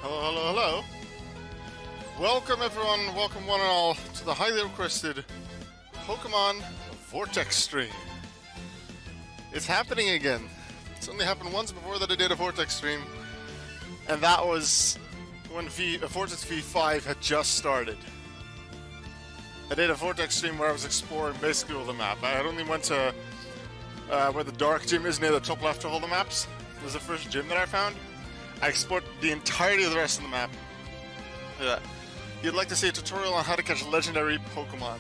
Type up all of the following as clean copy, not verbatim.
Hello, hello, hello. Welcome everyone, welcome one and all to the highly requested Pokémon Vortex stream. It's happening again. It's only happened once before that I did a Vortex stream, and that was when Vortex V5 had just started. I did a Vortex stream where I was exploring basically all the map. I had only went to where the dark gym is near the top left of all the maps. It was the first gym that I found. I explored the entirety of the rest of the map. Yeah. You'd like to see a tutorial on how to catch legendary Pokemon.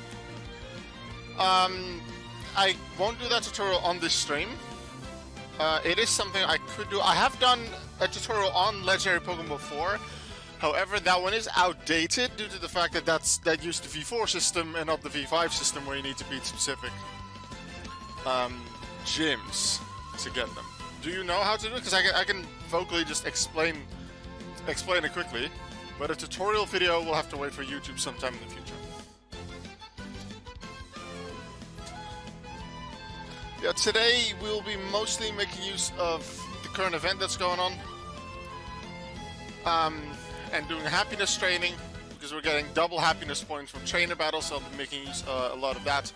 I won't do that tutorial on this stream. It is something I could do. I have done a tutorial on legendary Pokemon before. However, that one is outdated due to the fact that that used the V4 system and not the V5 system where you need to beat specific gyms to get them. Do you know how to do it? Because I can vocally just explain it quickly, but a tutorial video will have to wait for YouTube sometime in the future. Yeah, today we'll be mostly making use of the current event that's going on, and doing happiness training, because we're getting double happiness points from trainer battles, so I'll be making use a lot of that.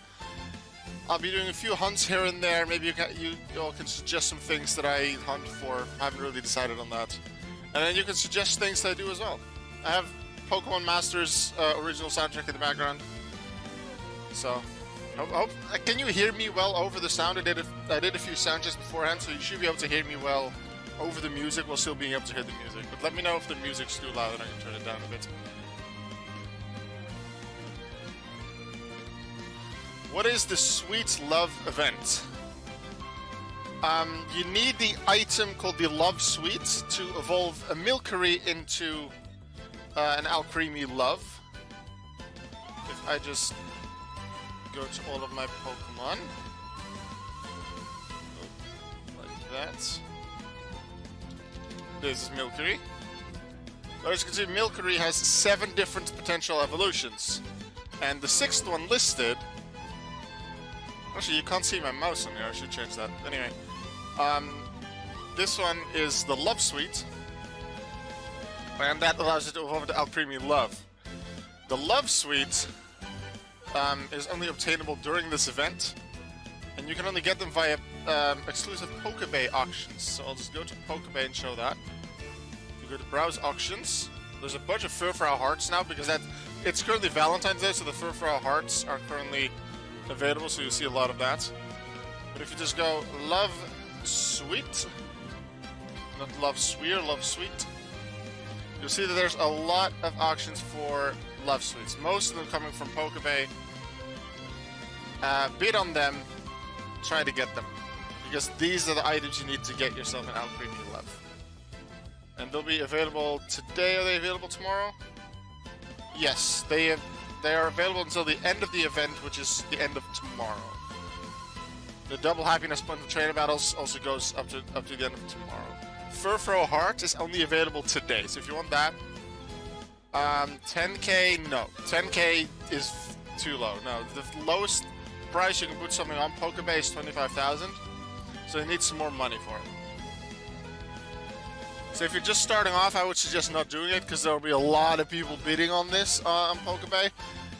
I'll be doing a few hunts here and there. Maybe you all can suggest some things that I hunt for. I haven't really decided on that. And then you can suggest things that I do as well. I have Pokemon Masters original soundtrack in the background. So, can you hear me well over the sound? I did a few sound checks beforehand, so you should be able to hear me well over the music while still being able to hear the music. But let me know if the music's too loud and I can turn it down a bit. What is the Sweet Love event? You need the item called the Love Sweet to evolve a Milcery into an Alcremie Love. If I just go to all of my Pokemon, like that. This is Milcery. As you can see, Milcery has 7 different potential evolutions, and the 6th one listed. Actually, you can't see my mouse on here, I should change that. Anyway, this one is the Love Sweet, and that allows you to evolve into Alcremie Love. The Love Sweet is only obtainable during this event, and you can only get them via exclusive Pokébay auctions. So I'll just go to Pokébay and show that. If you go to Browse Auctions, there's a bunch of Furfrou Hearts now, because it's currently Valentine's Day, so the Furfrou Hearts are currently available, so you'll see a lot of that. But if you just go Love Sweet, not Love Sweet, Love Sweet, you'll see that there's a lot of auctions for Love Sweets. Most of them coming from Pokébay. Bid on them, try to get them, because these are the items you need to get yourself an Alcremie Love. And they'll be available today. Are they available tomorrow? Yes, they are available until the end of the event, which is the end of tomorrow. The double happiness point from trainer battles also goes up to the end of tomorrow. Furfrou Heart is only available today, so if you want that, 10k, no. 10k is too low. No, the lowest price you can put something on Pokébay is 25,000, so you need some more money for it. So if you're just starting off, I would suggest not doing it, because there will be a lot of people bidding on this on Pokébay.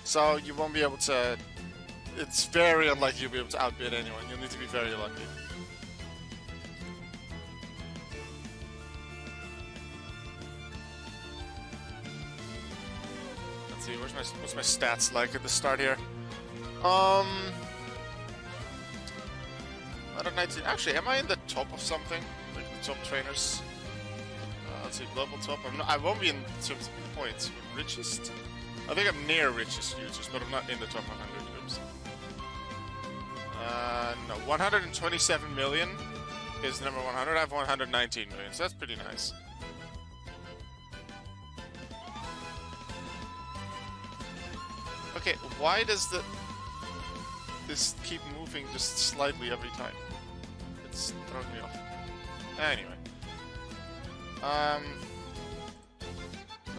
So you won't be able to... It's very unlikely you'll be able to outbid anyone. You'll need to be very lucky. Let's see, what's my stats like at the start here? 119. Actually, am I in the top of something? Like the top trainers? Let's see, global top. I won't be in terms of points. Richest? I think I'm near richest users, but I'm not in the top 100. Oops. No, 127 million is number 100. I have 119 million, so that's pretty nice. Okay, why does this keep moving just slightly every time? It's throwing me off. Anyway.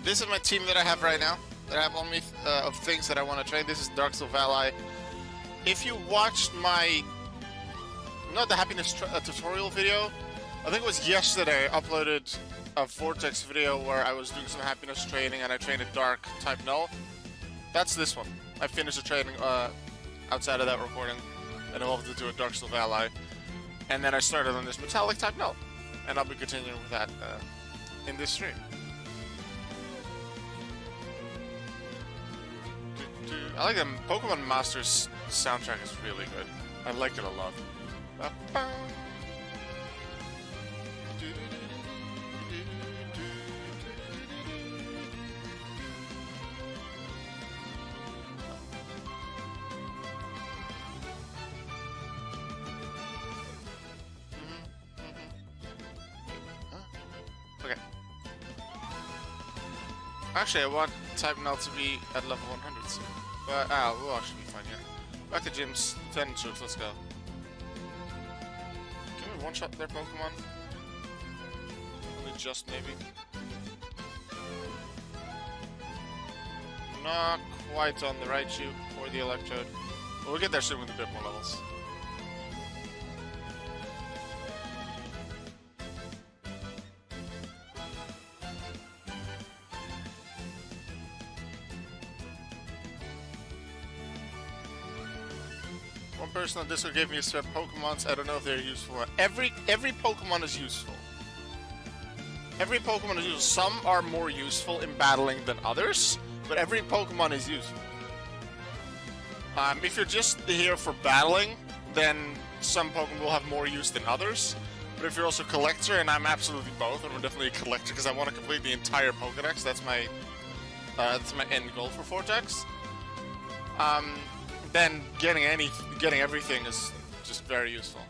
This is my team that I have right now. That I have on me of things that I want to train. This is Dark Soul Valley. If you watched my, not the happiness tutorial video, I think it was yesterday, I uploaded a Vortex video where I was doing some happiness training and I trained a dark type null. That's this one. I finished the training outside of that recording and evolved it to a dark Sylph ally. And then I started on this metallic type null. And I'll be continuing with that in this stream. I like them. Pokemon Masters soundtrack is really good. I like it a lot. Okay. Actually, I want type null to be at level 100 soon. But, we'll actually be fine here. Back to gyms, 10 troops, let's go. Can we one-shot their Pokemon? Only just, maybe? Not quite on the Raichu or the Electrode. But we'll get there soon with a bit more levels. One person on Discord gave me a set of Pokemons. I don't know if they're useful. Every Pokemon is useful. Every Pokemon is useful. Some are more useful in battling than others, but every Pokemon is useful. If you're just here for battling, then some Pokemon will have more use than others. But if you're also a collector, and I'm absolutely both, and I'm definitely a collector because I want to complete the entire Pokédex. That's my end goal for Vortex. Then getting everything is just very useful.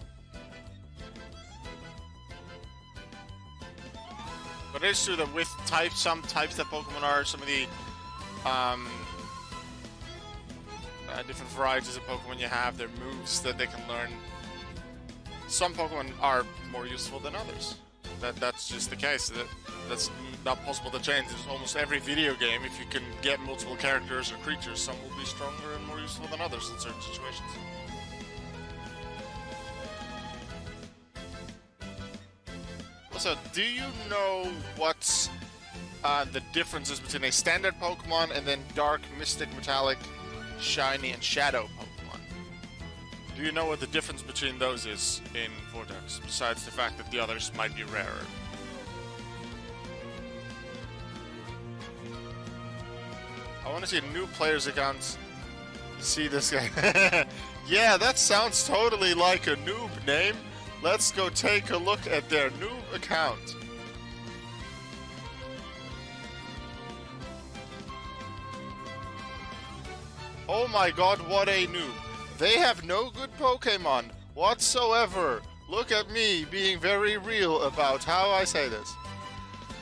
But it is true that with some types that Pokemon are, some of the different varieties of Pokemon you have, their moves that they can learn. Some Pokemon are more useful than others. That's just the case. That's not possible to change. There's almost every video game, if you can get multiple characters or creatures, some will be stronger and more useful than others in certain situations. Also, do you know what's the differences between a standard Pokemon and then Dark, Mystic, Metallic, Shiny, and Shadow Pokemon? Do you know what the difference between those is in Vortex, besides the fact that the others might be rarer? I want to see a new player's account. See this guy. Yeah, that sounds totally like a noob name. Let's go take a look at their noob account. Oh my god, what a noob. They have no good Pokemon whatsoever. Look at me being very real about how I say this.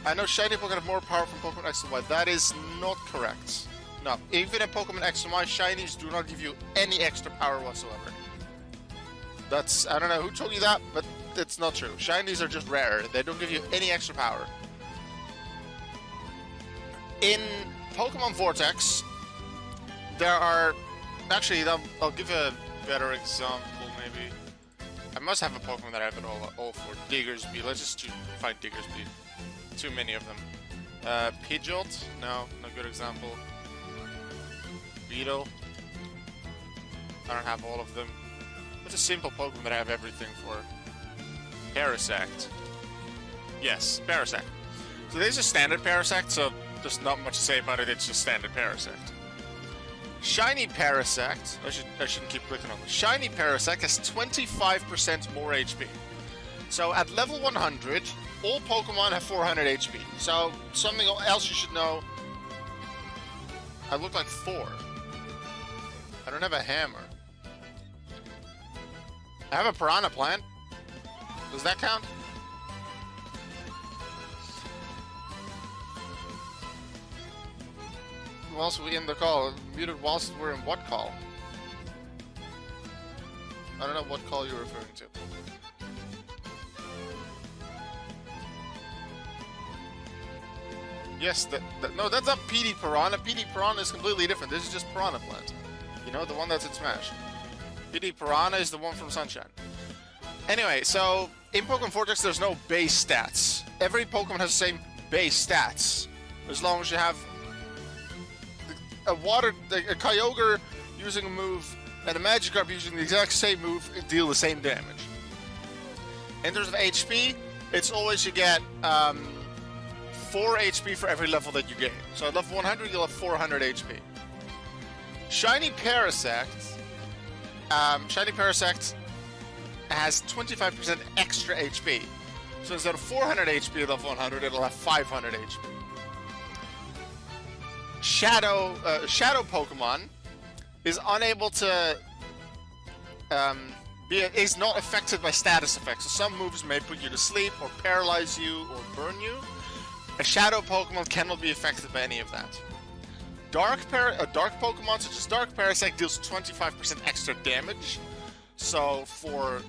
I know shiny Pokemon have more power from Pokemon X and Y. That is not correct. No, even in Pokemon X and Y, shinies do not give you any extra power whatsoever. That's, I don't know who told you that, but it's not true. Shinies are just rarer. They don't give you any extra power. In Pokemon Vortex, there are... Actually, I'll give a better example, maybe. I must have a Pokemon that I have it all for. Diggersby. Let's just find Diggersby. Too many of them. Pidgeot? No, no good example. Beetle. I don't have all of them. What's a simple Pokemon that I have everything for? Parasect. Yes, Parasect. So there's a standard Parasect, so there's not much to say about it, it's just standard Parasect. Shiny Parasect, I shouldn't keep clicking on this. Shiny Parasect has 25% more HP. So at level 100, all Pokemon have 400 HP. So something else you should know. I look like Thor. I don't have a hammer. I have a Piranha Plant. Does that count? Whilst we in the call, muted whilst we're in what call? I don't know what call you're referring to. Yes, no, that's not PD Piranha. PD Piranha is completely different. This is just Piranha Plant. You know, the one that's in Smash. PD Piranha is the one from Sunshine. Anyway, so in Pokemon Vortex, there's no base stats. Every Pokemon has the same base stats. As long as you have a Kyogre using a move and a Magikarp using the exact same move deal the same damage. In terms of HP, it's always you get 4 HP for every level that you gain. So at level 100, you'll have 400 HP. Shiny Parasect has 25% extra HP. So instead of 400 HP at level 100, it'll have 500 HP. Shadow Pokemon is unable to is not affected by status effects. So some moves may put you to sleep, or paralyze you, or burn you. A Shadow Pokemon cannot be affected by any of that. Dark Pokemon such as Dark Parasect deals 25% extra damage. So for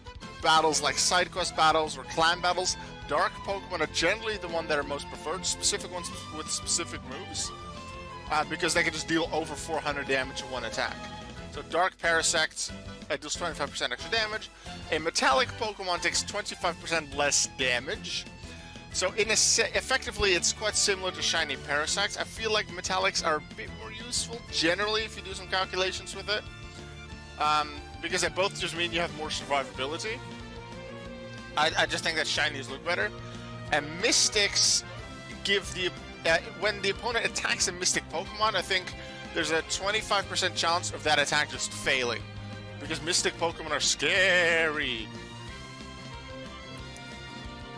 battles like side quest battles or clan battles, Dark Pokemon are generally the one that are most preferred, specific ones with specific moves, because they can just deal over 400 damage in one attack. So Dark Parasect deals 25% extra damage. A Metallic Pokemon takes 25% less damage. So effectively, it's quite similar to Shiny Parasect. I feel like Metallics are a bit more useful, generally, if you do some calculations with it. Because they both just mean you have more survivability. I just think that Shinies look better. And Mystics give the... when the opponent attacks a Mystic Pokemon, I think there's a 25% chance of that attack just failing. Because Mystic Pokemon are scary.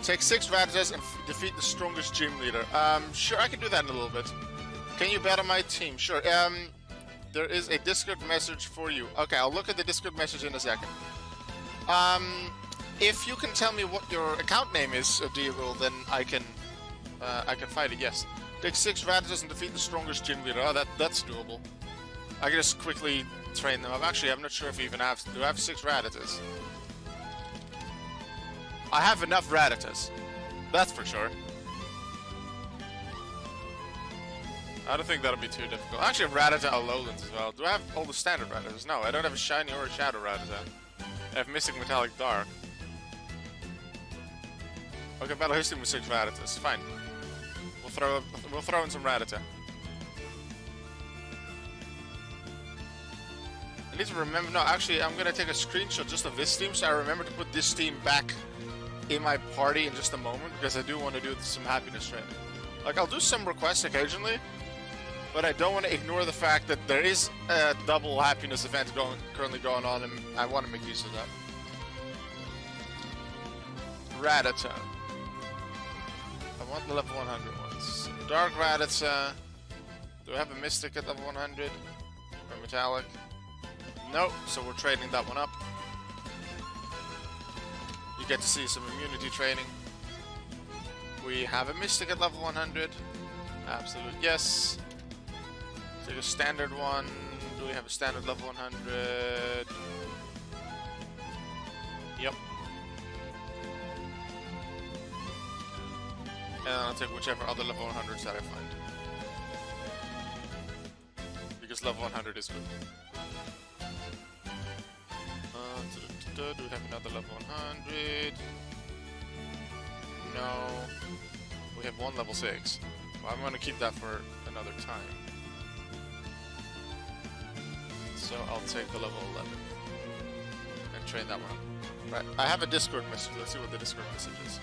Take 6 Rattatas and defeat the strongest gym leader. Sure, I can do that in a little bit. Can you battle my team? Sure. There is a Discord message for you. Okay, I'll look at the Discord message in a second. If you can tell me what your account name is, Diego, then I can fight it. Yes. Take 6 Rattatas and defeat the strongest gym leader. Oh, that's doable. I can just quickly train them up. Actually, I'm not sure if you even have. Do I have 6 Rattatas? I have enough Rattatas. That's for sure. I don't think that'll be too difficult. Actually, I have Rattata Alolan as well. Do I have all the standard Rattatas? No, I don't have a Shiny or a Shadow Rattata. I have Mystic, Metallic, Dark. Okay, battle history with 6 Rattatas. Fine. We'll throw in some Rattata. I need to remember. No, actually, I'm gonna take a screenshot just of this team, so I remember to put this team back in my party in just a moment, because I do want to do some happiness training. Like, I'll do some requests occasionally, but I don't want to ignore the fact that there is a double happiness event currently going on, and I want to make use of that. Rattata. I want the level 100 ones. Dark Rattata. Do I have a Mystic at level 100? Or Metallic? Nope, so we're trading that one up. You get to see some immunity training. We have a Mystic at level 100. Absolute yes. Take a standard one. Do we have a standard level 100? Yep. And I'll take whichever other level 100s that I find. Because level 100 is good. Do we have another level 100? No. We have one level 6. Well, I'm going to keep that for another time. So I'll take the level 11. And train that one. Right. I have a Discord message. Let's see what the Discord message is.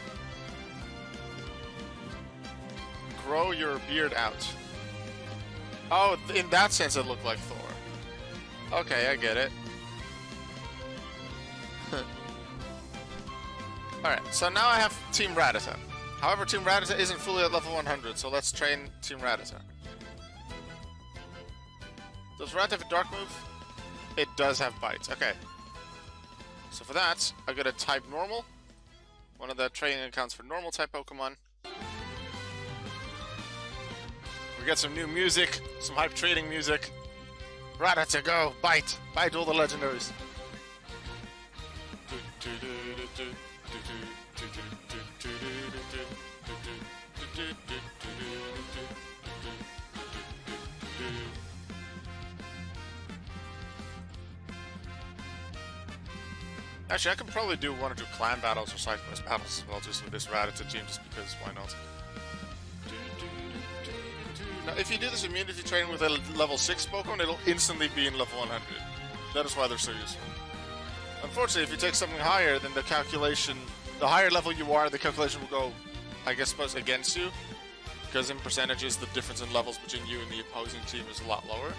Grow your beard out. Oh, in that sense it looked like Thor. Okay, I get it. Alright, so now I have Team Rattata. However, Team Rattata isn't fully at level 100, so let's train Team Rattata. Does Rattata have a dark move? It does have bites, okay. So for that, I got a type normal. One of the training accounts for normal type Pokemon. We got some new music, some hype trading music. Rattata, go! Bite! Bite all the legendaries! Actually, I could probably do 1 or 2 clan battles or side quest battles as well, just with this Rattata team, just because why not? Now, if you do this immunity training with a level 6 Pokemon, it'll instantly be in level 100. That is why they're so useful. Unfortunately, if you take something higher, then the calculation, the higher level you are, the calculation will go, I guess, against you. Because in percentages, the difference in levels between you and the opposing team is a lot lower.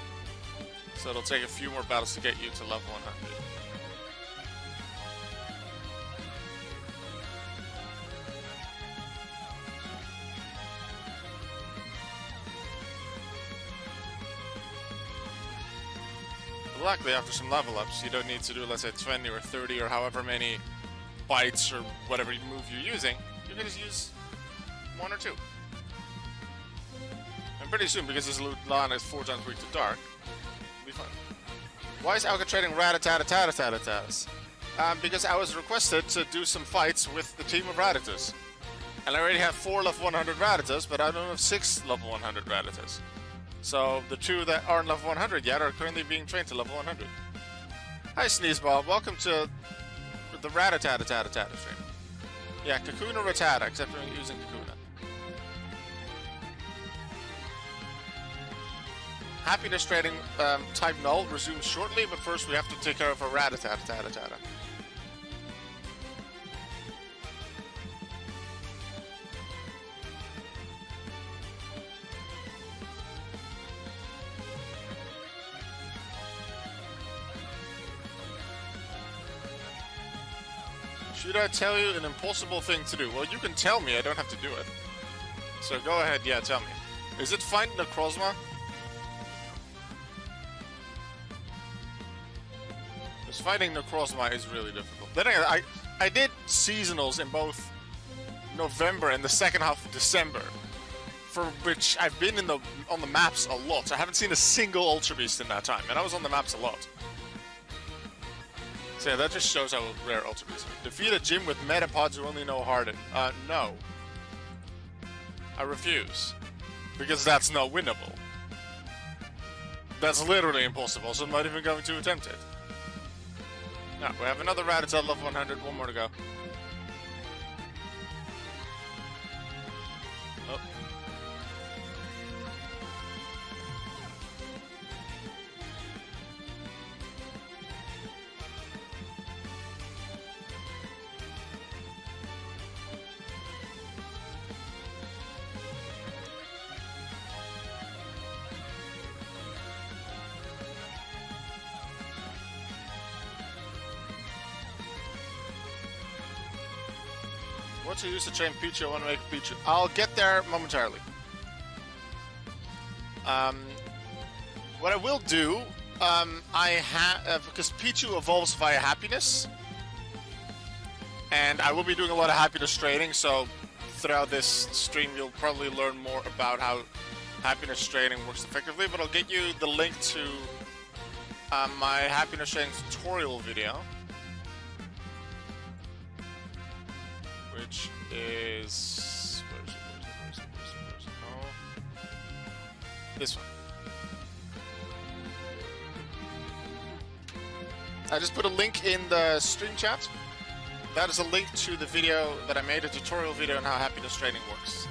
So it'll take a few more battles to get you to level 100. Luckily, after some level ups, you don't need to do, let's say, 20 or 30 or however many bites or whatever move you're using. You can just use 1 or 2. And pretty soon, because this Lana is 4 times weak to dark, it'll be fun. Why is Alka trading Rattata? Because I was requested to do some fights with the team of Rattatas. And I already have 4 level 100 Rattatas, but I don't have 6 level 100 Rattatas. So, the 2 that aren't level 100 yet are currently being trained to level 100. Hi, Sneezeball. Welcome to the Rattata stream. Yeah, Kakuna Rattata, except for using Kakuna. Happiness trading type null resumes shortly, but first we have to take care of a Rattata. Should I tell you an impossible thing to do? Well, you can tell me, I don't have to do it. So go ahead, yeah, tell me. Is it find Necrozma? Because fighting Necrozma is really difficult. Then again, I did seasonals in both November and the second half of December, for which I've been on the maps a lot. I haven't seen a single Ultra Beast in that time, and I was on the maps a lot. So yeah, that just shows how rare Ultra Beasts are. Defeat a gym with Metapods who only know Harden. No. I refuse. Because that's not winnable. That's literally impossible, so I'm not even going to attempt it. Now, we have another Rattata level 100, 1 more to go. Oh. What to use to train Pichu? I want to make Pichu. I'll get there momentarily. What I will do, because Pichu evolves via happiness, and I will be doing a lot of happiness training, so throughout this stream you'll probably learn more about how happiness training works effectively, but I'll get you the link to my happiness training tutorial video. Which is... Where is it? Oh. This one. I just put a link in the stream chat. That is a link to the video that I made, a tutorial video on how happiness training works.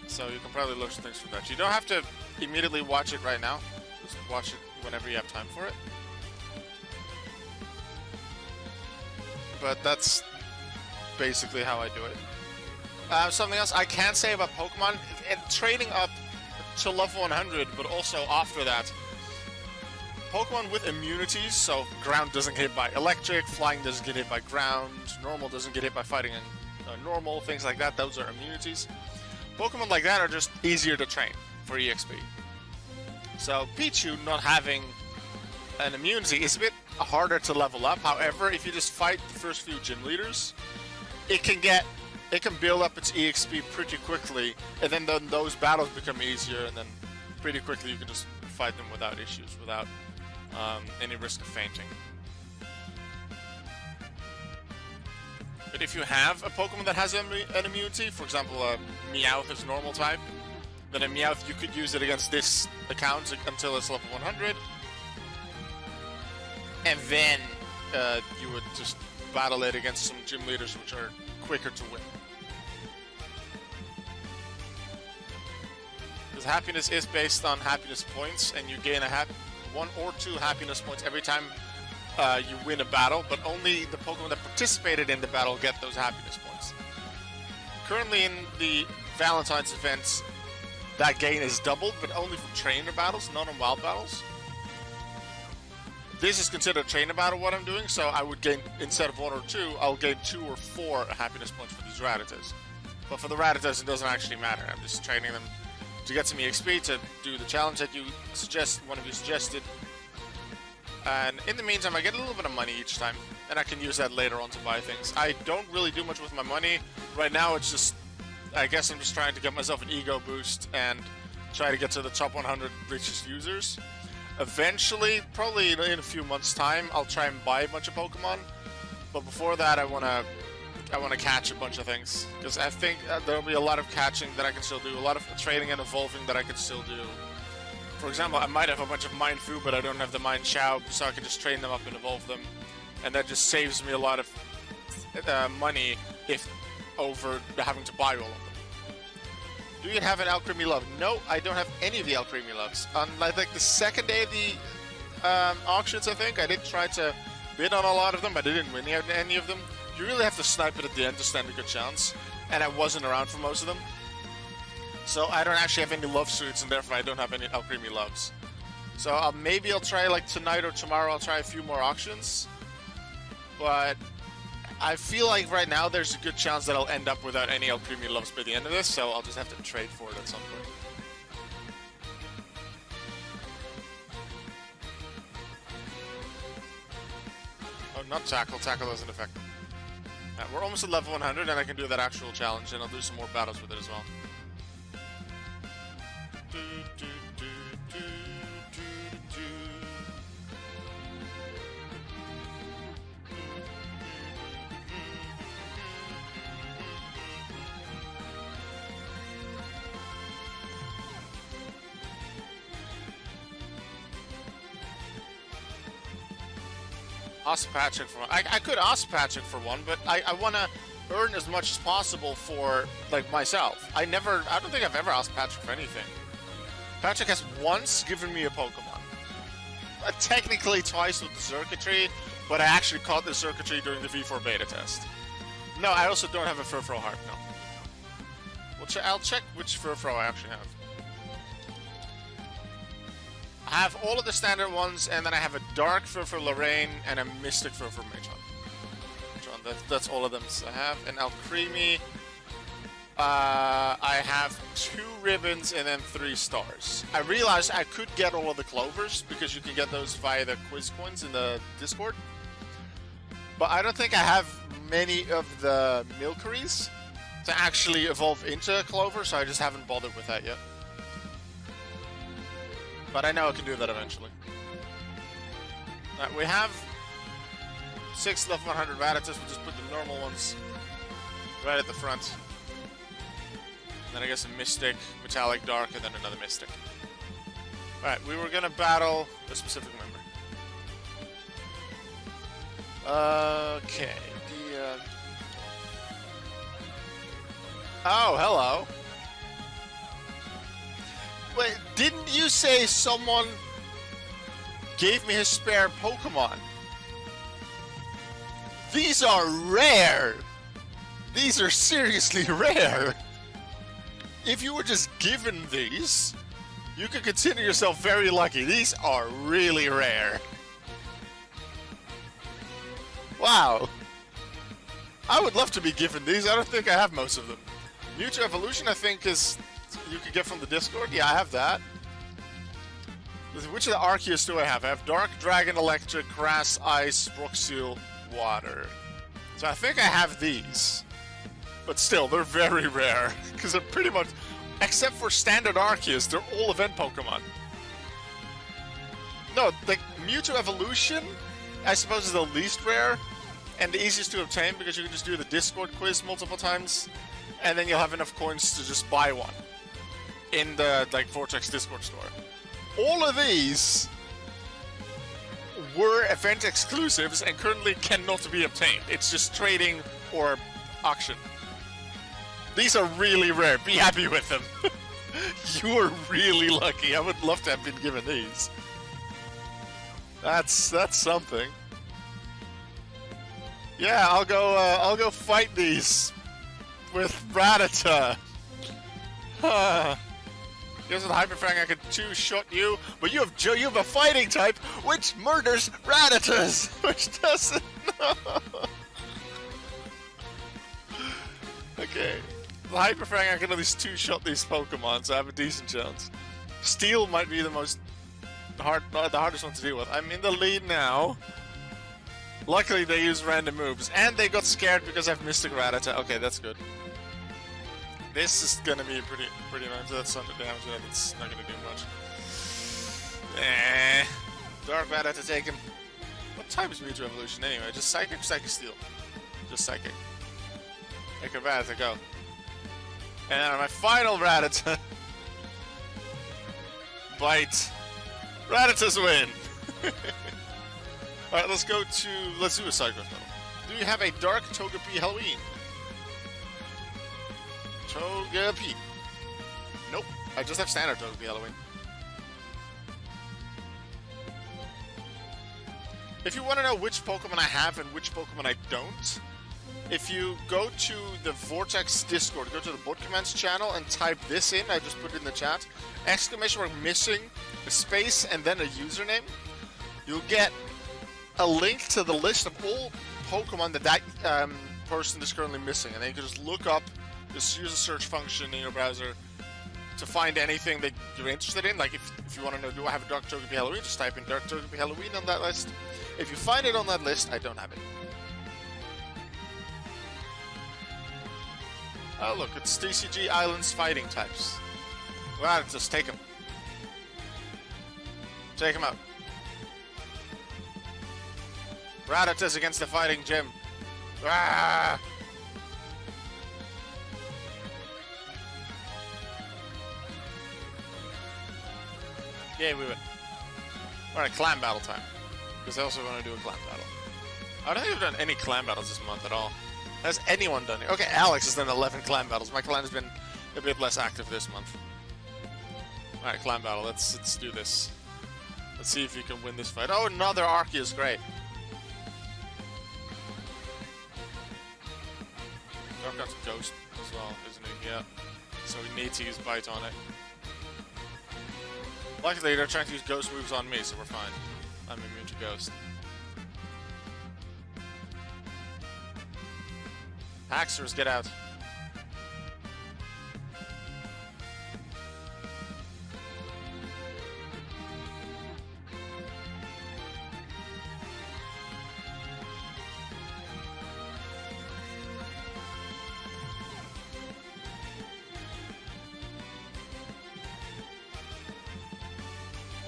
So you can probably learn some things from that. You don't have to immediately watch it right now. Just watch it whenever you have time for it. But that's basically how I do it. Something else I can say about Pokemon, training up to level 100, but also after that, Pokemon with immunities, so ground doesn't get hit by electric, flying doesn't get hit by ground, normal doesn't get hit by fighting in normal, things like that, those are immunities. Pokemon like that are just easier to train for EXP. So Pichu not having an immunity is a bit harder to level up. However, if you just fight the first few gym leaders, it can build up its EXP pretty quickly, and then those battles become easier, and then pretty quickly you can just fight them without issues, without any risk of fainting. But if you have a Pokemon that has an immunity, for example, a Meowth is normal type, then a Meowth you could use it against this account until it's level 100. and then you would just battle it against some gym leaders which are quicker to win. Because happiness is based on happiness points, and you gain 1 or 2 happiness points every time you win a battle, but only the Pokemon that participated in the battle get those happiness points. Currently in the Valentine's events, that gain is doubled, but only from trainer battles, not on wild battles. This is considered a trainer battle, what I'm doing, so I would gain, instead of 1 or 2, I'll gain 2 or 4 happiness points for these Rattatas. But for the Rattatas, it doesn't actually matter. I'm just training them to get some EXP, to do the challenge that one of you suggested. And in the meantime, I get a little bit of money each time, and I can use that later on to buy things. I don't really do much with my money. Right now, it's just, I guess I'm just trying to get myself an ego boost and try to get to the top 100 richest users. Eventually, probably in a few months' time, I'll try and buy a bunch of Pokemon. But before that, I wanna catch a bunch of things, because I think there'll be a lot of catching that I can still do, a lot of trading and evolving that I can still do. For example, I might have a bunch of Mind Fu, but I don't have the Mind Chao, so I can just train them up and evolve them, and that just saves me a lot of money over having to buy all of them. Do you have an Alchemy Love? No, I don't have any of the Alchemy Loves. On like the second day of the auctions, I think, I did try to bid on a lot of them, but I didn't win any of them. You really have to snipe it at the end to stand a good chance, and I wasn't around for most of them. So I don't actually have any Love Suits, and therefore I don't have any Alchemy Loves. So maybe I'll try, like tonight or tomorrow, I'll try a few more auctions. But I feel like right now there's a good chance that I'll end up without any Alchemy Loves by the end of this, so I'll just have to trade for it at some point. Oh, not Tackle. Tackle doesn't affect them. We're almost at level 100, and I can do that actual challenge, and I'll do some more battles with it as well. Ask Patrick for one. I could ask Patrick for one, but I want to earn as much as possible for, like, myself. I don't think I've ever asked Patrick for anything. Patrick has once given me a Pokemon. Technically twice with the circuitry, but I actually caught the circuitry during the V4 beta test. No, I also don't have a Furfrou heart, no. Well, I'll check which Furfrou I actually have. I have all of the standard ones, and then I have a Dark Furfrou Lorraine and a Mystic Furfrou Matron. That's all of them I have. And Alcremie, I have 2 ribbons and then 3 stars. I realized I could get all of the clovers, because you can get those via the quiz coins in the Discord. But I don't think I have many of the Milceries to actually evolve into a clover, so I just haven't bothered with that yet. But I know I can do that eventually. We have 6 level 100 Rattatas. We'll just put the normal ones right at the front. And then I guess a Mystic, Metallic Dark, and then another Mystic. Alright, we were gonna battle a specific member. Okay. Oh, hello. Wait, didn't you say someone gave me his spare Pokemon? These are rare! These are seriously rare! If you were just given these, you could consider yourself very lucky. These are really rare. Wow. I would love to be given these. I don't think I have most of them. Mewtwo Evolution, I think, is... you could get from the Discord. Yeah, I have that. Which of the Arceus do I have? I have Dark, Dragon, Electric, Grass, Ice, Rock Seal, Water. So I think I have these. But still, they're very rare. Because they're pretty much... except for standard Arceus, they're all event Pokemon. No, like, Mewtwo Evolution, I suppose, is the least rare. And the easiest to obtain, because you can just do the Discord quiz multiple times. And then you'll have enough coins to just buy one in the, like, Vortex Discord store. All of these, were event exclusives and currently cannot be obtained. It's just trading or auction. These are really rare. Be happy with them. You are really lucky. I would love to have been given these. That's something. Yeah, I'll go fight these with Rattata. Here's with Hyperfang, I can two-shot you, but you have a fighting type which murders Rattatas, which doesn't. Okay, the Hyperfang, I can at least two-shot these Pokemon, so I have a decent chance. Steel might be the hardest one to deal with. I'm in the lead now. Luckily, they use random moves, and they got scared because I have Mystic Rattata. Okay, that's good. This is gonna be pretty nice. That's under damage. That's not gonna do much. Dark Rattata take him. What type is Mewtwo Evolution anyway? Just Psychic, Psychic Steel. Just Psychic. Make a Rattata go. And my final Rattata. Bite. Rattata's win. Alright, let's do a Cyclone battle. Do you have a Dark Togepi Halloween? Togepi. Nope. I just have standard Togepi Halloween. If you want to know which Pokemon I have and which Pokemon I don't, if you go to the Vortex Discord, go to the Bot Commands channel and type this in, I just put it in the chat, !, missing, a space, and then a username, you'll get a link to the list of all Pokemon that person is currently missing, and then you can just look up, just use a search function in your browser to find anything that you're interested in. Like if you want to know, do I have a Dark Togepi Halloween, just type in Dark Togepi Halloween on that list. If you find it on that list, I don't have it. Oh look, it's TCG Islands fighting types. Well, just take them. Take them out. Rattata's against the fighting gym. Ah! Yeah, we win. Alright, clan battle time. Because I also want to do a clan battle. I don't think I've done any clan battles this month at all. Has anyone done it? Okay, Alex has done 11 clan battles. My clan has been a bit less active this month. Alright, clan battle. Let's do this. Let's see if you can win this fight. Oh, another Arceus. Great. Darknot's Ghost as well, isn't he? Yeah. So we need to use Bite on it. Luckily, they're trying to use Ghost moves on me, so we're fine. I'm immune to Ghost. Haxers, get out.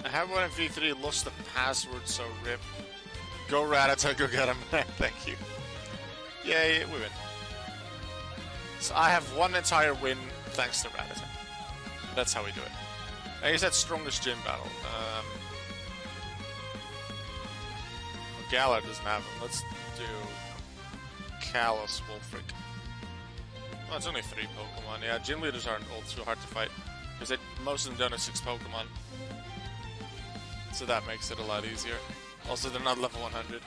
I have one in V3, lost the password, so rip. Go Rattata, go get him. Thank you. Yay, we win. So I have one entire win thanks to Rattata. That's how we do it. I guess that's strongest gym battle. Galar doesn't have him. Let's do Kalos, Wolfric. Oh, it's only 3 Pokemon. Yeah, gym leaders aren't all too hard to fight. Because most of them don't have 6 Pokemon. So that makes it a lot easier. Also, they're not level 100.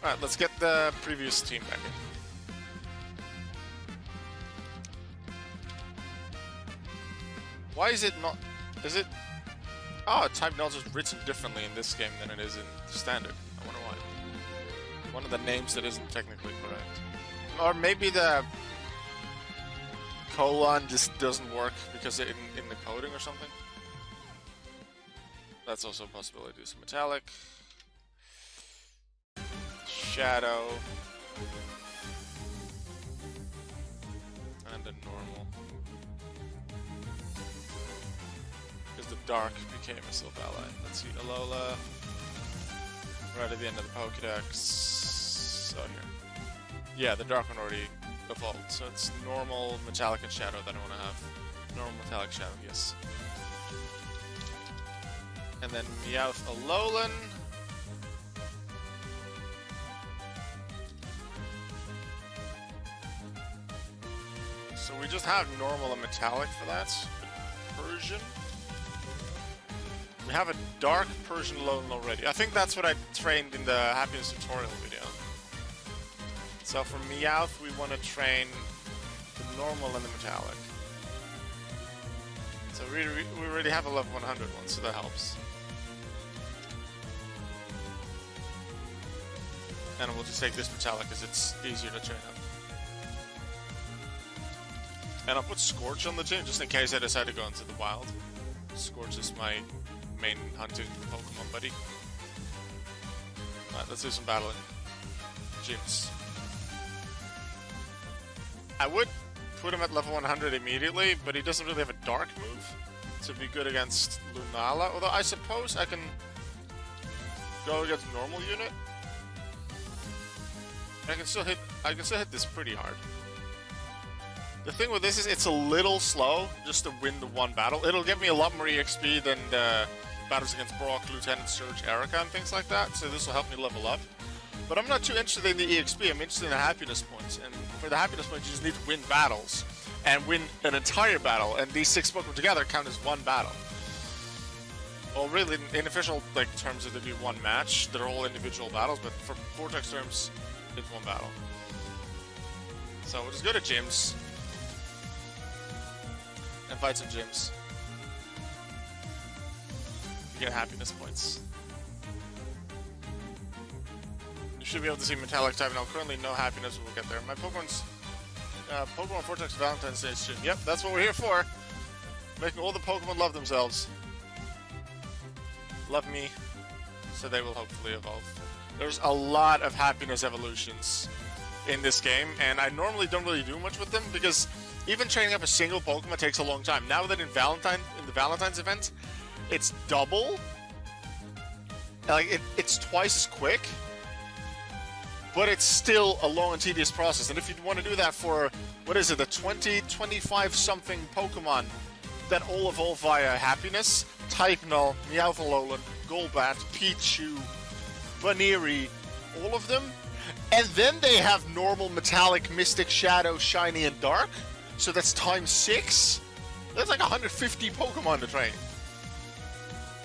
Alright, let's get the previous team back in. Why is it not... Is it... Oh, type knowledge is written differently in this game than it is in Standard. I wonder why. One of the names that isn't technically correct. Or maybe the... colon just doesn't work because in the coding or something. That's also a possibility. Do some metallic. Shadow. And a normal. Because the dark became a Silph ally. Let's see, Alola. Right at the end of the Pokedex. So here. Yeah, the dark one already evolved, so it's normal, metallic, and shadow that I want to have. Normal Metallic Shadow, yes. And then Meowth Alolan. So we just have normal and metallic for that. Persian. We have a dark Persian Alolan already. I think that's what I trained in the Happiness tutorial video. So for Meowth, we want to train the normal and the metallic. So we already have a level 100 one, so that helps. And we'll just take this metallic because it's easier to train up. And I'll put Scorch on the team just in case I decide to go into the wild. Scorch is my main hunting Pokemon buddy. Alright, let's do some battling. Gyms. I would put him at level 100 immediately, but he doesn't really have a dark move to be good against Lunala. Although I suppose I can go against normal unit. I can still hit this pretty hard. The thing with this is it's a little slow just to win the one battle. It'll give me a lot more EXP than the battles against Brock, Lieutenant Surge, Erica, and things like that, so this will help me level up. But I'm not too interested in the EXP, I'm interested in the happiness points. And for the happiness points, you just need to win battles. And win an entire battle, and these 6 Pokemon together count as one battle. Well, really, in official terms, it'd be one match. They're all individual battles, but for Vortex terms, it's one battle. So we'll just go to gyms. And fight some gyms. You get happiness points. You should be able to see metallic type now. Currently no happiness, we'll get there. My Pokemon's Pokémon Vortex Valentine's Day stream. Yep, that's what we're here for. Making all the Pokemon love themselves. Love me. So they will hopefully evolve. There's a lot of happiness evolutions in this game, and I normally don't really do much with them because even training up a single Pokemon takes a long time. Now that in the Valentine's event, it's double. Like it's twice as quick, but it's still a long and tedious process. And if you want to do that for what is it, the 25 something Pokemon that all evolve via happiness, Type Null, Meowth Alolan, Golbat, Pichu, Baneri, all of them, and then they have normal, metallic, mystic, shadow, shiny, and dark. So that's times 6. That's like 150 Pokemon to train.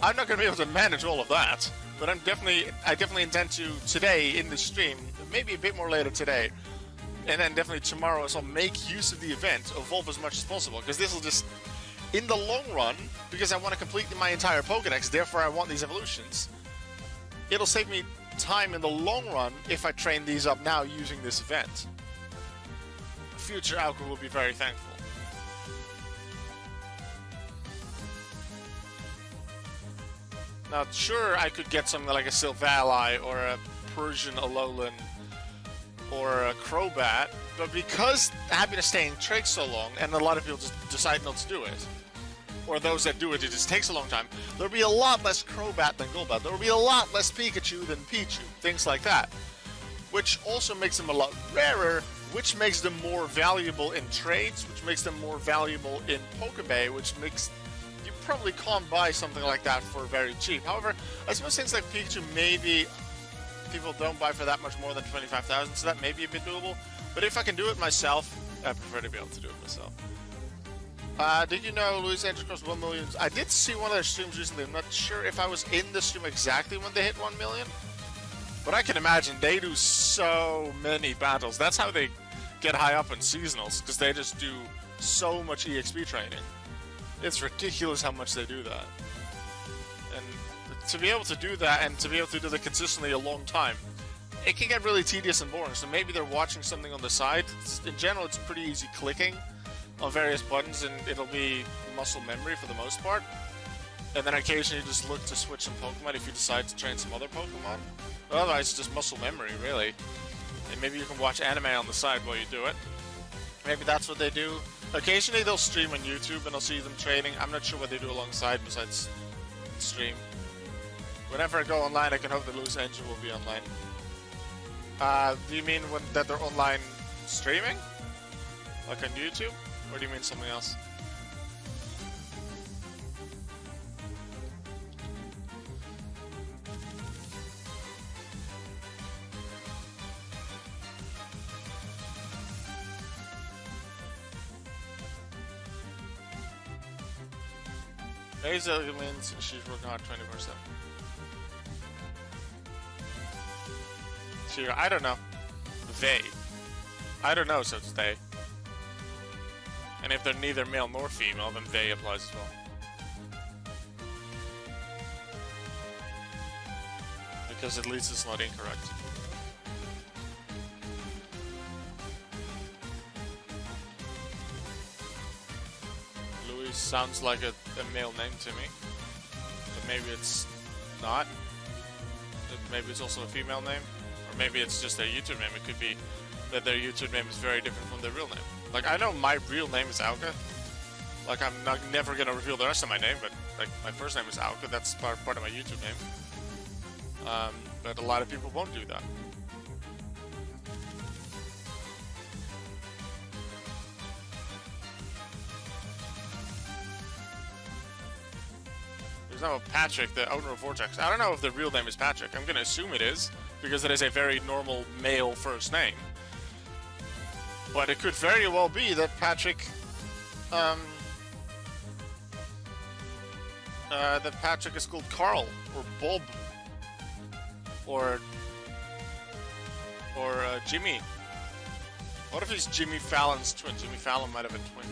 I'm not going to be able to manage all of that, but I definitely intend to today in the stream, maybe a bit more later today, and then definitely tomorrow. So I'll make use of the event, evolve as much as possible, because this will just, in the long run, because I want to complete my entire Pokedex, therefore I want these evolutions. It'll save me time in the long run if I train these up now using this event. Future Alco will be very thankful. Now, sure, I could get something like a Silvally or a Persian Alolan or a Crobat, but because Happiness Staying takes so long, and a lot of people just decide not to do it, or those that do it, it just takes a long time, there'll be a lot less Crobat than Golbat. There'll be a lot less Pikachu than Pichu, things like that. Which also makes them a lot rarer, which makes them more valuable in trades, which makes them more valuable in Pokebay, which makes... You probably can't buy something like that for very cheap. However, I suppose things like Pikachu, maybe people don't buy for that much more than 25,000, so that may be a bit doable. But if I can do it myself, I prefer to be able to do it myself. Did you know Luis Angel crossed 1 million? I did see one of their streams recently. I'm not sure if I was in the stream exactly when they hit 1 million. But I can imagine they do so many battles. That's how they get high up in seasonals, because they just do so much EXP training. It's ridiculous how much they do that. And to be able to do that, and to be able to do that consistently a long time, it can get really tedious and boring. So maybe they're watching something on the side. In general, it's pretty easy clicking on various buttons, and it'll be muscle memory for the most part. And then occasionally you just look to switch some Pokemon if you decide to train some other Pokemon. But otherwise, it's just muscle memory, really. And maybe you can watch anime on the side while you do it. Maybe that's what they do. Occasionally they'll stream on YouTube and I'll see them training. I'm not sure what they do alongside besides stream. Whenever I go online, I can hope that Luis Angel will be online. Do you mean that they're online streaming? Like on YouTube? Or do you mean something else? Basically means she's working hard 24/7. She, I don't know. They. I don't know, so it's they. And if they're neither male nor female, then they applies as well. Because at least it's not incorrect. Louis sounds like a male name to me. But maybe it's not. Maybe it's also a female name. Or maybe it's just their YouTube name. It could be that their YouTube name is very different from their real name. Like, I know my real name is Auke. Like, I'm never gonna reveal the rest of my name, but like, my first name is Auke. That's part of my YouTube name. But a lot of people won't do that. There's now Patrick, the owner of Vortex. I don't know if the real name is Patrick. I'm gonna assume it is, because it is a very normal male first name. But it could very well be that Patrick, that Patrick is called Carl, or Bob, or Jimmy. What if he's Jimmy Fallon's twin? Jimmy Fallon might have a twin.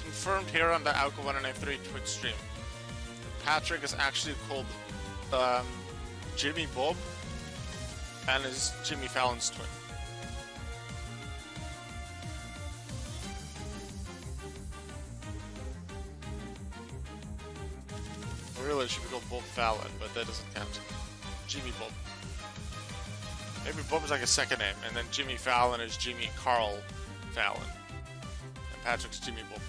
Confirmed here on the Auke1993 Twitch stream. Patrick is actually called Jimmy Bob and is Jimmy Fallon's twin. Really, it should be called Bob Fallon, but that doesn't count. Jimmy Bob. Maybe Bob is like a second name, and then Jimmy Fallon is Jimmy Carl Fallon. And Patrick's Jimmy Bob.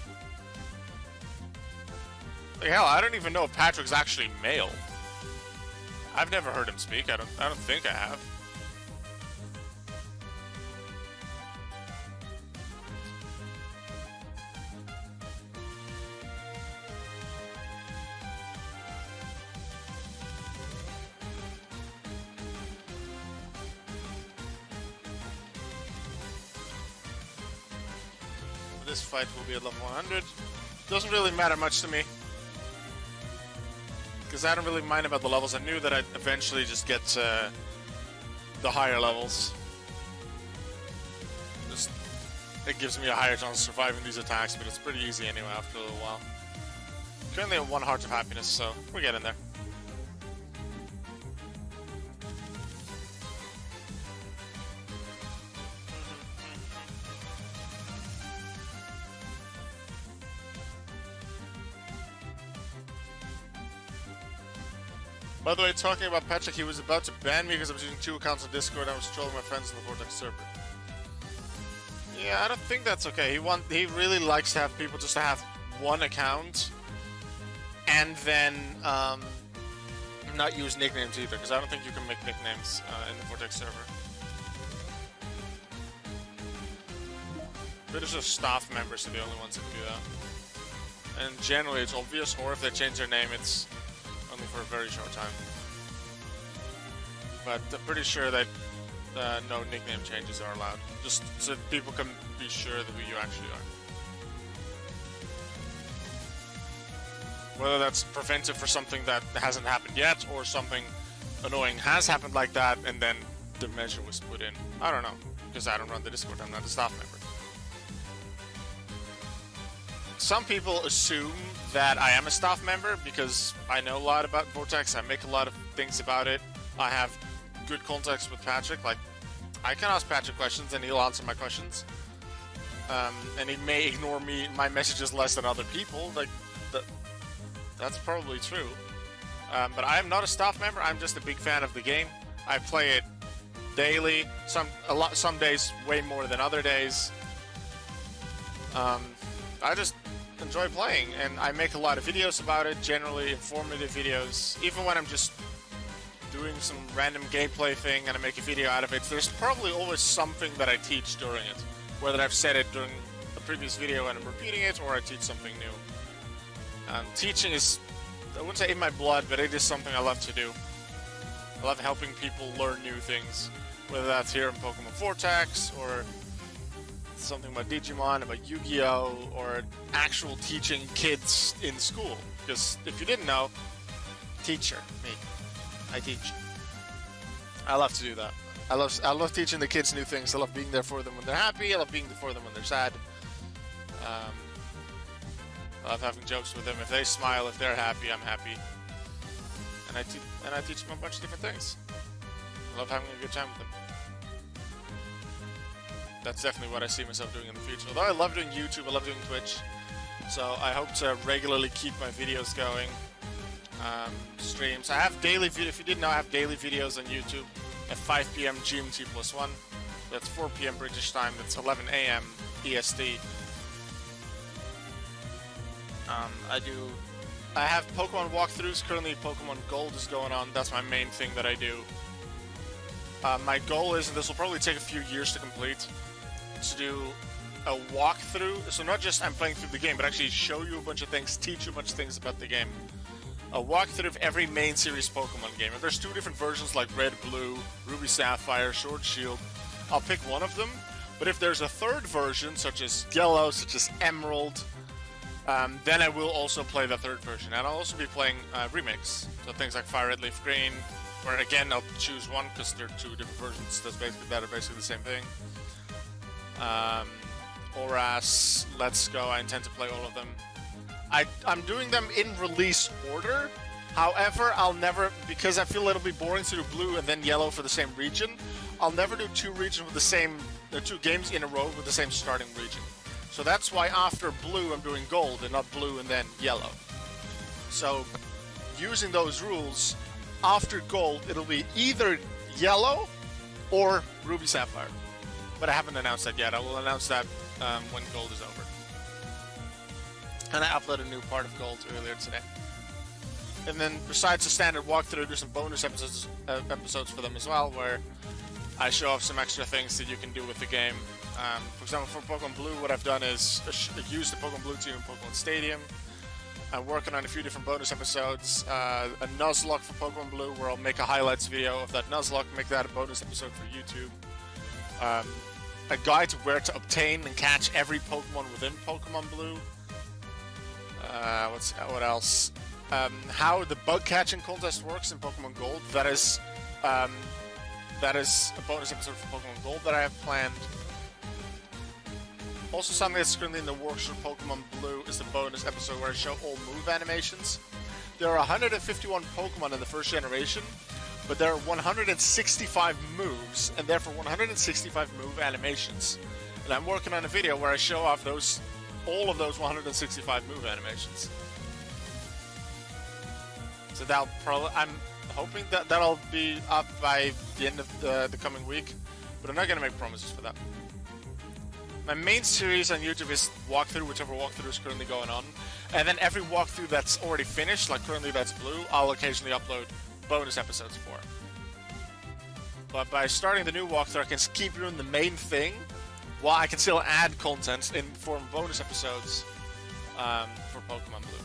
Like, hell, I don't even know if Patrick's actually male. I've never heard him speak. I don't think I have. This fight will be at level 100. Doesn't really matter much to me, because I don't really mind about the levels. I knew that I'd eventually just get to the higher levels. Just, it gives me a higher chance of surviving these attacks, but it's pretty easy anyway after a little while. Currently at 1 Heart of Happiness, so we're getting there. By the way, talking about Patrick, he was about to ban me because I was using 2 accounts on Discord and I was trolling my friends in the Vortex server. Yeah, I don't think that's okay. He really likes to have people just to have 1 account and then not use nicknames either, because I don't think you can make nicknames in the Vortex server. British just staff members are the only ones that can do that. And generally it's obvious, or if they change their name, it's only for a very short time. But I'm pretty sure that no nickname changes are allowed, just so people can be sure that who you actually are. Whether that's preventive for something that hasn't happened yet, or something annoying has happened like that, and then the measure was put in. I don't know, because I don't run the Discord, I'm not a staff member. Some people assume that I am a staff member because I know a lot about Vortex, I make a lot of things about it, I have good contacts with Patrick. Like, I can ask Patrick questions and he'll answer my questions. And he may ignore my messages less than other people. Like, that's probably true. But I am not a staff member, I'm just a big fan of the game. I play it daily, some days way more than other days. I just enjoy playing, and I make a lot of videos about it, generally informative videos. Even when I'm just doing some random gameplay thing and I make a video out of it, there's probably always something that I teach during it. Whether I've said it during a previous video and I'm repeating it, or I teach something new. Teaching is, I wouldn't say in my blood, but it is something I love to do. I love helping people learn new things, whether that's here in Pokémon Vortex, or something about Digimon, about Yu-Gi-Oh, or actual teaching kids in school. Because if you didn't know, teacher, me, I teach. I love to do that. I love teaching the kids new things. I love being there for them when they're happy. I love being there for them when they're sad. I love having jokes with them. If they smile, if they're happy, I'm happy. And I teach them a bunch of different things. I love having a good time with them. That's definitely what I see myself doing in the future. Although I love doing YouTube, I love doing Twitch. So I hope to regularly keep my videos going. Streams. I have daily videos. If you didn't know, I have daily videos on YouTube at 5 PM GMT+1. That's 4 PM British time. That's 11 AM EST. I have Pokemon walkthroughs. Currently, Pokemon Gold is going on. That's my main thing that I do. My goal is, and this will probably take a few years to complete, to do a walkthrough. So not just I'm playing through the game, but actually show you a bunch of things, teach you a bunch of things about the game. A walkthrough of every main series Pokemon game. If there's 2 different versions like Red, Blue, Ruby, Sapphire, Sword, Shield, I'll pick one of them. But if there's a 3rd version, such as Yellow, such as Emerald, then I will also play the 3rd version. And I'll also be playing remakes. So things like Fire Red, Leaf Green, where again I'll choose one because they're 2 different versions that are basically the same thing. Oras, Let's Go, I intend to play all of them. I'm doing them in release order. However, I'll never, because I feel it'll be boring to do Blue and then Yellow for the same region, I'll never do 2 regions with the same, 2 games in a row with the same starting region. So that's why after Blue I'm doing Gold and not Blue and then Yellow. So using those rules, after Gold it'll be either Yellow or Ruby Sapphire. But I haven't announced that yet. I will announce that when Gold is over. And I uploaded a new part of Gold earlier today. And then besides the standard walkthrough, I do some bonus episodes for them as well, where I show off some extra things that you can do with the game. For example, for Pokemon Blue, what I've done is use the Pokemon Blue team in Pokemon Stadium. I'm working on a few different bonus episodes. A Nuzlocke for Pokemon Blue, where I'll make a highlights video of that Nuzlocke, make that a bonus episode for YouTube. A guide to where to obtain and catch every Pokemon within Pokemon Blue. What else? How the bug catching contest works in Pokemon Gold. That is a bonus episode for Pokemon Gold that I have planned. Also, something that's currently in the works for Pokemon Blue is the bonus episode where I show all move animations. There are 151 Pokemon in the first generation, but there are 165 moves, and therefore 165 move animations. And I'm working on a video where I show off all of those 165 move animations. So I'm hoping that that'll be up by the end of the coming week, but I'm not gonna make promises for that. My main series on YouTube is walkthrough, whichever walkthrough is currently going on, and then every walkthrough that's already finished, like currently that's Blue, I'll occasionally upload bonus episodes for. But by starting the new walkthrough, I can keep doing the main thing, while I can still add content in form of bonus episodes for Pokemon Blue.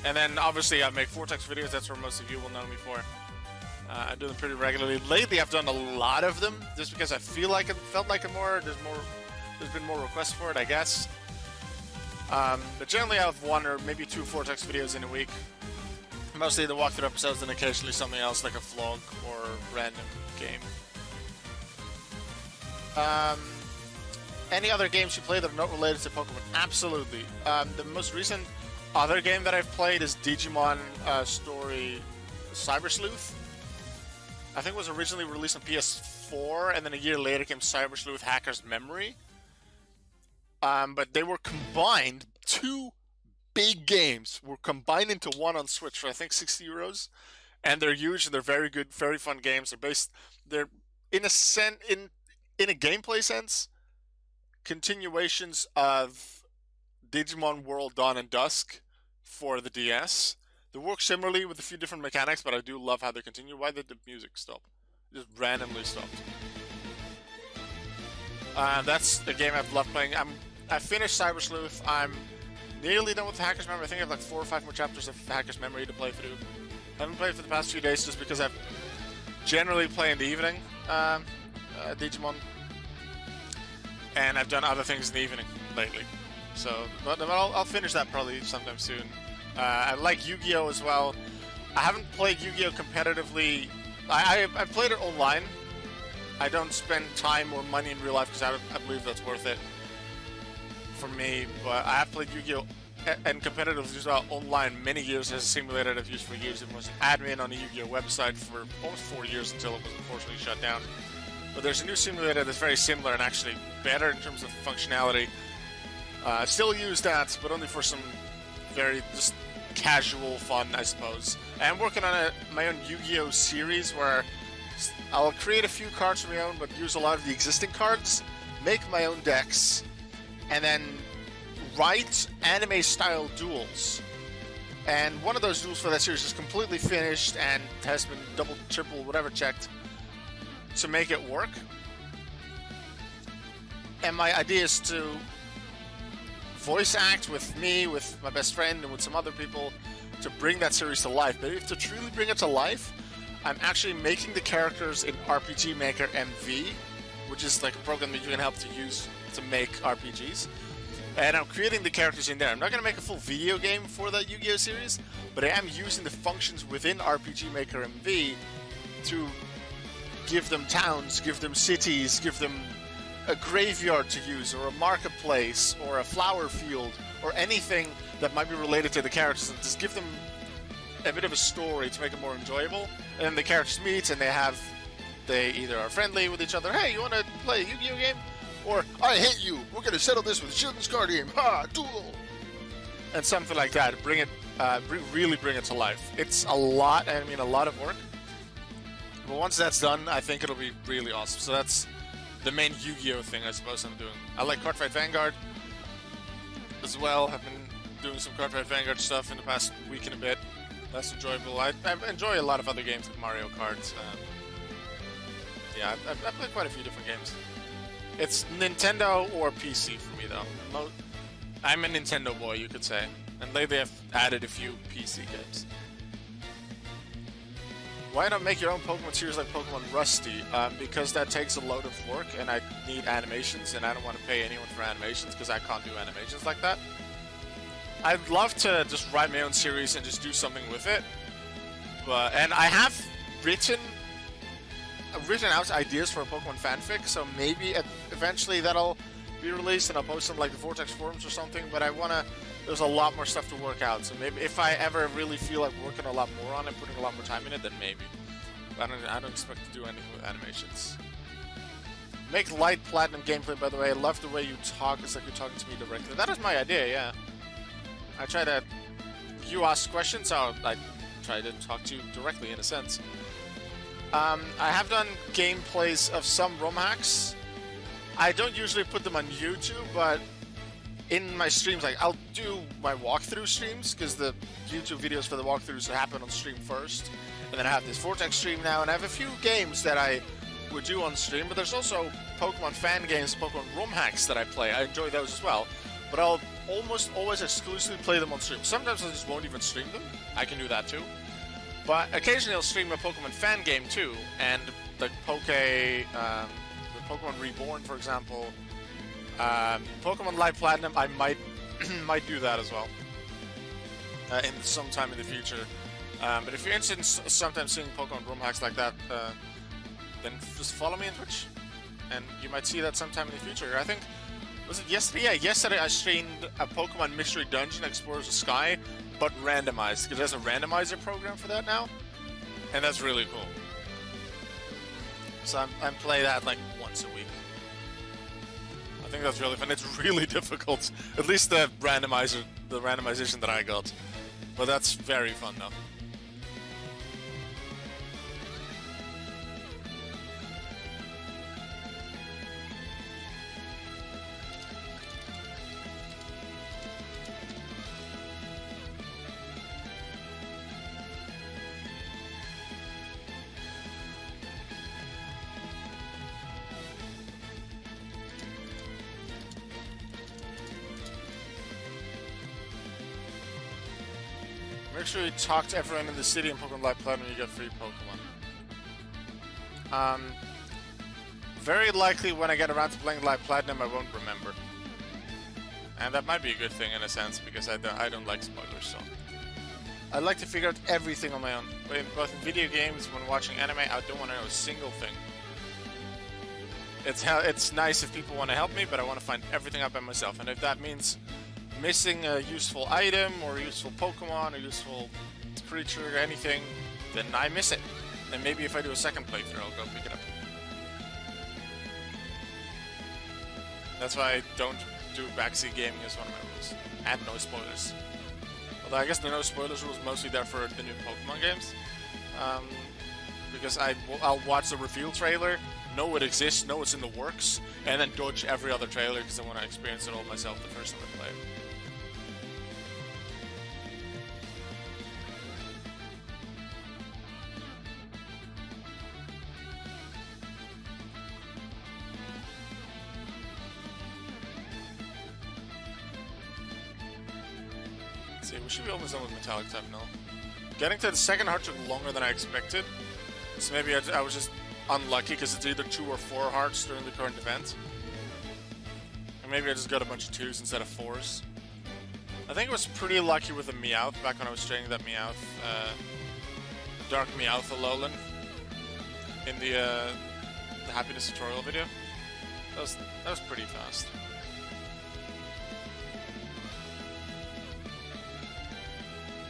And then obviously I make Vortex videos, that's where most of you will know me for. I do them pretty regularly. Lately I've done a lot of them, just because I felt like it more. There's been more requests for it, I guess. But generally I have 1 or maybe 2 Vortex videos in a week. Mostly the walkthrough episodes, and occasionally something else like a vlog or random game. Any other games you play that are not related to Pokemon? Absolutely. The most recent other game that I've played is Digimon Story Cyber Sleuth. I think it was originally released on PS4, and then a year later came Cyber Sleuth Hacker's Memory. But they were combined, 2 big games were combined into one on Switch for I think €60. And they're huge and they're very good, very fun games. They're in a gameplay sense, continuations of Digimon World Dawn and Dusk for the DS. They work similarly with a few different mechanics, but I do love how they continue. Why did the music stop? It just randomly stopped. That's a game I've loved playing. I finished Cyber Sleuth. I'm nearly done with Hacker's Memory. I think I have like 4 or 5 more chapters of Hacker's Memory to play through. I haven't played for the past few days just because I've generally play in the evening, Digimon. And I've done other things in the evening lately. So, but I'll finish that probably sometime soon. I like Yu-Gi-Oh! As well. I haven't played Yu-Gi-Oh! Competitively. I've played it online. I don't spend time or money in real life because I believe that's worth it for me. But I have played Yu-Gi-Oh! And competitively as well online many years as a simulator that I've used for years. It was an admin on a Yu-Gi-Oh! Website for almost 4 years until it was unfortunately shut down. But there's a new simulator that's very similar and actually better in terms of functionality. Still use that, but only for some very just casual fun, I suppose. I'm working on my own Yu-Gi-Oh! Series where I'll create a few cards of my own, but use a lot of the existing cards, make my own decks, and then write anime-style duels. And one of those duels for that series is completely finished and has been double, triple, whatever checked to make it work. And my idea is to voice act with me, with my best friend, and with some other people to bring that series to life. But if to truly bring it to life, I'm actually making the characters in RPG Maker MV, which is like a program that you can help to use to make RPGs. And I'm creating the characters in there. I'm not going to make a full video game for that Yu-Gi-Oh! Series, but I am using the functions within RPG Maker MV to give them towns, give them cities, give them a graveyard to use, or a marketplace, or a flower field, or anything that might be related to the characters, and just give them a bit of a story to make it more enjoyable. And then the characters meet, and they either are friendly with each other. Hey, you want to play a Yu-Gi-Oh! Game? Or, I hate you, we're going to settle this with a children's card game, ha, duel! And something like that, bring it, really bring it to life. It's a lot, I mean a lot of work. But once that's done, I think it'll be really awesome. So that's the main Yu-Gi-Oh! Thing I suppose I'm doing. I like Cardfight Vanguard as well. I've been doing some Cardfight Vanguard stuff in the past week and a bit. That's enjoyable. I enjoy a lot of other games like Mario Kart. Yeah, I play quite a few different games. It's Nintendo or PC for me though. I'm a Nintendo boy, you could say. And lately I've added a few PC games. Why not make your own Pokemon series like Pokemon Rusty? Because that takes a load of work and I need animations and I don't want to pay anyone for animations because I can't do animations like that. I'd love to just write my own series and just do something with it. And I have written out ideas for a Pokemon fanfic, so maybe eventually that'll be released and I'll post them like the Vortex forums or something, but there's a lot more stuff to work out, so maybe if I ever really feel like working a lot more on it, putting a lot more time in it, then maybe. But I don't expect to do anything with animations. Make light platinum gameplay, by the way. I love the way you talk, it's like you're talking to me directly. That is my idea, yeah. I try to... You ask questions, I try to talk to you directly, in a sense. I have done gameplays of some ROM hacks. I don't usually put them on YouTube, but in my streams, like, I'll do my walkthrough streams, because the YouTube videos for the walkthroughs happen on stream first. And then I have this Vortex stream now, and I have a few games that I would do on stream, but there's also Pokemon fan games, Pokemon ROM hacks that I play. I enjoy those as well. But I'll almost always exclusively play them on stream. Sometimes I just won't even stream them. I can do that too. But occasionally I'll stream a Pokemon fan game too, and the Pokemon Reborn, for example, Pokemon Light Platinum, I might do that as well, in sometime in the future. But if you're interested in sometimes seeing Pokemon ROM hacks like that, then just follow me on Twitch, and you might see that sometime in the future. I think, was it yesterday? Yeah, yesterday I streamed a Pokemon Mystery Dungeon Explorers the Sky, but randomized, because there's a randomizer program for that now, and that's really cool. So I'm playing that like once a week. I think that's really fun. It's really difficult, at least the randomization that I got, but that's very fun though. Make sure you talk to everyone in the city in Pokemon Light Platinum and you get free Pokemon. Very likely when I get around to playing Live Platinum, I won't remember. And that might be a good thing in a sense, because I don't like spoilers, so... I like to figure out everything on my own. Both in video games, when watching anime, I don't want to know a single thing. It's nice if people want to help me, but I want to find everything out by myself. And if that means missing a useful item, or a useful Pokemon, or useful creature, or anything, then I miss it. And maybe if I do a second playthrough, I'll go pick it up. That's why I don't do backseat gaming as one of my rules. And no spoilers. Although I guess the no spoilers rule is mostly there for the new Pokemon games. Because I'll watch the reveal trailer, know it exists, know it's in the works, and then dodge every other trailer because I want to experience it all myself the first time I play it. See, we should be almost done with Metallic type now. Getting to the second heart took longer than I expected. So maybe I was just unlucky because it's either 2 or 4 hearts during the current event. And maybe I just got a bunch of 2s instead of 4s. I think I was pretty lucky with the Meowth back when I was training that Meowth, Dark Meowth Alolan in the Happiness tutorial video. That was pretty fast.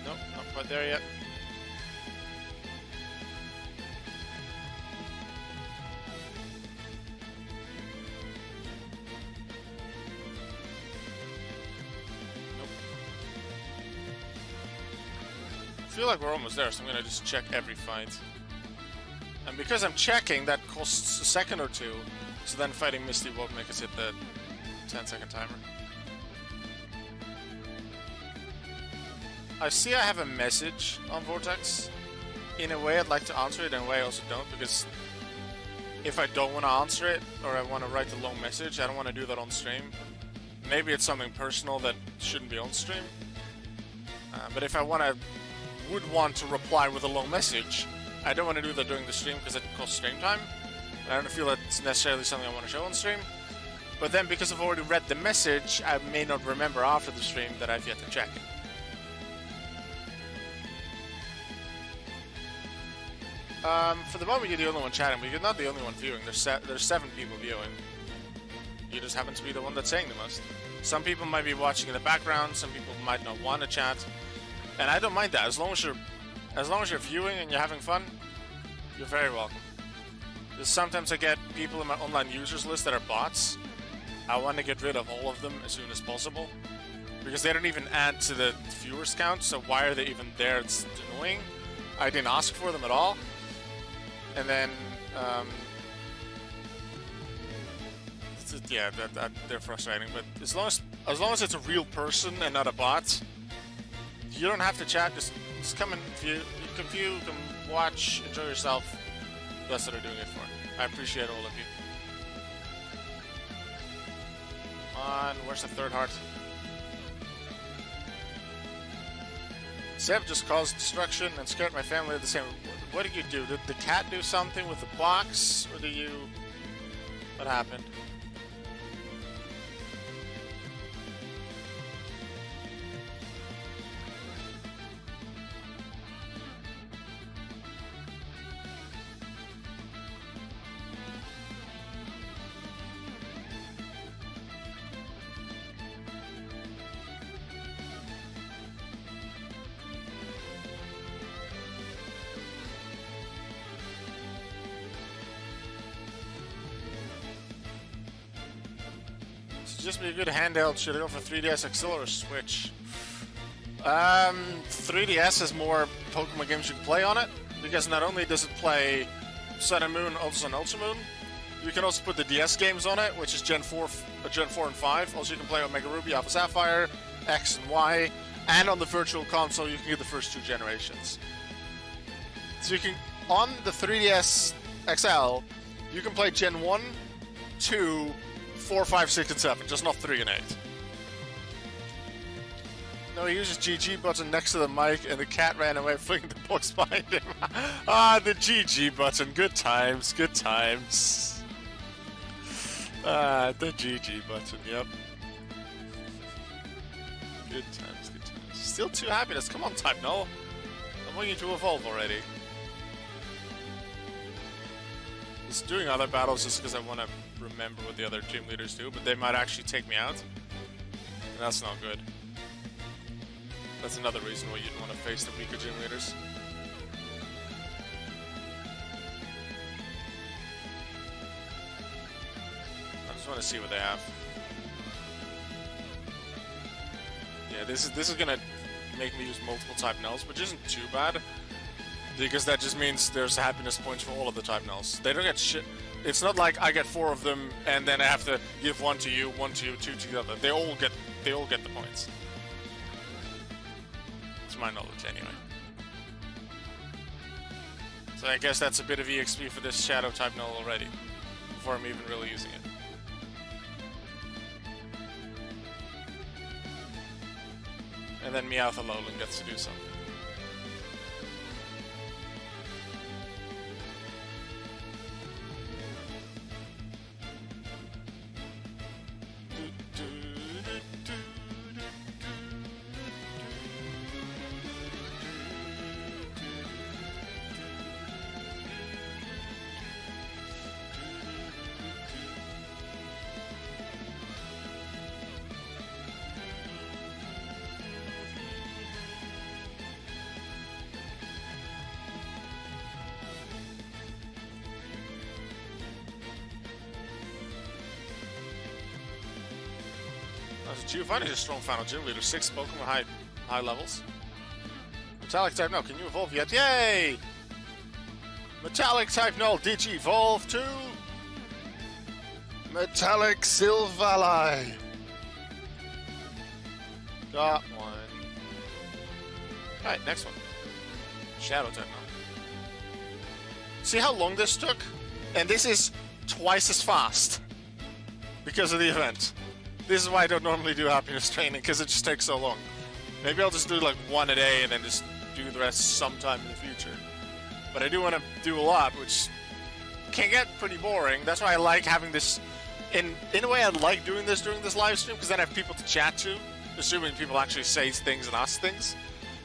Nope, not quite there yet. Nope. I feel like we're almost there, so I'm gonna just check every fight. And because I'm checking, that costs a second or 2, so then fighting Misty won't make us hit the 10-second timer. I see I have a message on Vortex. In a way I'd like to answer it, in a way I also don't, because if I don't want to answer it, or I want to write a long message, I don't want to do that on stream. Maybe it's something personal that shouldn't be on stream. But if I would want to reply with a long message, I don't want to do that during the stream because it costs stream time. I don't feel that's necessarily something I want to show on stream. But then because I've already read the message, I may not remember after the stream that I've yet to check it. For the moment, you're the only one chatting, but you're not the only one viewing. There's 7 people viewing. You just happen to be the one that's saying the most. Some people might be watching in the background. Some people might not want to chat, and I don't mind that. As long as you're viewing and you're having fun, you're very welcome. Because sometimes I get people in my online users list that are bots. I want to get rid of all of them as soon as possible, because they don't even add to the viewers count. So why are they even there? It's annoying. I didn't ask for them at all. And then, yeah, they're frustrating. But as long as it's a real person and not a bot, you don't have to chat. Just come and view. You can watch, enjoy yourself. That's what I'm doing it for. I appreciate all of you. Come on, where's the 3rd heart? Seb just caused destruction and scared my family at the same. What did you do? Did the cat do something with the box, or what happened? Just be a good handheld. Should I go for 3DS XL or Switch? 3DS has more Pokemon games you can play on it, because not only does it play Sun and Moon, also on Ultra Moon, you can also put the DS games on it, which is Gen 4 and 5. Also, you can play on Mega Ruby, Alpha Sapphire, X and Y, and on the Virtual Console, you can get the first 2 generations. So you can, on the 3DS XL, you can play Gen 1, 2, 4, 5, 6, and 7, just not 3 and 8. No, he uses GG button next to the mic, and the cat ran away, flinging the books behind him. Ah, the GG button. Good times, good times. Ah, the GG button, yep. Good times, good times. Still 2 happiness. Come on, Type Null. I want you to evolve already. Just doing other battles just because I want to remember what the other gym leaders do, but they might actually take me out. And that's not good. That's another reason why you'd want to face the weaker gym leaders. I just want to see what they have. Yeah, this is gonna make me use multiple Type Nulls, which isn't too bad. Because that just means there's happiness points for all of the Type Nulls. They don't get shit. It's not like I get 4 of them and then I have to give 1 to you, 1 to you, 2 to the other. They all get the points. To my knowledge, anyway. So I guess that's a bit of EXP for this Shadow Type Null already, before I'm even really using it. And then Meowth Alolan gets to do something. Giovanni is a strong final gym leader, 6 Pokemon high levels. Metallic type Null, can you evolve yet? Yay! Metallic type Null, did you evolve to Metallic Silvally? Got one. Alright, next one. Shadow type Null. See how long this took? And this is twice as fast because of the event. This is why I don't normally do happiness training, because it just takes so long. Maybe I'll just do like 1 a day and then just do the rest sometime in the future. But I do want to do a lot, which can get pretty boring. That's why I like having this... In a way, I like doing this during this live stream, because then I have people to chat to, assuming people actually say things and ask things.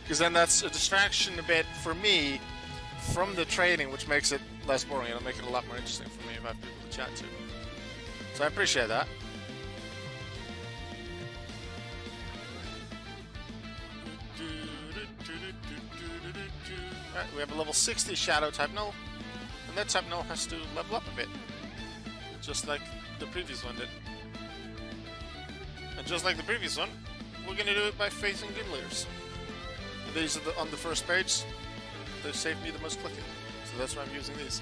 Because then that's a distraction a bit for me from the training, which makes it less boring. It'll make it a lot more interesting for me if I have people to chat to. So I appreciate that. Alright, we have a level 60 Shadow type Null, and that type Null has to level up a bit, just like the previous one did. And just like the previous one, we're gonna do it by facing gym leaders. And these are on the first page, they save me the most clicking, so that's why I'm using these.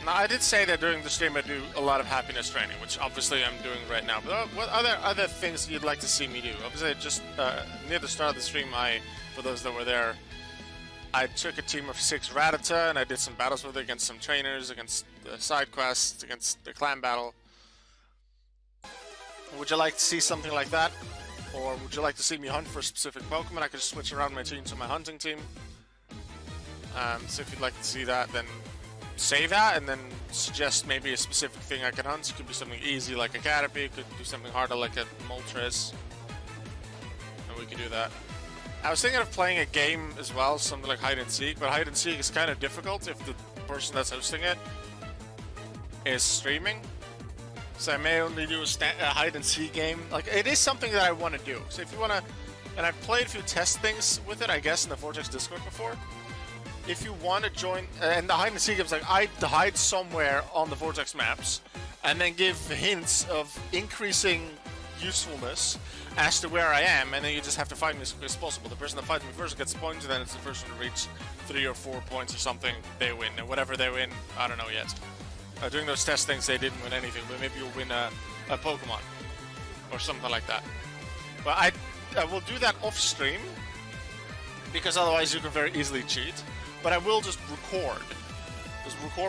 Now, I did say that during the stream I do a lot of happiness training, which obviously I'm doing right now. But what other things you'd like to see me do? Obviously, just near the start of the stream, for those that were there, I took a team of 6 Rattata, and I did some battles with it against some trainers, against the side quests, against the clan battle. Would you like to see something like that? Or would you like to see me hunt for a specific Pokemon? I could just switch around my team to my hunting team. So if you'd like to see that, then say that, and then suggest maybe a specific thing I can hunt. It could be something easy like a Caterpie, it could do something harder like a Moltres. And we could do that. I was thinking of playing a game as well, something like hide and seek, but hide and seek is kind of difficult if the person that's hosting it is streaming. So I may only do a hide and seek game. Like, it is something that I want to do. So if you want to, and I've played a few test things with it, I guess, in the Vortex Discord before. If you want to join, and the hide and seek games, like, I hide somewhere on the Vortex maps, and then give hints of increasing usefulness as to where I am, and then you just have to find me as quick as possible. The person that finds me first gets points, and then it's the first one to reach 3 or 4 points or something, they win. And whatever they win, I don't know yet. Doing those test things, they didn't win anything, but maybe you'll win a Pokemon or something like that. But I will do that off stream, because otherwise you can very easily cheat. But I will just record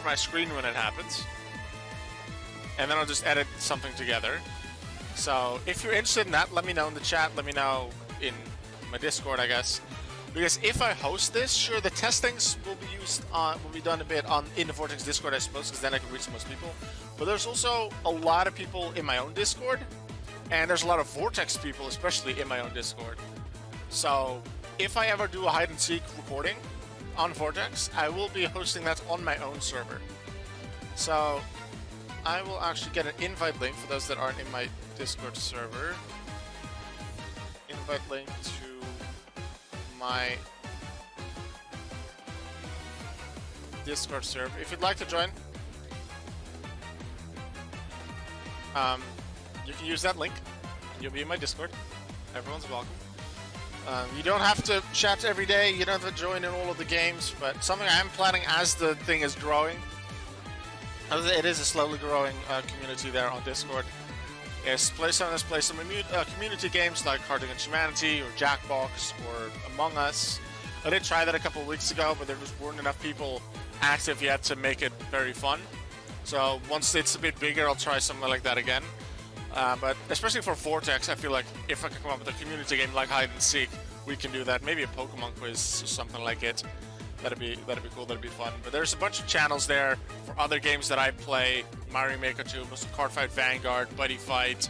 my screen when it happens, and then I'll just edit something together. So if you're interested in that, let me know in the chat. Let me know in my Discord, I guess. Because if I host this, sure, the testings will be done a bit in the Vortex Discord, I suppose, because then I can reach most people. But there's also a lot of people in my own Discord, and there's a lot of Vortex people, especially in my own Discord. So if I ever do a hide and seek recording on Vortex, I will be hosting that on my own server. So I will actually get an invite link for those that aren't in my Discord server. Invite link to my Discord server. If you'd like to join, you can use that link. You'll be in my Discord. Everyone's welcome. You don't have to chat every day. You don't have to join in all of the games, but something I am planning as the thing is growing. It is a slowly growing community there on Discord. Is play some community games like Hard Against Humanity or Jackbox or Among Us. I did try that a couple of weeks ago, but there just weren't enough people active yet to make it very fun. So once it's a bit bigger, I'll try something like that again. But especially for Vortex, I feel like if I can come up with a community game like Hide and Seek, we can do that. Maybe a Pokemon quiz or something like it. That'd be cool. That'd be fun. But there's a bunch of channels there for other games that I play. Mario Maker 2, Cardfight Vanguard, Buddy Fight.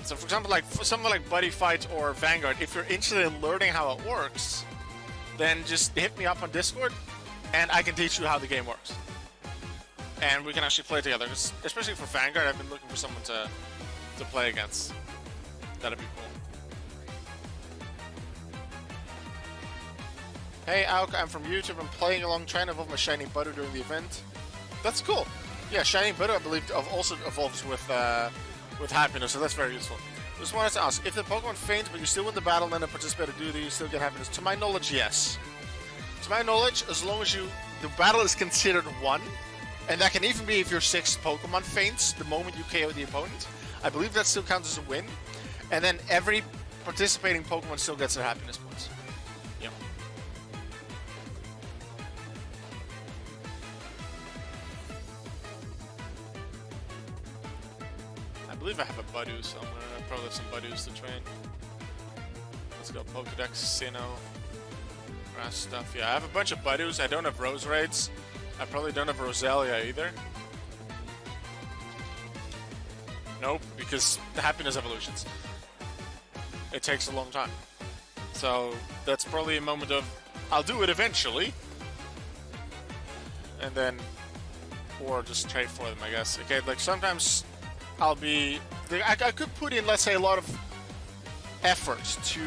So for example, like something like Buddy Fight or Vanguard, if you're interested in learning how it works, then just hit me up on Discord, and I can teach you how the game works. And we can actually play together. Especially for Vanguard, I've been looking for someone to play against. That'd be cool. Hey Auk, I'm from YouTube. I'm playing along, trying to evolve my Shiny Butter during the event. That's cool. Yeah, Shiny Butter, I believe, also evolves with happiness, so that's very useful. Just wanted to ask, if the Pokemon faint, but you still win the battle and then participate, do you still get happiness? To my knowledge, yes. To my knowledge, as long as the battle is considered won, and that can even be if your 6th Pokemon faints the moment you KO the opponent, I believe that still counts as a win. And then every participating Pokemon still gets their happiness points. Yep. I believe I have a Budew somewhere. I probably have some Budews to train. Let's go Pokedex, Sinnoh, grass stuff. Yeah, I have a bunch of Budews. I don't have Roseraids. I probably don't have Roselia either. Nope, because the happiness evolutions. It takes a long time. So that's probably a moment of, I'll do it eventually. And then, or just trade for them, I guess. Okay, like sometimes I'll be, I could put in, let's say, a lot of effort to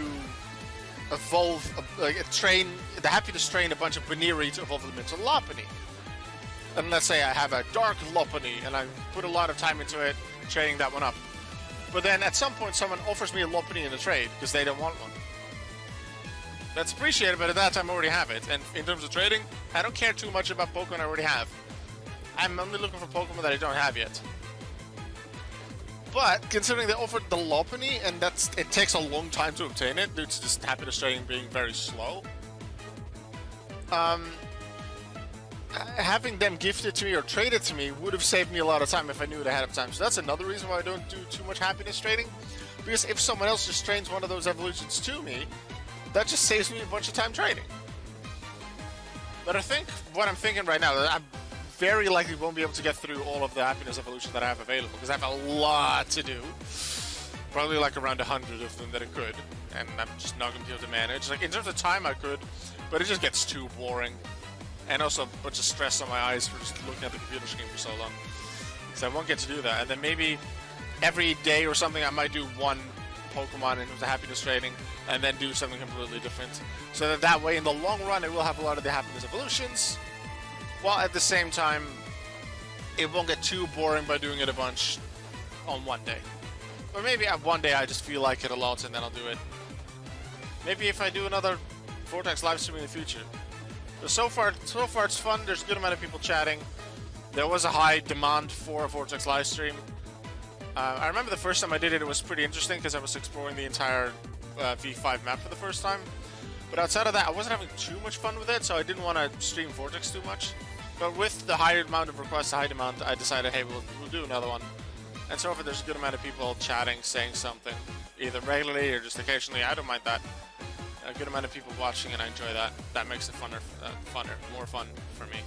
evolve, train, the happiness train a bunch of Baniri to evolve them into Lopunny. And let's say I have a Dark Lopunny, and I put a lot of time into it, trading that one up. But then at some point someone offers me a Lopunny in a trade, because they don't want one. That's appreciated, but at that time I already have it. And in terms of trading, I don't care too much about Pokemon I already have. I'm only looking for Pokemon that I don't have yet. But considering they offered the Lopunny, and it takes a long time to obtain it due to just happiness trading being very slow. Having them gifted to me or traded to me would have saved me a lot of time if I knew it ahead of time. So that's another reason why I don't do too much happiness trading. Because if someone else just trains one of those evolutions to me, that just saves me a bunch of time training. But I think what I'm thinking right now, that I'm very likely won't be able to get through all of the happiness evolutions that I have available, because I have a lot to do. Probably like around 100 of them that I could, and I'm just not going to be able to manage. Like, in terms of time I could, but it just gets too boring. And also a bunch of stress on my eyes for just looking at the computer screen for so long. So I won't get to do that. And then maybe every day or something I might do one Pokemon in terms of happiness training, and then do something completely different. So that way, in the long run, it will have a lot of the happiness evolutions, while at the same time, it won't get too boring by doing it a bunch on one day. Or maybe one day I just feel like it a lot, and then I'll do it. Maybe if I do another Vortex live stream in the future. But so far it's fun. There's a good amount of people chatting. There was a high demand for a Vortex live stream. I remember the first time I did it, it was pretty interesting because I was exploring the entire V5 map for the first time. But outside of that, I wasn't having too much fun with it, so I didn't want to stream Vortex too much. But with the higher amount of requests, the high demand, I decided, hey, we'll do another one. And so far, there's a good amount of people chatting, saying something, either regularly or just occasionally. I don't mind that. A good amount of people watching, and I enjoy that. That makes it more fun for me.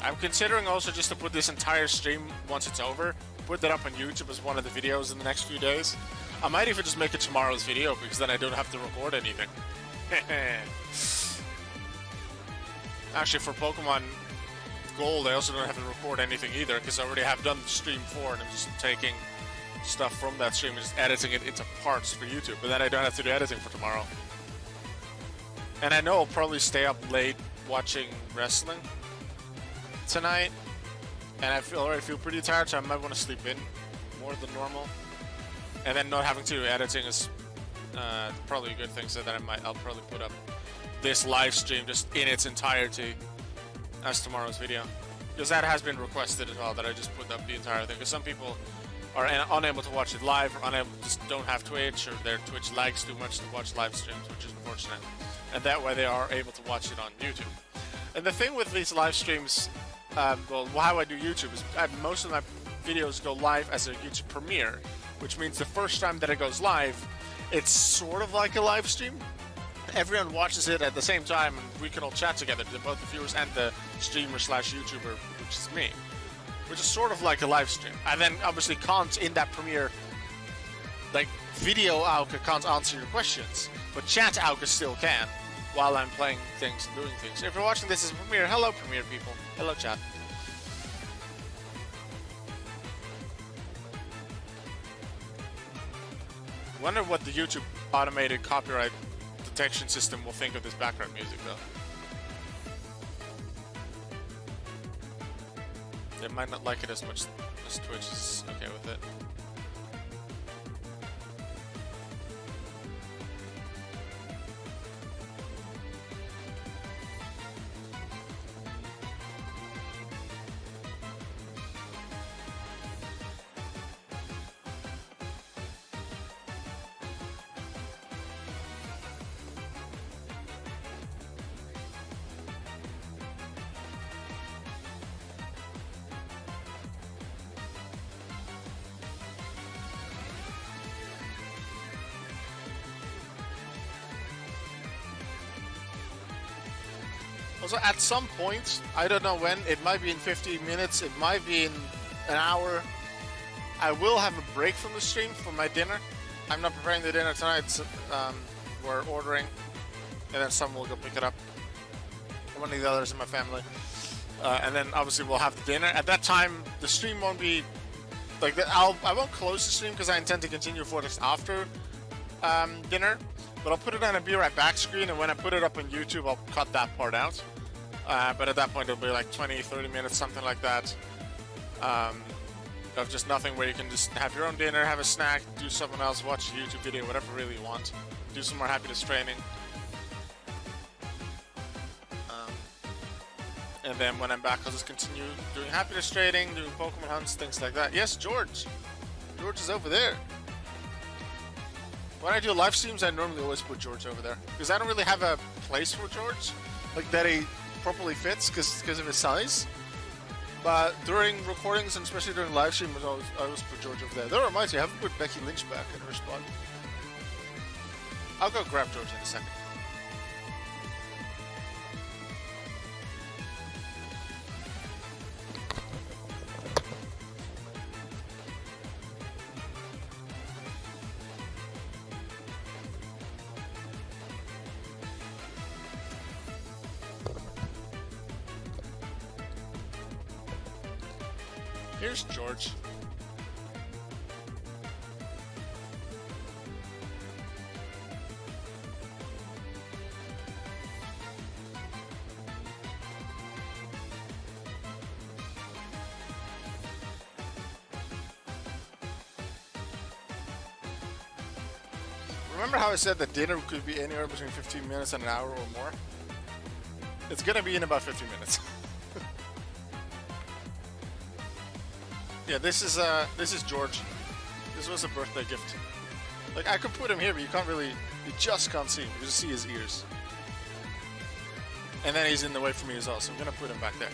I'm considering also just to put this entire stream, once it's over, put that up on YouTube as one of the videos in the next few days. I might even just make it tomorrow's video, because then I don't have to record anything. Actually, for Pokemon Gold, I also don't have to record anything either, because I already have done the stream 4, and I'm just taking stuff from that stream and just editing it into parts for YouTube, but then I don't have to do editing for tomorrow. And I know I'll probably stay up late watching wrestling tonight, and I already feel pretty tired, so I might want to sleep in more than normal. And then not having to do editing is probably a good thing, so that I'll probably put up this live stream just in its entirety as tomorrow's video, because that has been requested as well, that I just put up the entire thing, because some people are unable to watch it live, or just don't have Twitch, or their Twitch lags too much to watch live streams, which is unfortunate. And that way they are able to watch it on YouTube. And the thing with these live streams, well, how I do YouTube is most of my videos go live as a YouTube premiere, which means the first time that it goes live, it's sort of like a live stream. Everyone watches it at the same time, and we can all chat together, both the viewers and the streamer / YouTuber, which is me. Which is sort of like a live stream. And then obviously can't, in that premiere, like, video Auka can't answer your questions, but chat Auka still can, while I'm playing things and doing things. If you're watching this as a premiere, hello premiere people. Hello chat. Wonder what the YouTube automated copyright detection system will think of this background music, though. They might not like it as much as Twitch is okay with it. Also, at some point, I don't know when, it might be in 15 minutes, it might be in an hour, I will have a break from the stream for my dinner. I'm not preparing the dinner tonight, so, we're ordering, and then someone will go pick it up. One of the others in my family. And then obviously we'll have the dinner. At that time, the stream won't be, like, I won't close the stream because I intend to continue Vortex after dinner. But I'll put it on a Be Right Back screen, and when I put it up on YouTube, I'll cut that part out. But at that point, it'll be like 20-30 minutes, something like that. Of just nothing, where you can just have your own dinner, have a snack, do something else, watch a YouTube video, whatever really you want. Do some more happiness training. And then when I'm back, I'll just continue doing happiness training, doing Pokemon hunts, things like that. Yes, George! George is over there. When I do live streams, I normally always put George over there, because I don't really have a place for George, like that he properly fits, because of his size. But during recordings and especially during live stream, I always put George over there. That reminds me, I haven't put Becky Lynch back in her spot. I'll go grab George in a second. Here's George. Remember how I said that dinner could be anywhere between 15 minutes and an hour or more? It's gonna be in about 15 minutes. Yeah, this is George. This was a birthday gift. Like, I could put him here, but you just can't see him. You just see his ears. And then he's in the way for me as well, so I'm gonna put him back there.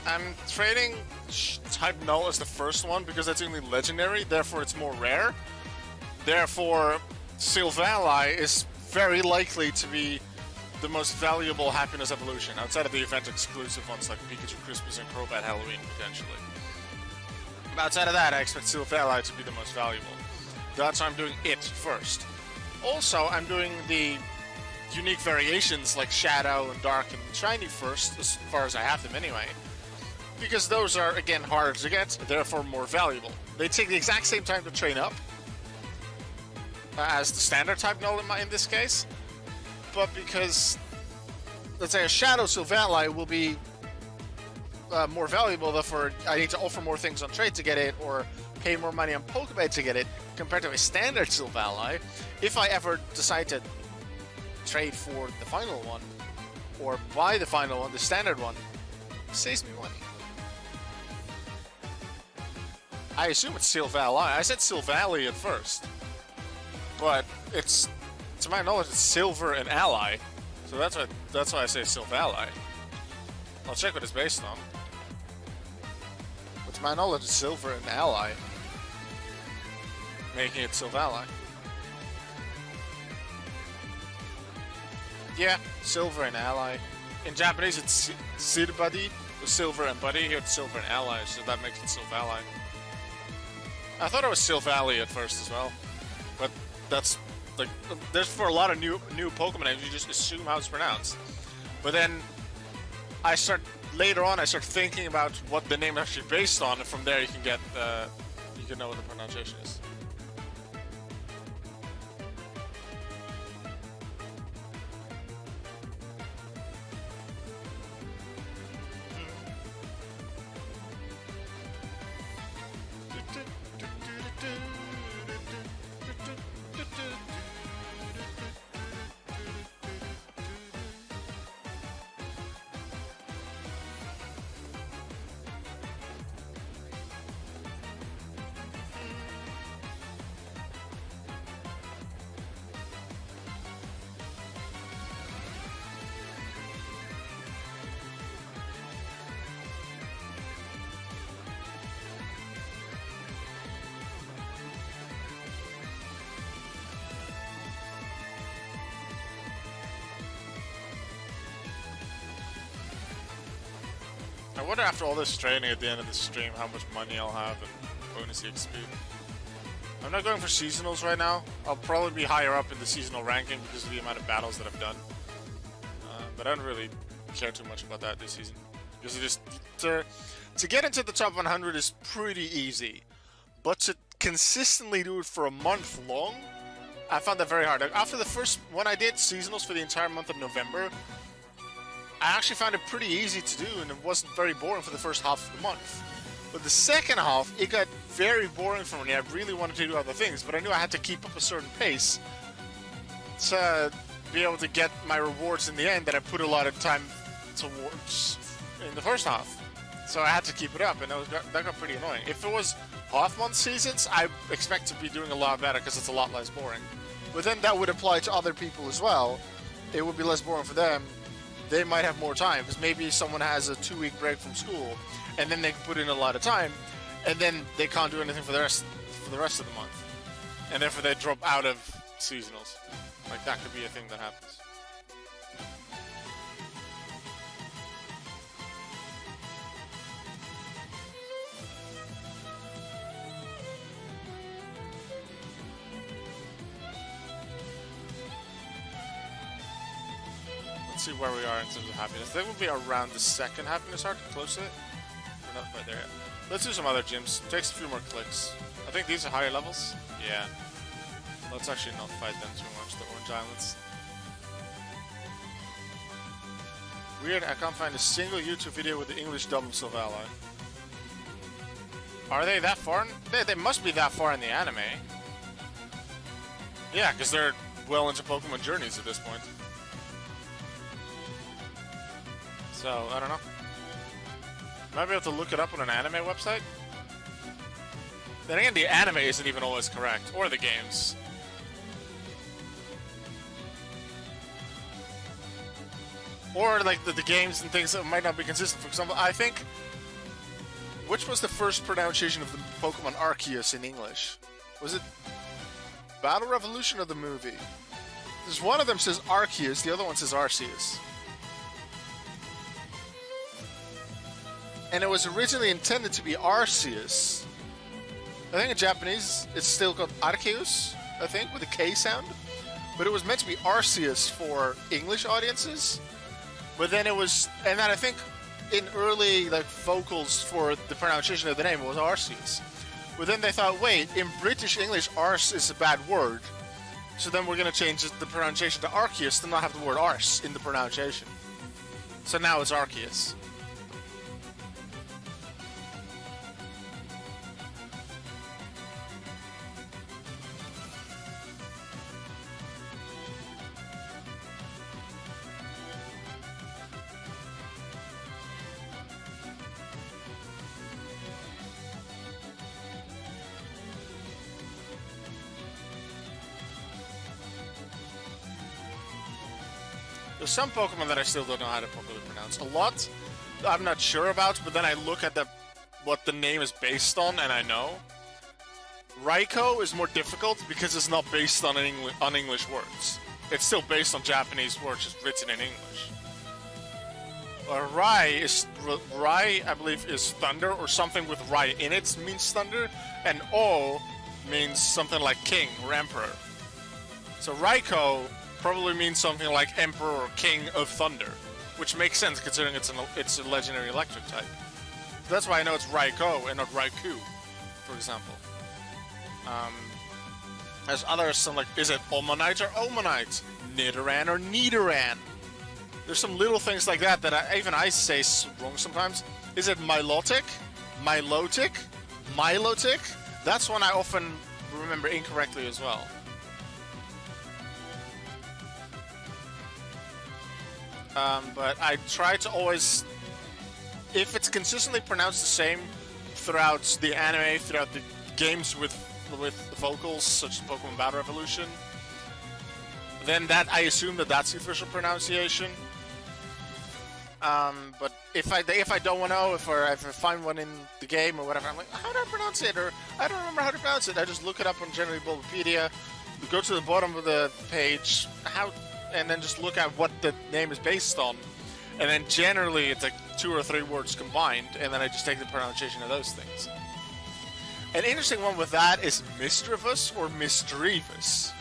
I'm trading type null as the first one because that's only legendary, therefore it's more rare. Therefore, Sylvali is very likely to be the most valuable happiness evolution outside of the event exclusive ones like Pikachu Christmas and Crobat Halloween potentially. But outside of that, I expect Sylvali to be the most valuable. That's why I'm doing it first. Also, I'm doing the unique variations like Shadow and Dark and Shiny first, as far as I have them anyway. Because those are, again, harder to get, therefore more valuable. They take the exact same time to train up as the standard type null in this case. But because, let's say, a Shadow Sylvali will be more valuable, therefore I need to offer more things on trade to get it, or pay more money on Pokébay to get it, compared to a standard Sylvali. If I ever decide to trade for the final one, or buy the final one, the standard one, it saves me money. I assume it's Sylvali. I said Sylvali at first, but it's, to my knowledge, it's Silver and Ally, so that's why I say Sylvali. I'll check what it's based on. But to my knowledge, it's Silver and Ally, making it Sylvali. Yeah, Silver and Ally. In Japanese, it's Sirbuddy, the Silver and Buddy. Here, it's Silver and Ally, so that makes it Sylvali. I thought it was Sylvali at first as well, but that's like, there's for a lot of new Pokemon names, you just assume how it's pronounced. But then later on I start thinking about what the name is actually based on, and from there you can get you can know what the pronunciation is. I wonder after all this training at the end of the stream how much money I'll have and bonus EXP. I'm not going for seasonals right now. I'll probably be higher up in the seasonal ranking because of the amount of battles that I've done. But I don't really care too much about that this season. Because To get into the top 100 is pretty easy, but to consistently do it for a month long, I found that very hard. Like, after the first one I did, seasonals for the entire month of November, I actually found it pretty easy to do, and it wasn't very boring for the first half of the month. But the second half, it got very boring for me. I really wanted to do other things, but I knew I had to keep up a certain pace to be able to get my rewards in the end that I put a lot of time towards in the first half. So I had to keep it up, and that got pretty annoying. If it was half-month seasons, I expect to be doing a lot better because it's a lot less boring. But then that would apply to other people as well. It would be less boring for them. They might have more time, because maybe someone has a 2-week break from school, and then they can put in a lot of time, and then they can't do anything for the rest of the month. And therefore they drop out of seasonals. Like, that could be a thing that happens. Let's see where we are in terms of happiness. That would be around the second happiness heart, close to it. We're not quite there yet. Let's do some other gyms. Takes a few more clicks. I think these are higher levels. Yeah. Let's actually not fight them too much, the Orange Islands. Weird, I can't find a single YouTube video with the English dub of Sylvala. Are they that far? They must be that far in the anime. Yeah, because they're well into Pokemon Journeys at this point. So, I don't know. Might be able to look it up on an anime website? Then again, the anime isn't even always correct. Or the games. Or, like, the games and things that might not be consistent. For example, I think... Which was the first pronunciation of the Pokemon Arceus in English? Was it Battle Revolution or the movie? There's one of them says Arceus, the other one says Arceus. And it was originally intended to be Arceus. I think in Japanese it's still called Arceus, I think, with a K sound. But it was meant to be Arceus for English audiences. But then it was, and then I think in early like vocals for the pronunciation of the name it was Arceus. But then they thought, wait, in British English, arse is a bad word. So then we're going to change the pronunciation to Arceus to not have the word arse in the pronunciation. So now it's Arceus. There's some Pokemon that I still don't know how to properly pronounce. A lot I'm not sure about, but then I look at what the name is based on, and I know. Raikou is more difficult because it's not based on English words. It's still based on Japanese words, just written in English. Rai, I believe, is thunder, or something with Rai in it means thunder, and O means something like king or emperor. So Raikou probably means something like Emperor or King of Thunder, which makes sense considering it's a legendary electric type. That's why I know it's Raikou and not Raikou, for example. There's others, some like, is it Omanite or Omanite? Nidoran or Nidoran? There's some little things like that even I say wrong sometimes. Is it Milotic? Milotic? Milotic? That's one I often remember incorrectly as well. But I try to always, if it's consistently pronounced the same throughout the anime, throughout the games with vocals, such as Pokemon Battle Revolution, then I assume that's the official pronunciation. But if I don't want to know, if I find one in the game or whatever, I'm like, how do I pronounce it? Or I don't remember how to pronounce it. I just look it up on Generally Bulbapedia, go to the bottom of the page, and then just look at what the name is based on, and then generally it's like 2 or 3 words combined, and then I just take the pronunciation of those things. An interesting one with that is Misdreavus or Misdreavus,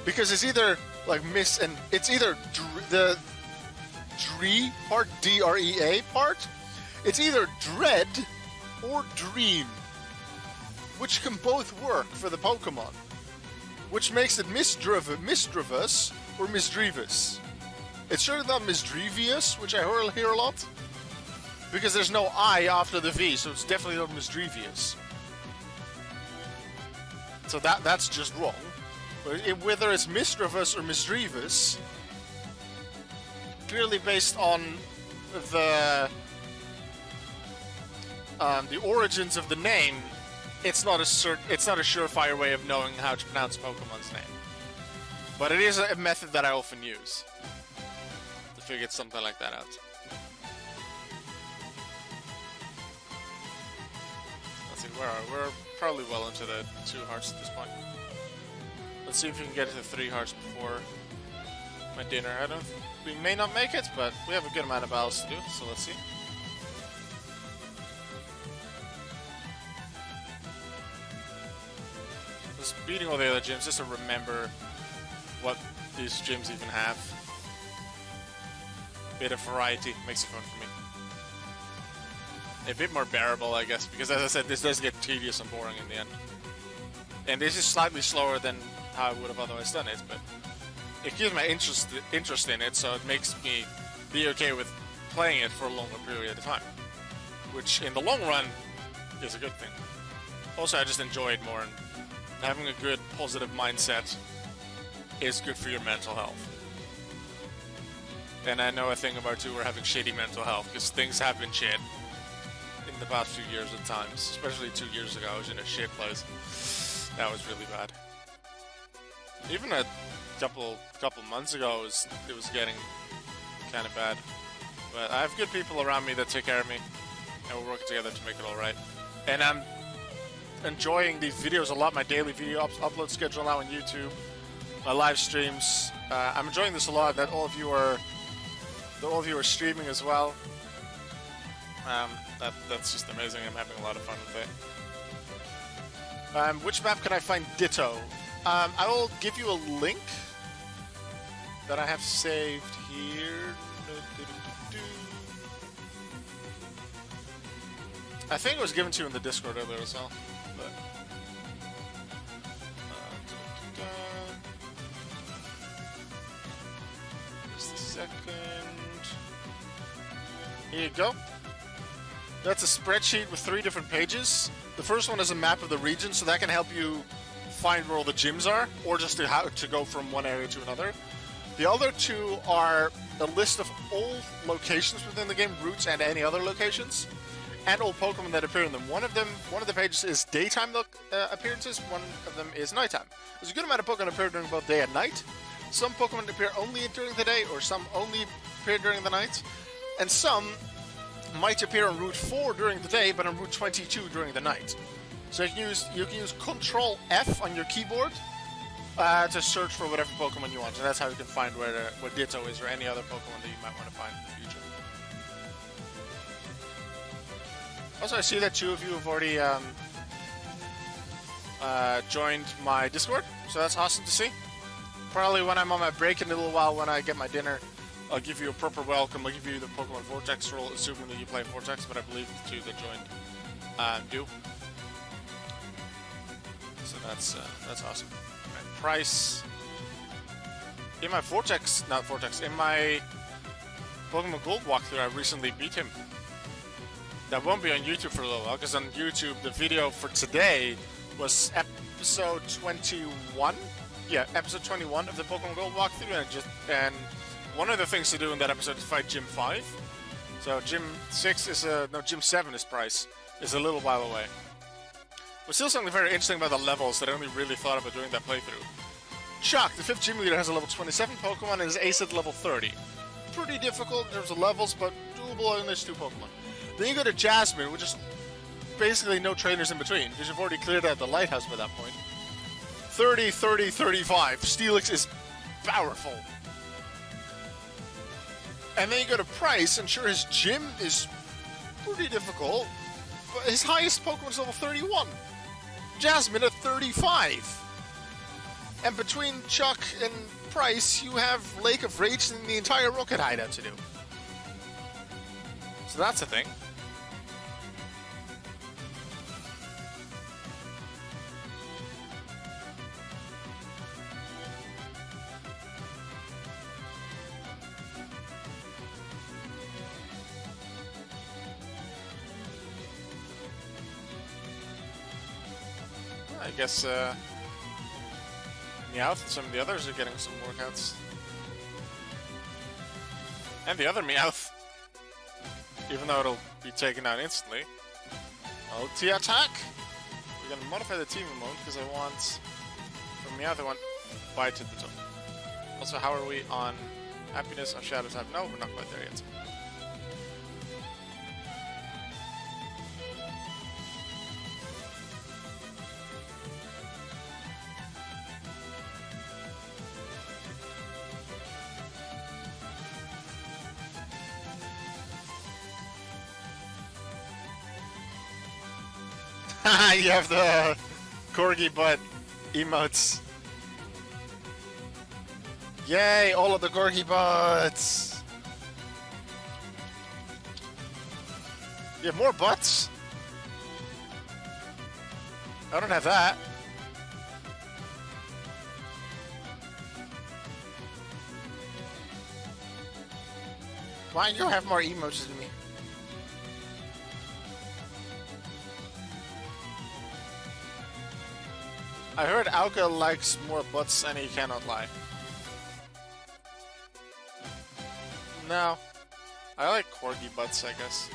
because it's either like it's either the Dree part, D-R-E-A part, It's either Dread or Dream, which can both work for the Pokemon, which makes it Misdreavus or Misdreavus. It's certainly not Misdreavious, which I hear a lot, because there's no I after the V, so it's definitely not Misdreavious. So that's just wrong. But whether it's Misdreavus or Misdreavus, purely based on the origins of the name, it's not a surefire way of knowing how to pronounce Pokemon's name. But it is a method that I often use to figure something like that out. Let's see, where are we? We're probably well into the 2 hearts at this point. Let's see if we can get to the 3 hearts before my dinner. We may not make it, but we have a good amount of battles to do, so let's see. Just beating all the other gyms just to remember what these gyms even have. Bit of variety makes it fun for me. A bit more bearable, I guess, because as I said, this does get tedious and boring in the end. And this is slightly slower than how I would have otherwise done it, but it gives my interest in it, so it makes me be okay with playing it for a longer period of time, which in the long run is a good thing. Also, I just enjoy it more, and having a good positive mindset is good for your mental health. And I know a thing about too, we're having shitty mental health, because things have been shit in the past few years at times, especially 2 years ago. I was in a shit place. That was really bad. Even a couple months ago, it was getting kind of bad. But I have good people around me that take care of me, and we're working together to make it all right. And I'm enjoying these videos a lot. My daily video upload schedule now on YouTube, my live streams. I'm enjoying this a lot. That all of you are streaming as well. That's just amazing. I'm having a lot of fun with it. Which map can I find Ditto? I will give you a link that I have saved here. I think it was given to you in the Discord earlier as well. But, just a second. Here you go. That's a spreadsheet with 3 different pages. The first one is a map of the region, so that can help you find where all the gyms are, or just how to go from one area to another. The other 2 are a list of all locations within the game, routes and any other locations, and all Pokemon that appear in them. One of the pages is daytime appearances, one of them is nighttime. There's a good amount of Pokemon appear during both day and night. Some Pokemon appear only during the day, or some only appear during the night, and some might appear on Route 4 during the day, but on Route 22 during the night. So you can use Control F on your keyboard to search for whatever Pokemon you want, and that's how you can find where Ditto is or any other Pokemon that you might want to find in the future. Also, I see that 2 of you have already joined my Discord, so that's awesome to see. Probably when I'm on my break in a little while, when I get my dinner, I'll give you a proper welcome. I'll give you the Pokémon Vortex role, assuming that you play Vortex, but I believe the 2 that joined do. So that's awesome. Right, price. In my in my Pokemon Gold walkthrough, I recently beat him. That won't be on YouTube for a little while, because on YouTube, the video for today was episode 21. Yeah, episode 21 of the Pokemon Gold walkthrough, and one of the things to do in that episode is fight Gym 5. So Gym 7 is price is a little while away. But still something very interesting about the levels that I only really thought about doing that playthrough. Chuck, the 5th gym leader, has a level 27 Pokemon and is ace at level 30. Pretty difficult in terms of levels, but doable, and there's 2 Pokemon. Then you go to Jasmine, which is basically no trainers in between, because you've already cleared out the lighthouse by that point. 30, 30, 35. Steelix is powerful. And then you go to Price, and sure, his gym is pretty difficult, but his highest Pokemon is level 31. Jasmine at 35. And between Chuck and Price, you have Lake of Rage and the entire Rocket Hideout to do. So that's a thing. I guess Meowth and some of the others are getting some workouts. And the other Meowth, even though it'll be taken out instantly. Ulti attack! We're gonna modify the team mode because I want, for Meowth, I want Bite at the top. Also, how are we on happiness on Shadow type? No, we're not quite there yet. You have the corgi butt emotes. Yay, all of the corgi butts! You have more butts? I don't have that. Why do you have more emotes than me? I heard Alka likes more butts and he cannot lie. No. I like corgi butts, I guess.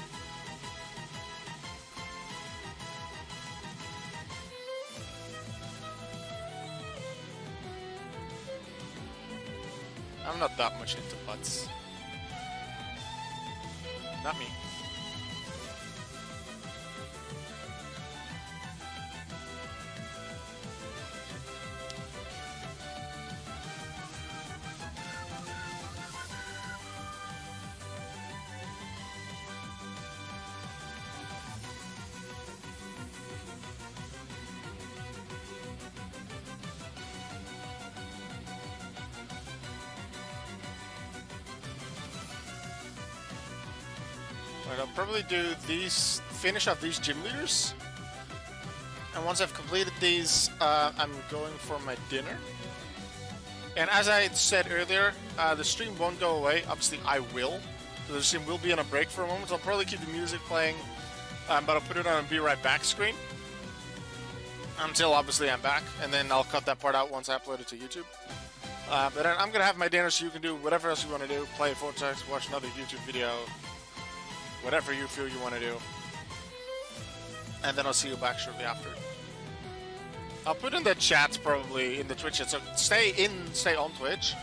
I'm not that much into butts. Not me. I'll probably do these, finish off these gym leaders, and once I've completed these, I'm going for my dinner. And as I said earlier, the stream won't go away. Obviously, I will. So the stream will be on a break for a moment. I'll probably keep the music playing, but I'll put it on a be right back screen until obviously I'm back, and then I'll cut that part out once I upload it to YouTube. But then I'm gonna have my dinner, so you can do whatever else you want to do. Play Vortex, watch another YouTube video. Whatever you feel you want to do. And then I'll see you back shortly after. I'll put in the chat probably in the Twitch chat. So stay on Twitch.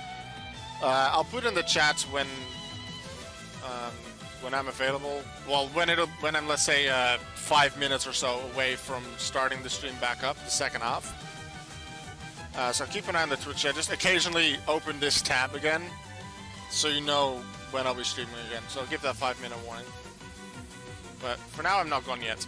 I'll put in the chat when I'm available. Well, when I'm, let's say 5 minutes or so away from starting the stream back up, the second half. So keep an eye on the Twitch chat. Just occasionally open this tab again, so you know when I'll be streaming again. So I'll give that 5-minute warning. But for now, I'm not gone yet.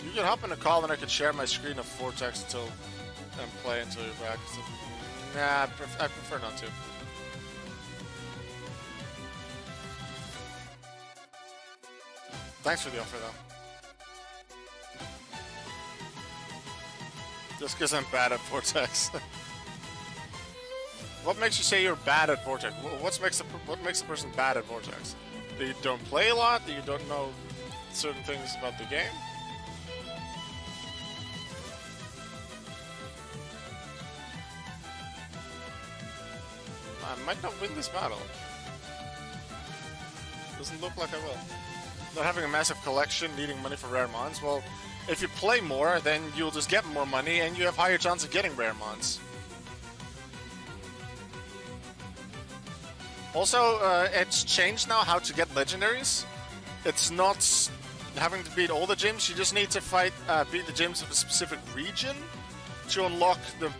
You can hop in a call and I can share my screen of Vortex and play until you're back. So, nah, I prefer not to. Thanks for the offer, though. Just because I'm bad at Vortex. What makes you say you're bad at Vortex? What makes a person bad at Vortex? That you don't play a lot? That you don't know certain things about the game? I might not win this battle. Doesn't look like I will. Not having a massive collection, needing money for rare mons. Well, if you play more, then you'll just get more money, and you have higher chance of getting rare mons. Also, it's changed now how to get legendaries. It's not having to beat all the gyms. You just need to beat the gyms of a specific region to unlock the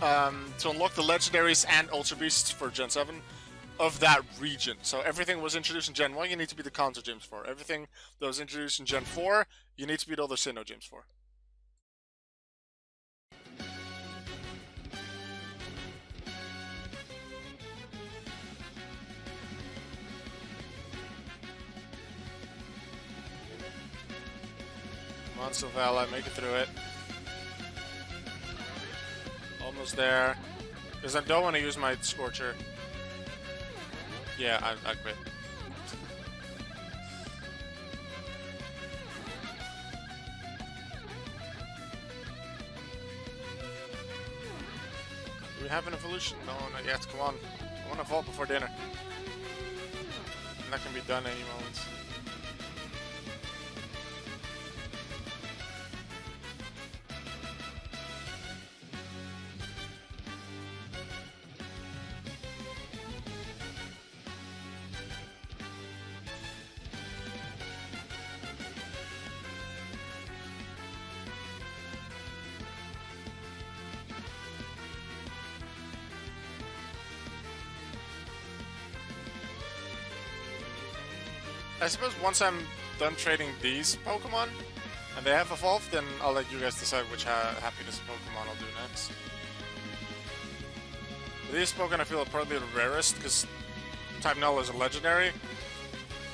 legendaries and Ultra Beasts for Gen 7. Of that region. So everything was introduced in Gen 1, you need to be the Kanto gyms for. Everything that was introduced in Gen 4, you need to beat all the Sinnoh gyms for. Come on, Sylvella, make it through it. Almost there. Because I don't want to use my Scorcher. Yeah, I quit. Do we have an evolution? No, not yet. Come on. I want to vault before dinner. And that can be done any moment. I suppose once I'm done trading these Pokemon, and they have evolved, then I'll let you guys decide which happiness Pokemon I'll do next. These Pokemon I feel are probably the rarest, because Type Null is a legendary,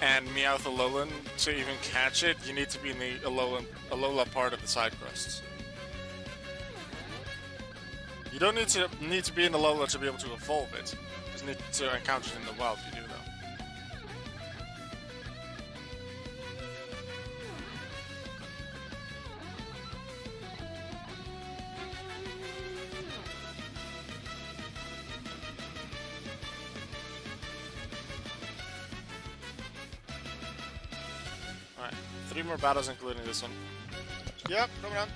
and Meowth Alolan, to even catch it, you need to be in the Alola part of the side quests. You don't need to be in Alola to be able to evolve it. You just need to encounter it in the wild, you do though. Alright, 3 more battles including this one. Yep, coming on.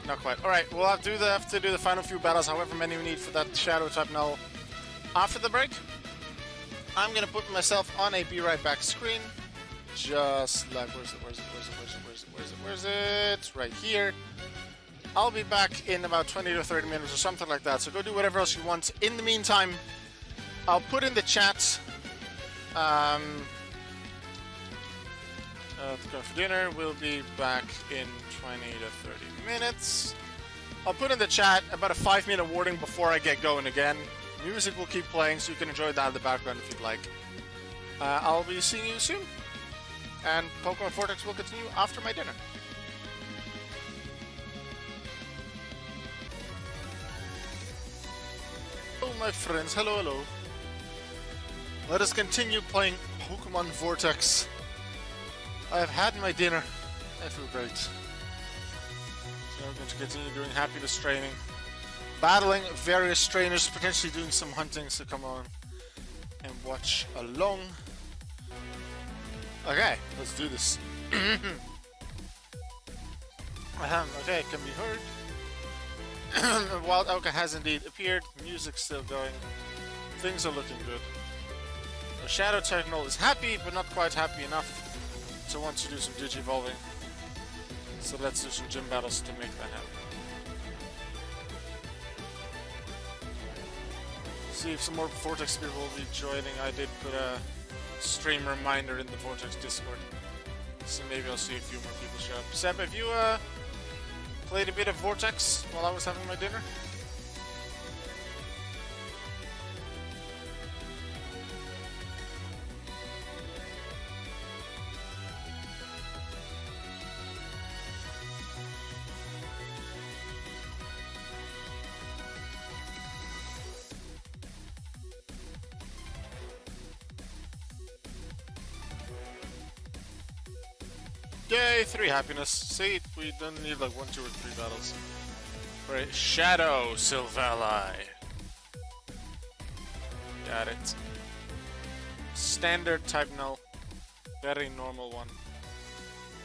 Not quite. Alright, we'll have to do the final few battles, however many we need for that Shadow type null. After the break, I'm gonna put myself on a be right back screen. Just like, where's it? Right here. I'll be back in about 20 to 30 minutes or something like that, so go do whatever else you want. In the meantime, I'll put in the chat, to go for dinner. We'll be back in 20 to 30 minutes. I'll put in the chat about a 5-minute warning before I get going again. Music will keep playing, so you can enjoy that in the background if you'd like. I'll be seeing you soon. And Pokémon Vortex will continue after my dinner. Oh, my friends. Hello, hello. Let us continue playing Pokémon Vortex. I have had my dinner. I feel great. So I'm going to continue doing happiness training. Battling various trainers, potentially doing some hunting, so come on and watch along. Okay, let's do this. Okay, it can be heard. Wild Oka has indeed appeared. Music's still going. Things are looking good. The Shadow type null is happy, but not quite happy enough to want to do some Digivolving. So let's do some gym battles to make that happen. See if some more Vortex people will be joining. I did put a stream reminder in the Vortex Discord. So maybe I'll see a few more people show up. Seb, have you played a bit of Vortex while I was having my dinner? Yay, 3 happiness. See, we don't need like 1, 2, or 3 battles. Right, Shadow Sylveli. add it. Standard type null. Very normal one.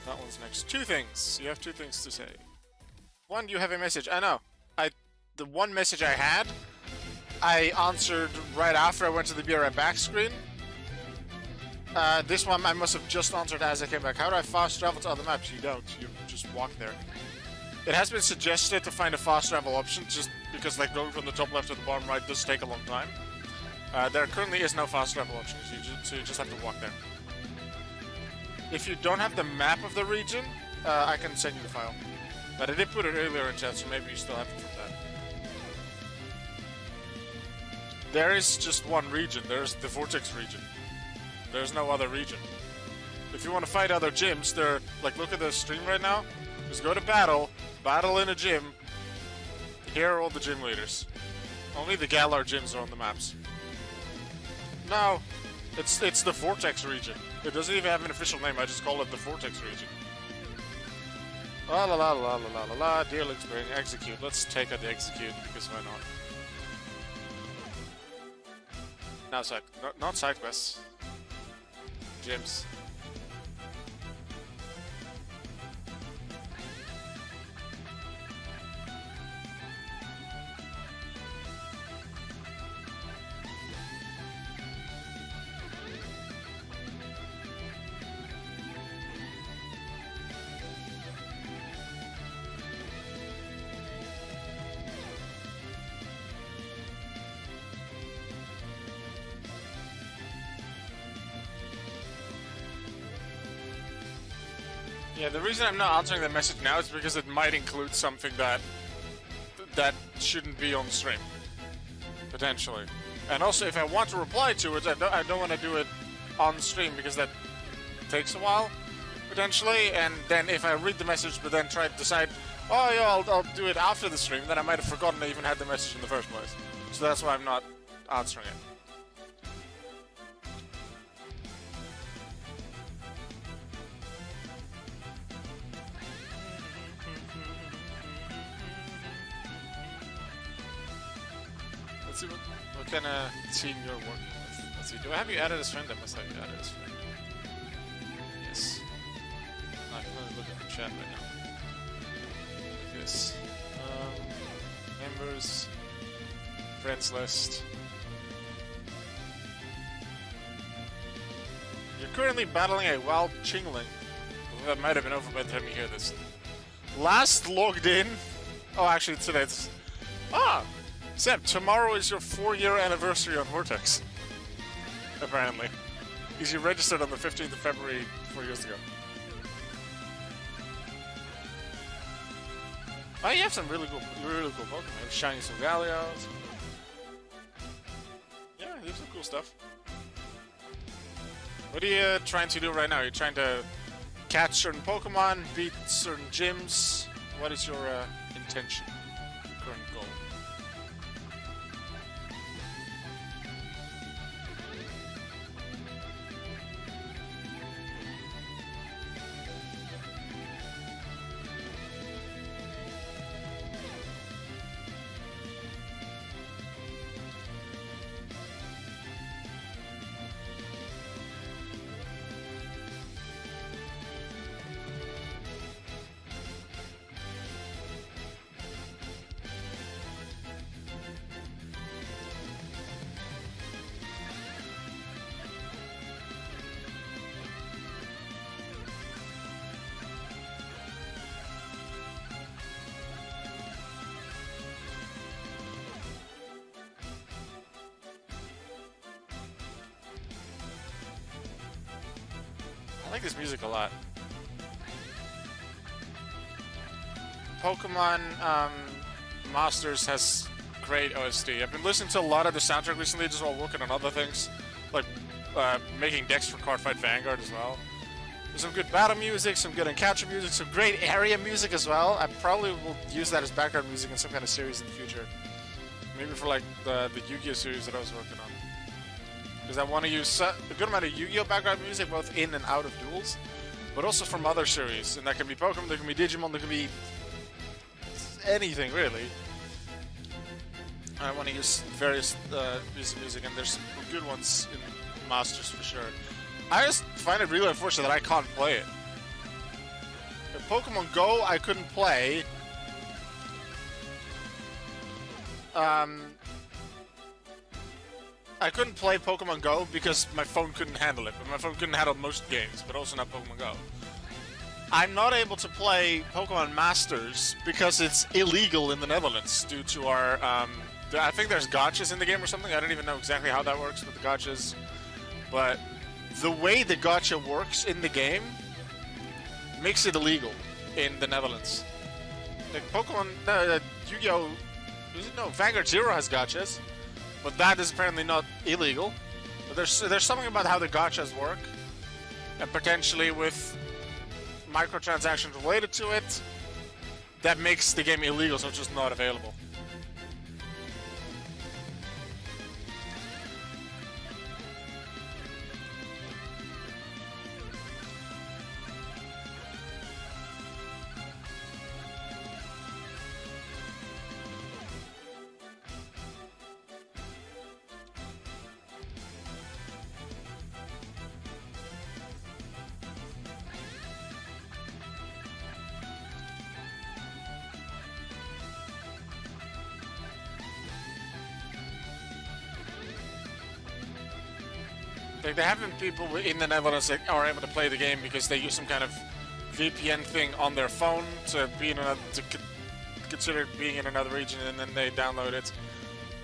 That one's next. Two things. You have two things to say. One, you have a message. I know. The one message I had, I answered right after I went to the Be Right Back screen. This one I must have just answered as I came back. How do I fast travel to other maps? You don't. You just walk there. It has been suggested to find a fast travel option, just because like going from the top left to the bottom right does take a long time. There currently is no fast travel option, so you just have to walk there. If you don't have the map of the region, I can send you the file. But I did put it earlier in chat, so maybe you still have it from that. There is just one region. There's the Vortex region. There's no other region. If you want to fight other gyms, they're like, look at the stream right now. Just go to battle in a gym. Here are all the gym leaders. Only the Galar gyms are on the maps. No, it's the Vortex region. It doesn't even have an official name. I just call it the Vortex region. La la la la la la la la. Dear Link Spring, execute. Let's take out the execute because why not? Now not side quests. Gyms. Yeah, the reason I'm not answering the message now is because it might include something that shouldn't be on stream, potentially. And also, if I want to reply to it, I don't want to do it on stream because that takes a while, potentially. And then if I read the message but then try to decide, oh yeah, I'll do it after the stream, then I might have forgotten I even had the message in the first place. So that's why I'm not answering it. Let's see what kind of team you're working with. Let's see, do I have you added as friend? I must have you added as friend. Yes. I can only look at the chat right now. Like this. Members. Friends list. You're currently battling a wild Chingling. That might have been over by the time you hear this. Last logged in. Oh, actually today it's... Ah! Seb, tomorrow is your 4-year anniversary on Vortex. Apparently. Because you registered on the 15th of February 4 years ago. Oh, you have some really cool Pokemon. Shiny Solgalios. Yeah, you have some cool stuff. What are you trying to do right now? You're trying to catch certain Pokemon, beat certain gyms. What is your intention? Current goal? I like this music a lot. Pokemon Masters has great OST. I've been listening to a lot of the soundtrack recently, just while working on other things, like making decks for Cardfight Vanguard as well. There's some good battle music, some good encounter music, some great area music as well. I probably will use that as background music in some kind of series in the future. Maybe for like the Yu-Gi-Oh series that I was working on. Because I want to use a good amount of Yu-Gi-Oh background music, both in and out of duels, but also from other series. And that can be Pokemon, that can be Digimon, that can be anything really. I want to use various pieces of music, and there's some good ones in Masters for sure. I just find it really unfortunate that I can't play it. In Pokemon Go, I couldn't play. I couldn't play Pokemon Go because my phone couldn't handle it. But my phone couldn't handle most games, but also not Pokemon Go. I'm not able to play Pokemon Masters because it's illegal in the Netherlands due to our, I think there's gotchas in the game or something. I don't even know exactly how that works with the gotchas. But the way the gotcha works in the game makes it illegal in the Netherlands. Like Pokemon, Yu-Gi-Oh! No, Vanguard Zero has gotchas, but that is apparently not illegal. But there's something about how the gotchas work, and potentially with microtransactions related to it, that makes the game illegal, so it's just not available. Like, there have been people in the Netherlands that are able to play the game because they use some kind of VPN thing on their phone to be in another, consider being in another region, and then they download it.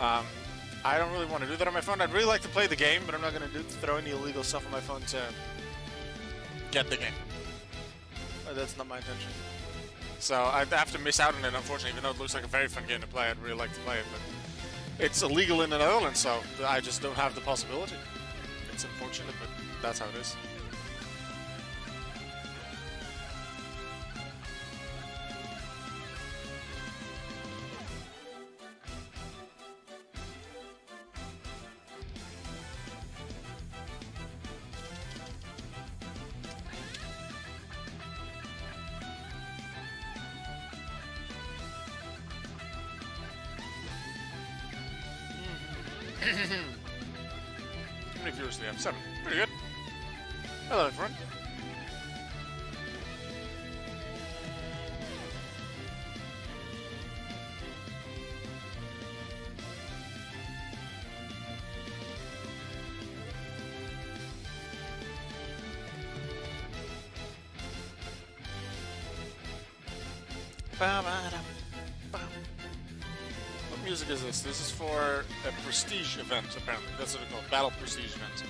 I don't really want to do that on my phone. I'd really like to play the game, but I'm not going to throw any illegal stuff on my phone to get the game. That's not my intention. So I'd have to miss out on it, unfortunately, even though it looks like a very fun game to play. I'd really like to play it, but it's illegal in the Netherlands, so I just don't have the possibility. It's unfortunate, but that's how it is. How many viewers do we have? 7. Pretty good. Hello, everyone. What music is this? This is for a prestige event, apparently. That's what it's called. Battle prestige event.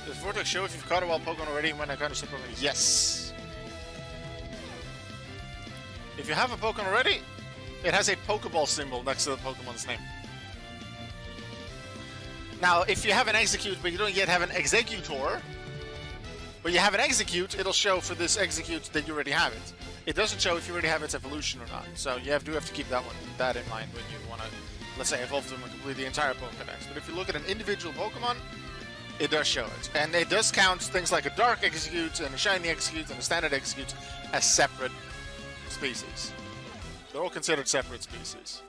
Does Vortex show if you've caught a wild Pokemon already when I got a super Pokemon? Yes! If you have a Pokemon already, it has a Pokeball symbol next to the Pokemon's name. Now, if you have an Execute, but you don't yet have an Executor, but you have an Execute, it'll show for this Execute that you already have it. It doesn't show if you already have its evolution or not. So you do have to keep that in mind when you want to, let's say, evolve them and complete the entire Pokédex. But if you look at an individual Pokemon, it does show it. And it does count things like a Dark Execute and a Shiny Execute and a Standard Execute as separate species. They're all considered separate species.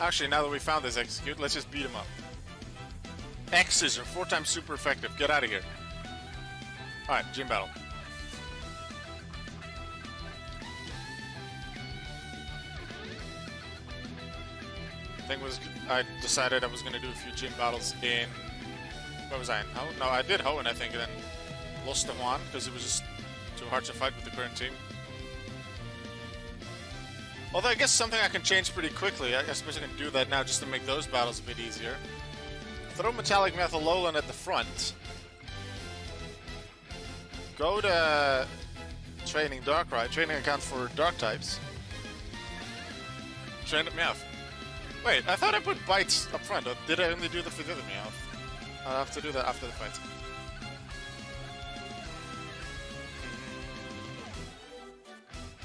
Actually, now that we found this Execute, let's just beat him up. X's are 4 times super effective. Get out of here. Alright, gym battle. I decided I was going to do a few gym battles in... Where was I in? Ho? No, I did Hoenn, I think, and then lost to Juan, because it was just too hard to fight with the current team. Although I guess something I can change pretty quickly. I suppose I can do that now just to make those battles a bit easier. Throw Metallic Methalolan at the front. Go to Training Darkrai. Training account for Dark types. trained up Meowth. Wait, I thought I put bites up front. Or did I only do that for the other Meowth? I'll have to do that after the fight.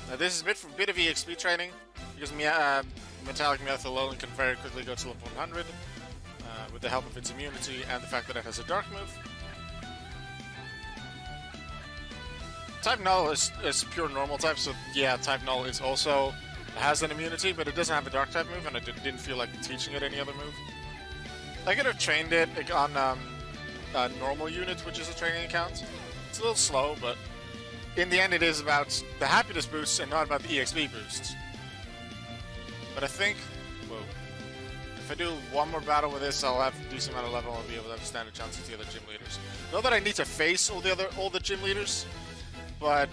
Now this is a bit of EXP training, because Metallic Meowth alone can very quickly go to level 100, with the help of its immunity and the fact that it has a dark move. Type Null is pure normal type, so yeah, Type Null is also has an immunity, but it doesn't have a dark type move, and I didn't feel like teaching it any other move. I could have trained it on normal units, which is a training account. It's a little slow, but in the end it is about the happiness boosts and not about the EXP boosts. But I think, whoa, if I do one more battle with this, I'll have a decent amount of level and I'll be able to have a standard chance with the other gym leaders. Not that I need to face all the gym leaders, but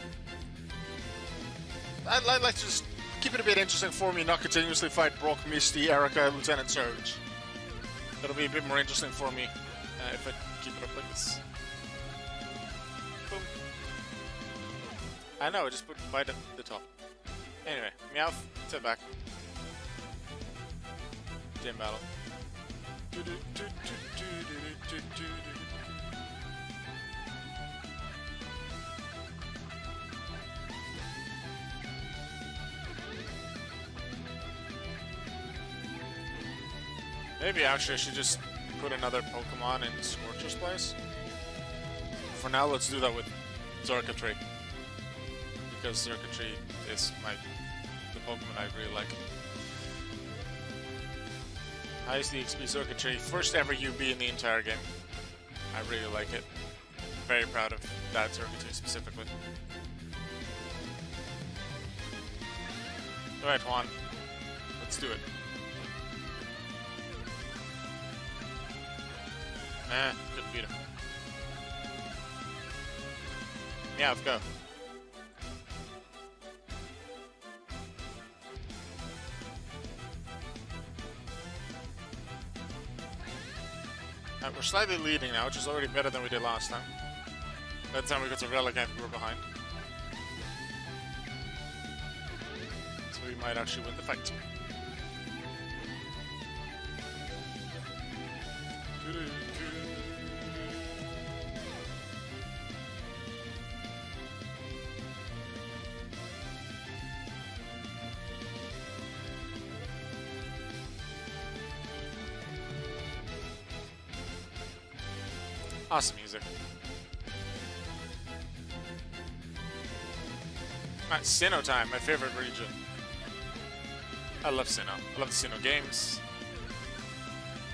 I'd like to just keep it a bit interesting for me, not continuously fight Brock, Misty, Erica, Lieutenant Surge. That'll be a bit more interesting for me if I keep it up like this. Boom. I know, I just put bite at the top. Anyway, Meowth, step back. Gym battle. Maybe actually I should just put another Pokemon in Scorcher's place. For now, let's do that with Xurkitree. Because Xurkitree is the Pokemon I really like. Highest EXP Xurkitree, first ever UB in the entire game. I really like it. Very proud of that Xurkitree specifically. Alright, Juan. Let's do it. Couldn't beat him. Yeah, let's go. We're slightly leading now, which is already better than we did last time. That time we got to Relic and we were behind. So we might actually win the fight. Awesome music. Alright, Sinnoh time, my favorite region. I love Sinnoh. I love the Sinnoh games.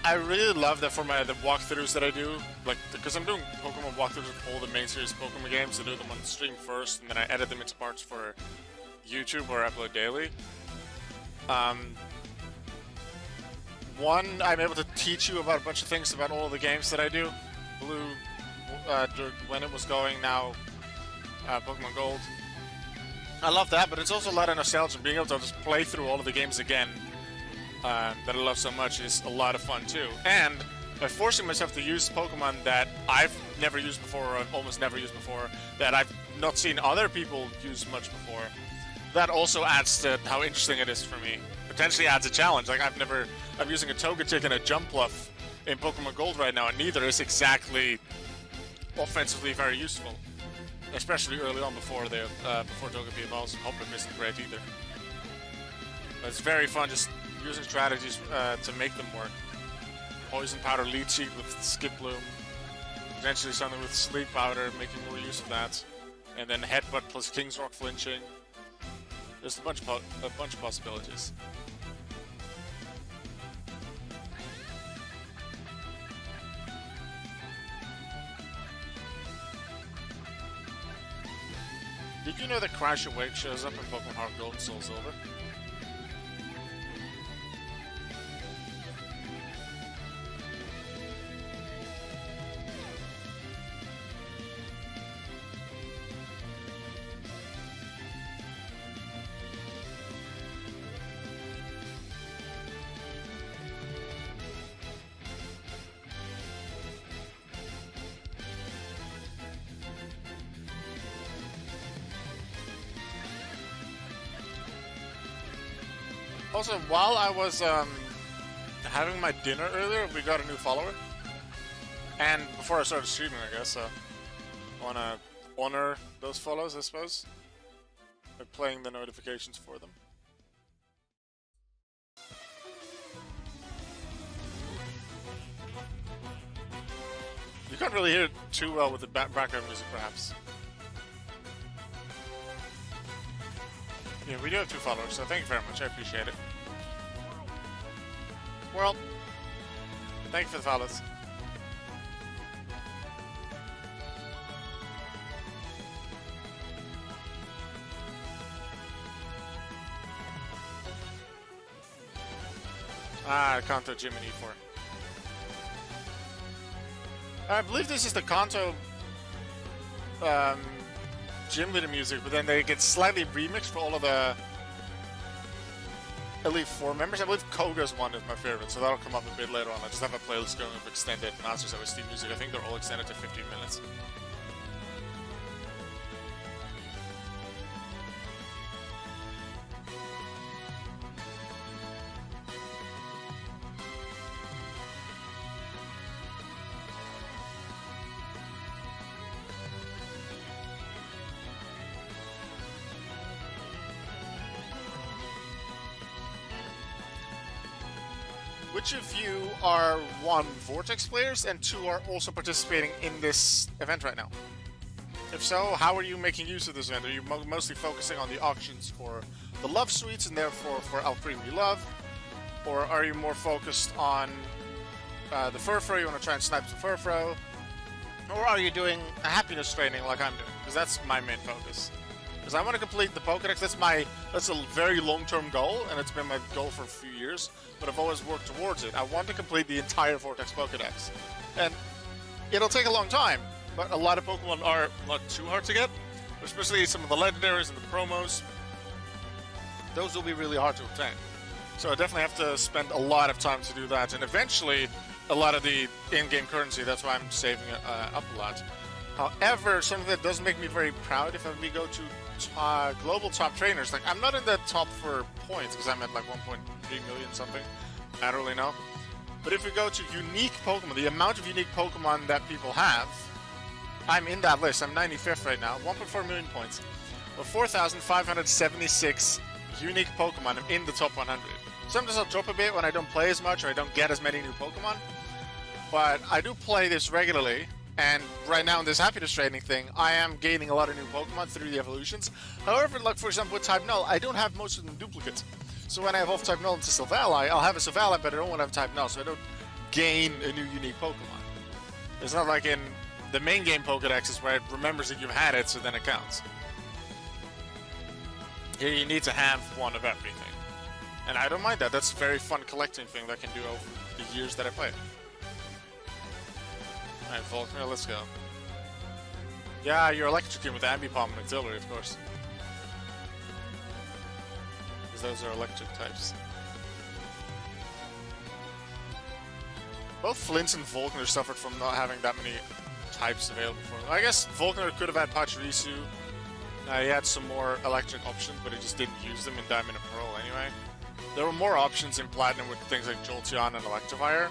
I really love that for the walkthroughs that I do, like, because I'm doing Pokemon walkthroughs with all the main series Pokemon games. I do them on stream first, and then I edit them into parts for YouTube where I upload daily. One, I'm able to teach you about a bunch of things about all the games that I do. Blue, when it was going, now Pokemon Gold. I love that, but it's also a lot of nostalgia. Being able to just play through all of the games again that I love so much is a lot of fun too. And by forcing myself to use Pokemon that I've never used before, or almost never used before, that I've not seen other people use much before, that also adds to how interesting it is for me. Potentially adds a challenge. Like I'm using a Togetic and a Jumpluff in Pokemon Gold right now, and neither is exactly offensively very useful, especially early on before Togepi evolves. Hoppip isn't great either. But it's very fun just using strategies to make them work. Poison Powder, Leech Seed with Skiploom, potentially something with Sleep Powder, making more use of that, and then Headbutt plus King's Rock flinching. There's a bunch of possibilities. Did you know that Crash Awake shows up in Pokemon Heart Gold and Soul Silver? Also, while I was having my dinner earlier, we got a new follower. And before I started streaming, I guess, so I want to honor those follows, I suppose, by playing the notifications for them. You can't really hear it too well with the background music, perhaps. Yeah, we do have 2 followers, so thank you very much. I appreciate it. World, thank you for the follows. Ah, Kanto Jiminy 4. I believe this is the Kanto gym leader music, but then they get slightly remixed for all of the Elite 4 members. I believe Koga's one is my favorite, so that'll come up a bit later on. I just have a playlist going of extended Masters OST music. I think they're all extended to 15 minutes. Which of you are 1, Vortex players, and 2 are also participating in this event right now? If so, how are you making use of this event? Are you mostly focusing on the auctions for the Love Suites and therefore for Alprimi Love? Or are you more focused on the Furfro, you want to try and snipe the Furfro? Or are you doing a happiness training like I'm doing? Because that's my main focus. Because I want to complete the Pokédex. That's a very long-term goal, and it's been my goal for a few years, but I've always worked towards it. I want to complete the entire Vortex Pokédex. And it'll take a long time, but a lot of Pokemon are not too hard to get, especially some of the legendaries and the promos. Those will be really hard to obtain. So I definitely have to spend a lot of time to do that, and eventually a lot of the in-game currency, that's why I'm saving it up a lot. However, something that does make me very proud if we go to global top trainers, like I'm not in the top for points because I'm at like 1.3 million something, I don't really know. But if we go to unique Pokemon, the amount of unique Pokemon that people have, I'm in that list. I'm 95th right now, 1.4 million points. With 4,576 unique Pokemon, I'm in the top 100. Sometimes I'll drop a bit when I don't play as much or I don't get as many new Pokemon, but I do play this regularly. And right now in this happiness training thing, I am gaining a lot of new Pokemon through the evolutions. However, like for example with Type Null, I don't have most of them duplicates. So when I evolve Type Null into Silvally, I'll have a Silvally, but I don't want to have Type Null, so I don't gain a new unique Pokemon. It's not like in the main game Pokédexes where it remembers that you've had it, so then it counts. Here you need to have one of everything. And I don't mind that. That's a very fun collecting thing that I can do over the years that I play it. Alright, Volkner, let's go. Yeah, you're electrocuting with Ambipom and Auxiliary, of course. Because those are electric types. Both Flint and Volkner suffered from not having that many types available for them. I guess Volkner could have had Pachirisu. He had some more electric options, but he just didn't use them in Diamond and Pearl anyway. There were more options in Platinum with things like Jolteon and Electivire.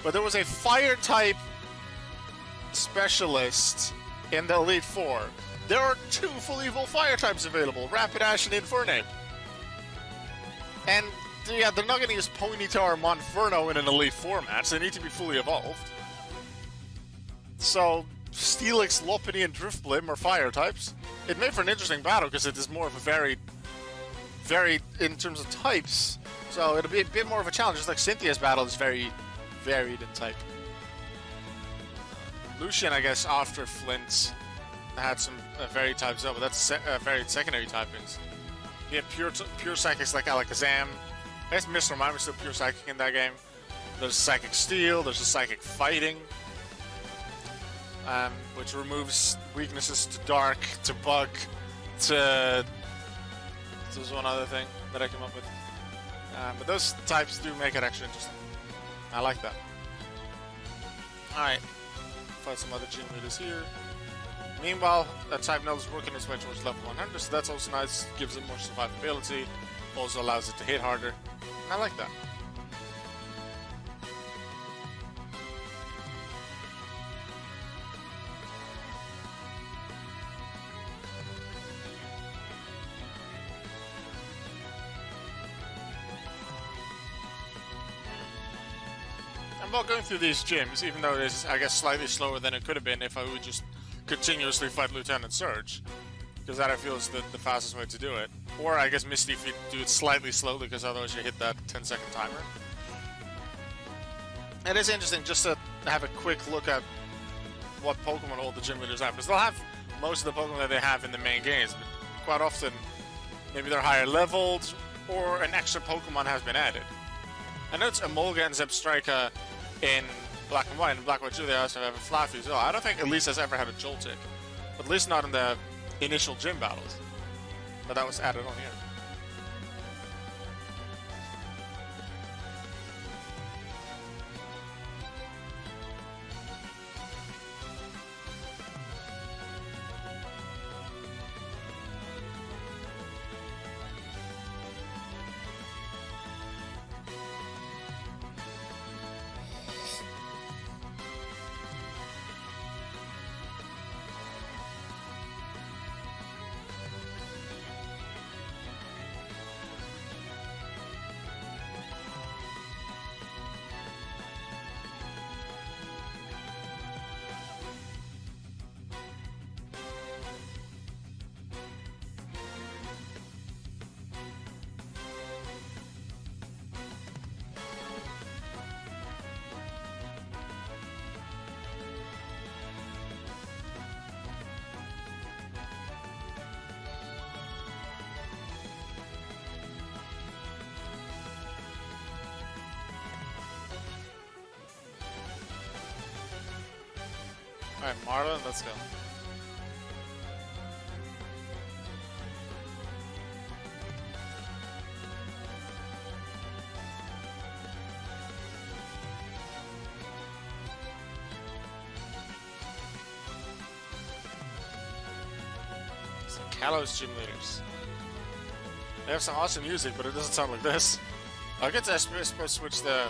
But there was a Fire type specialist in the Elite Four. There are 2 fully evolved Fire types available, Rapidash and Infernape. And yeah, they're not going to use Ponyta or Monferno in an Elite Four match. They need to be fully evolved. So Steelix, Lopunny, and Drifblim are Fire types. It made for an interesting battle because it is more of a varied in terms of types. So it'll be a bit more of a challenge. Just like Cynthia's battle is very varied in type. Lucian, I guess, after Flint had some varied types up, but that's varied secondary typings. You have pure psychics like Alakazam. I guess Mr. Mime is still pure psychic in that game. There's Psychic Steel, there's a Psychic Fighting, which removes weaknesses to Dark, to Bug, to... There's one other thing that I came up with. But those types do make it extra interesting. I like that. Alright. Find some other gym leaders here. Meanwhile, that Type Null is working its way towards level 100, so that's also nice. Gives it more survivability. also allows it to hit harder. And I like that. And while going through these gyms, even though it is, I guess, slightly slower than it could have been if I would just continuously fight Lieutenant Surge, because that I feel is the fastest way to do it. Or I guess Misty if you do it slightly slowly, because otherwise you hit that 10-second timer. It is interesting just to have a quick look at what Pokemon all the gym leaders have, because they'll have most of the Pokemon that they have in the main games, but quite often maybe they're higher leveled, or an extra Pokemon has been added. I know it's Emolga and Zebstrika in Black and White, and Black and White 2 they also have a Flaffy as well. I don't think Elise has ever had a Joltik, at least not in the initial gym battles, but that was added on here. Alright, Marlon, let's go. Some Kalos gym leaders. They have some awesome music, but it doesn't sound like this. I guess I suppose switch the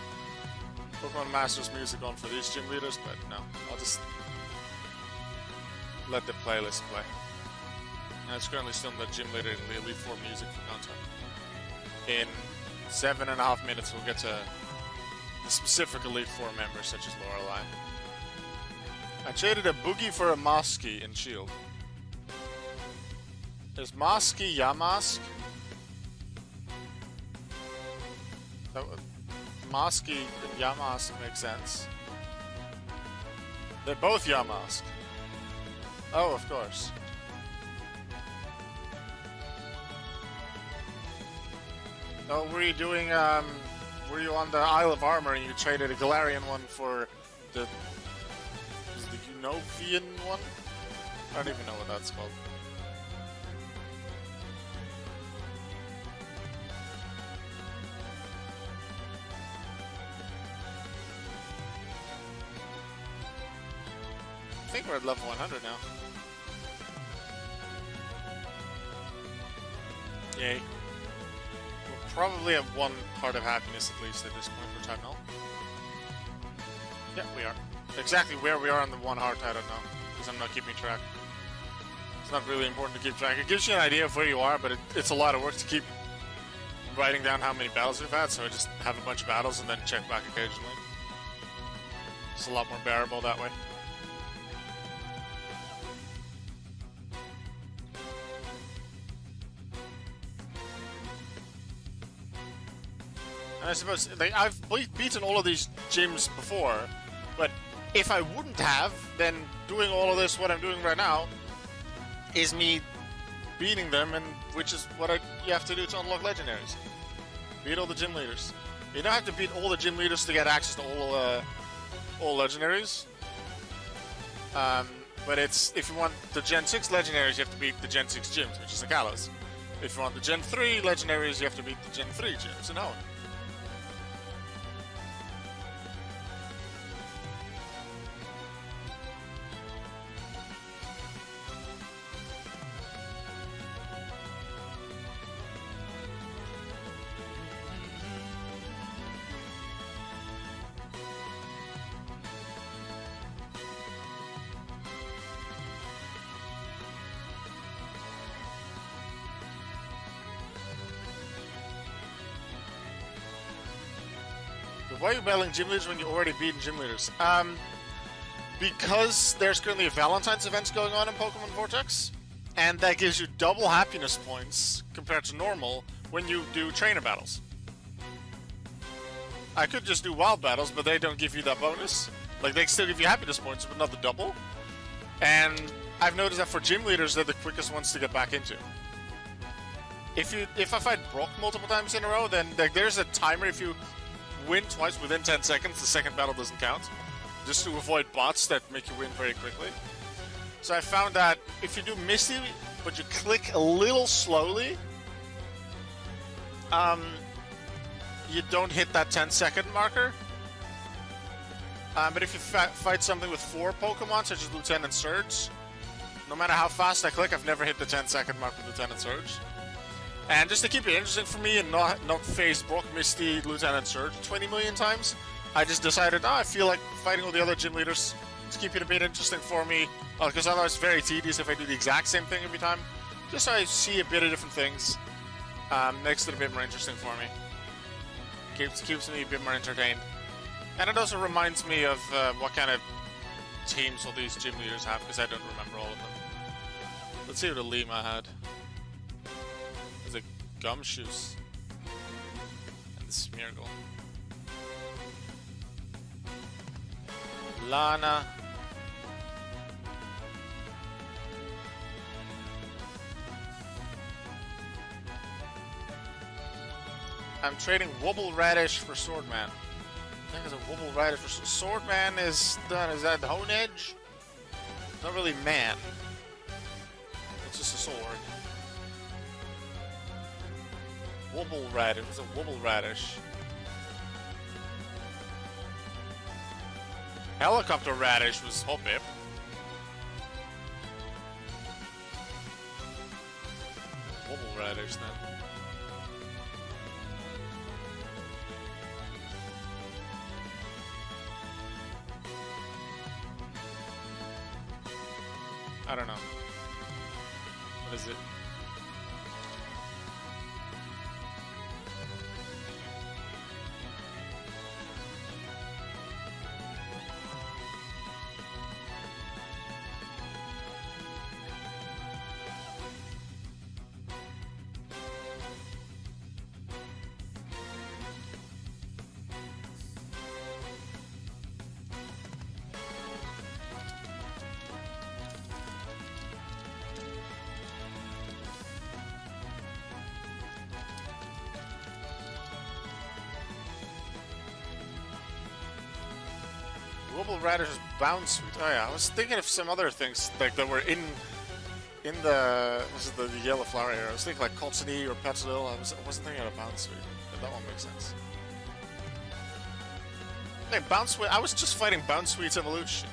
Pokemon Masters music on for these gym leaders, but no, I'll just let the playlist play. And it's currently still in the gym leader in the Elite Four music for content. In 7.5 minutes, we'll get to the specific Elite Four members, such as Lorelei. I traded a Boogie for a Mosky in Shield. Is Mosky Yamask? Mosky and Yamask make sense. They're both Yamask. Oh, of course. Oh, were you doing, were you on the Isle of Armor and you traded a Galarian one for the Unovian one? I don't even know what that's called. I think we're at level 100 now. Yay. We're probably at one part of happiness at least at this point for time now. Yeah, we are. Exactly where we are on the one heart, I don't know, because I'm not keeping track. It's not really important to keep track. It gives you an idea of where you are, but it's a lot of work to keep writing down how many battles we've had, so I just have a bunch of battles and then check back occasionally. It's a lot more bearable that way. And I suppose I've beaten all of these gyms before, but if I wouldn't have, then doing all of this, what I'm doing right now, is me beating them, and which is what you have to do to unlock legendaries. Beat all the gym leaders. You don't have to beat all the gym leaders to get access to all legendaries. But it's if you want the Gen 6 legendaries, you have to beat the Gen 6 gyms, which is the Kalos. If you want the Gen 3 legendaries, you have to beat the Gen 3 gyms, and Hoenn. But why are you battling gym leaders when you already beaten gym leaders? Because there's currently a Valentine's event going on in Pokémon Vortex, and that gives you double happiness points compared to normal when you do trainer battles. I could just do wild battles, but they don't give you that bonus. Like, they still give you happiness points, but not the double. And I've noticed that for gym leaders, they're the quickest ones to get back into. If I fight Brock multiple times in a row, then like, there's a timer. If you win twice within 10 seconds, the second battle doesn't count. Just to avoid bots that make you win very quickly. So I found that if you do Misty, but you click a little slowly, you don't hit that 10-second marker. But if you fight something with 4 Pokemon, such as Lieutenant Surge, no matter how fast I click, I've never hit the 10-second mark with Lieutenant Surge. And just to keep it interesting for me and not face Brock, Misty, Lieutenant Surge 20 million times, I just decided, I feel like fighting all the other gym leaders to keep it a bit interesting for me, because otherwise it's very tedious if I do the exact same thing every time. Just so I see a bit of different things, makes it a bit more interesting for me. Keeps me a bit more entertained. And it also reminds me of what kind of teams all these gym leaders have, because I don't remember all of them. Let's see what a Lima had. There's a Gumshoes. And the Smeargle. Lana. I'm trading Wobble Radish for Swordman. I think it's a Wobble Radish for Swordman. Is that the Hone Edge? Not really man. It's just a sword. Wobble Radish. It's a Wobble Radish. Helicopter Radish was Hoppip. Wobble Radish then. I don't know. What is it? Wobble Radish's Bounce Suite. Oh yeah, I was thinking of some other things like that were in the yellow flower area. I was thinking like Cottony or Petzl. I wasn't thinking of Bounce Suite. But that one makes sense. Hey, Bounce Suite. I was just fighting Bounce Suite's evolution.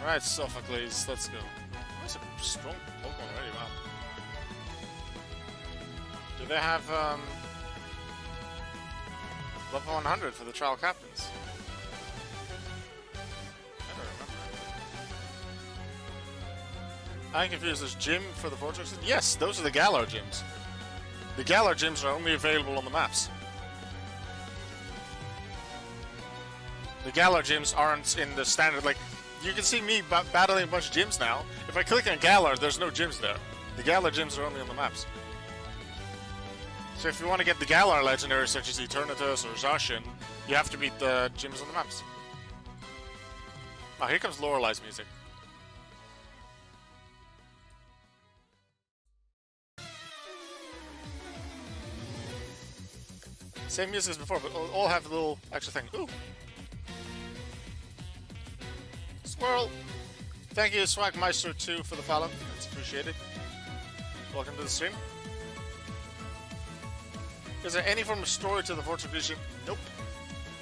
Alright, Sophocles, let's go. That's a strong Pokemon already, wow. Do they have, level 100 for the trial captains? I don't remember. I'm confused, there's gym for the Vortex? Yes, those are the Galar gyms. The Galar gyms are only available on the maps. The Galar gyms aren't in the standard, like, you can see me battling a bunch of gyms now. If I click on Galar, there's no gyms there. The Galar gyms are only on the maps. So if you want to get the Galar legendaries such as Eternatus or Zacian, you have to beat the gyms on the maps. Oh, here comes Lorelei's music. Same music as before, but all have a little extra thing. Ooh. Squirrel. Thank you, Swagmeister2, for the follow. It's appreciated. Welcome to the stream. Is there any form of story to the Vortex region? Nope.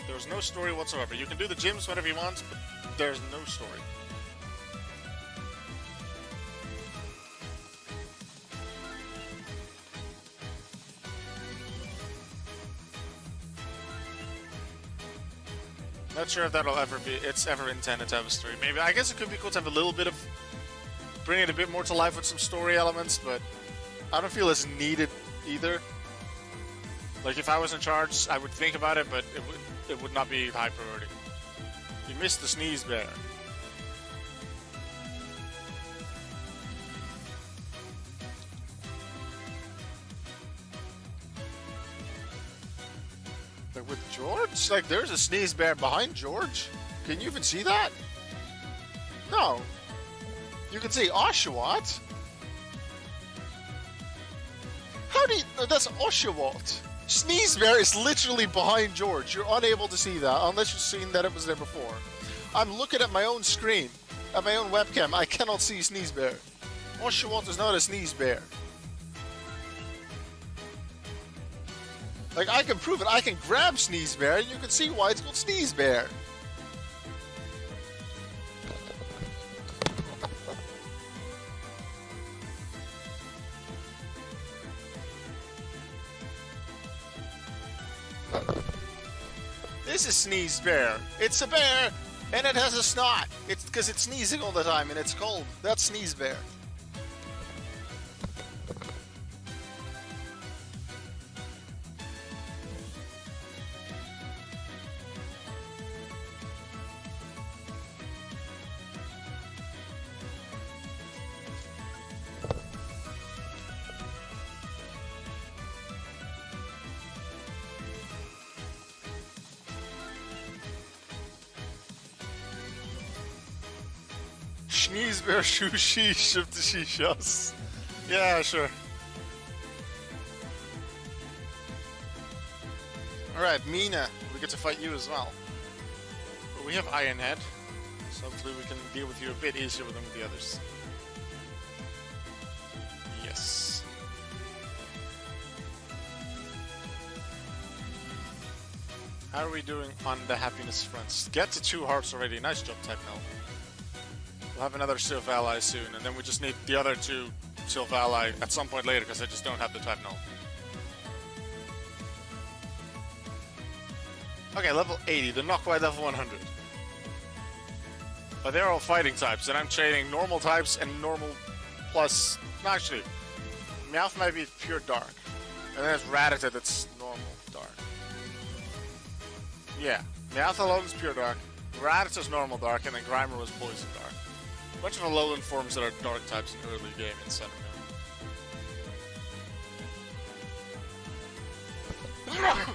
There's no story whatsoever. You can do the gyms whenever you want, but there's no story. Not sure if that'll ever be, it's ever intended to have a story. Maybe, I guess it could be cool to have a little bit of, bring it a bit more to life with some story elements, but I don't feel it's needed either. Like, if I was in charge, I would think about it, but it would not be high priority. You missed the sneeze bear. Like with George? Like, there's a sneeze bear behind George? Can you even see that? No. You can see Oshawott. How do you... That's Oshawott. Sneeze bear is literally behind George. You're unable to see that unless you've seen that it was there before. I'm looking at my own screen, at my own webcam. I cannot see sneeze bear. Oshawott is not a sneeze bear. Like, I can prove it. I can grab sneeze bear and you can see why it's called sneeze bear. This is sneeze bear. It's a bear, and it has a snot. It's because it's sneezing all the time, and it's cold. That's sneeze bear. Sneeze bear sushi shift to shishas. Yeah, sure. Alright, Mina, we get to fight you as well. But we have Iron Head, so hopefully we can deal with you a bit easier than with the others. Yes. How are we doing on the happiness front? Get to 2 hearts already. Nice job, Techno. We'll have another Sylph ally soon, and then we just need the other 2 Sylph ally at some point later, because I just don't have the type null. Okay, level 80, they're not quite level 100. But they're all fighting types, and I'm trading normal types and normal plus... No, actually, Meowth might be pure dark. And then there's Rattata that's normal dark. Yeah, Meowth alone is pure dark, Rattata's normal dark, and then Grimer was poison dark. A bunch of Alolan forms that are dark types in early game in Center Mill.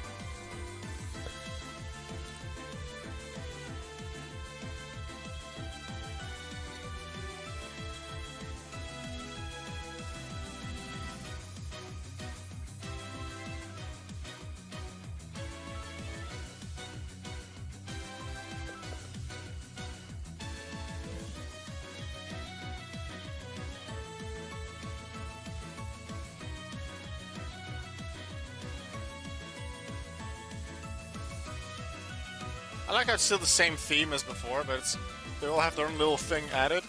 I like how it's still the same theme as before, but they all have their own little thing added.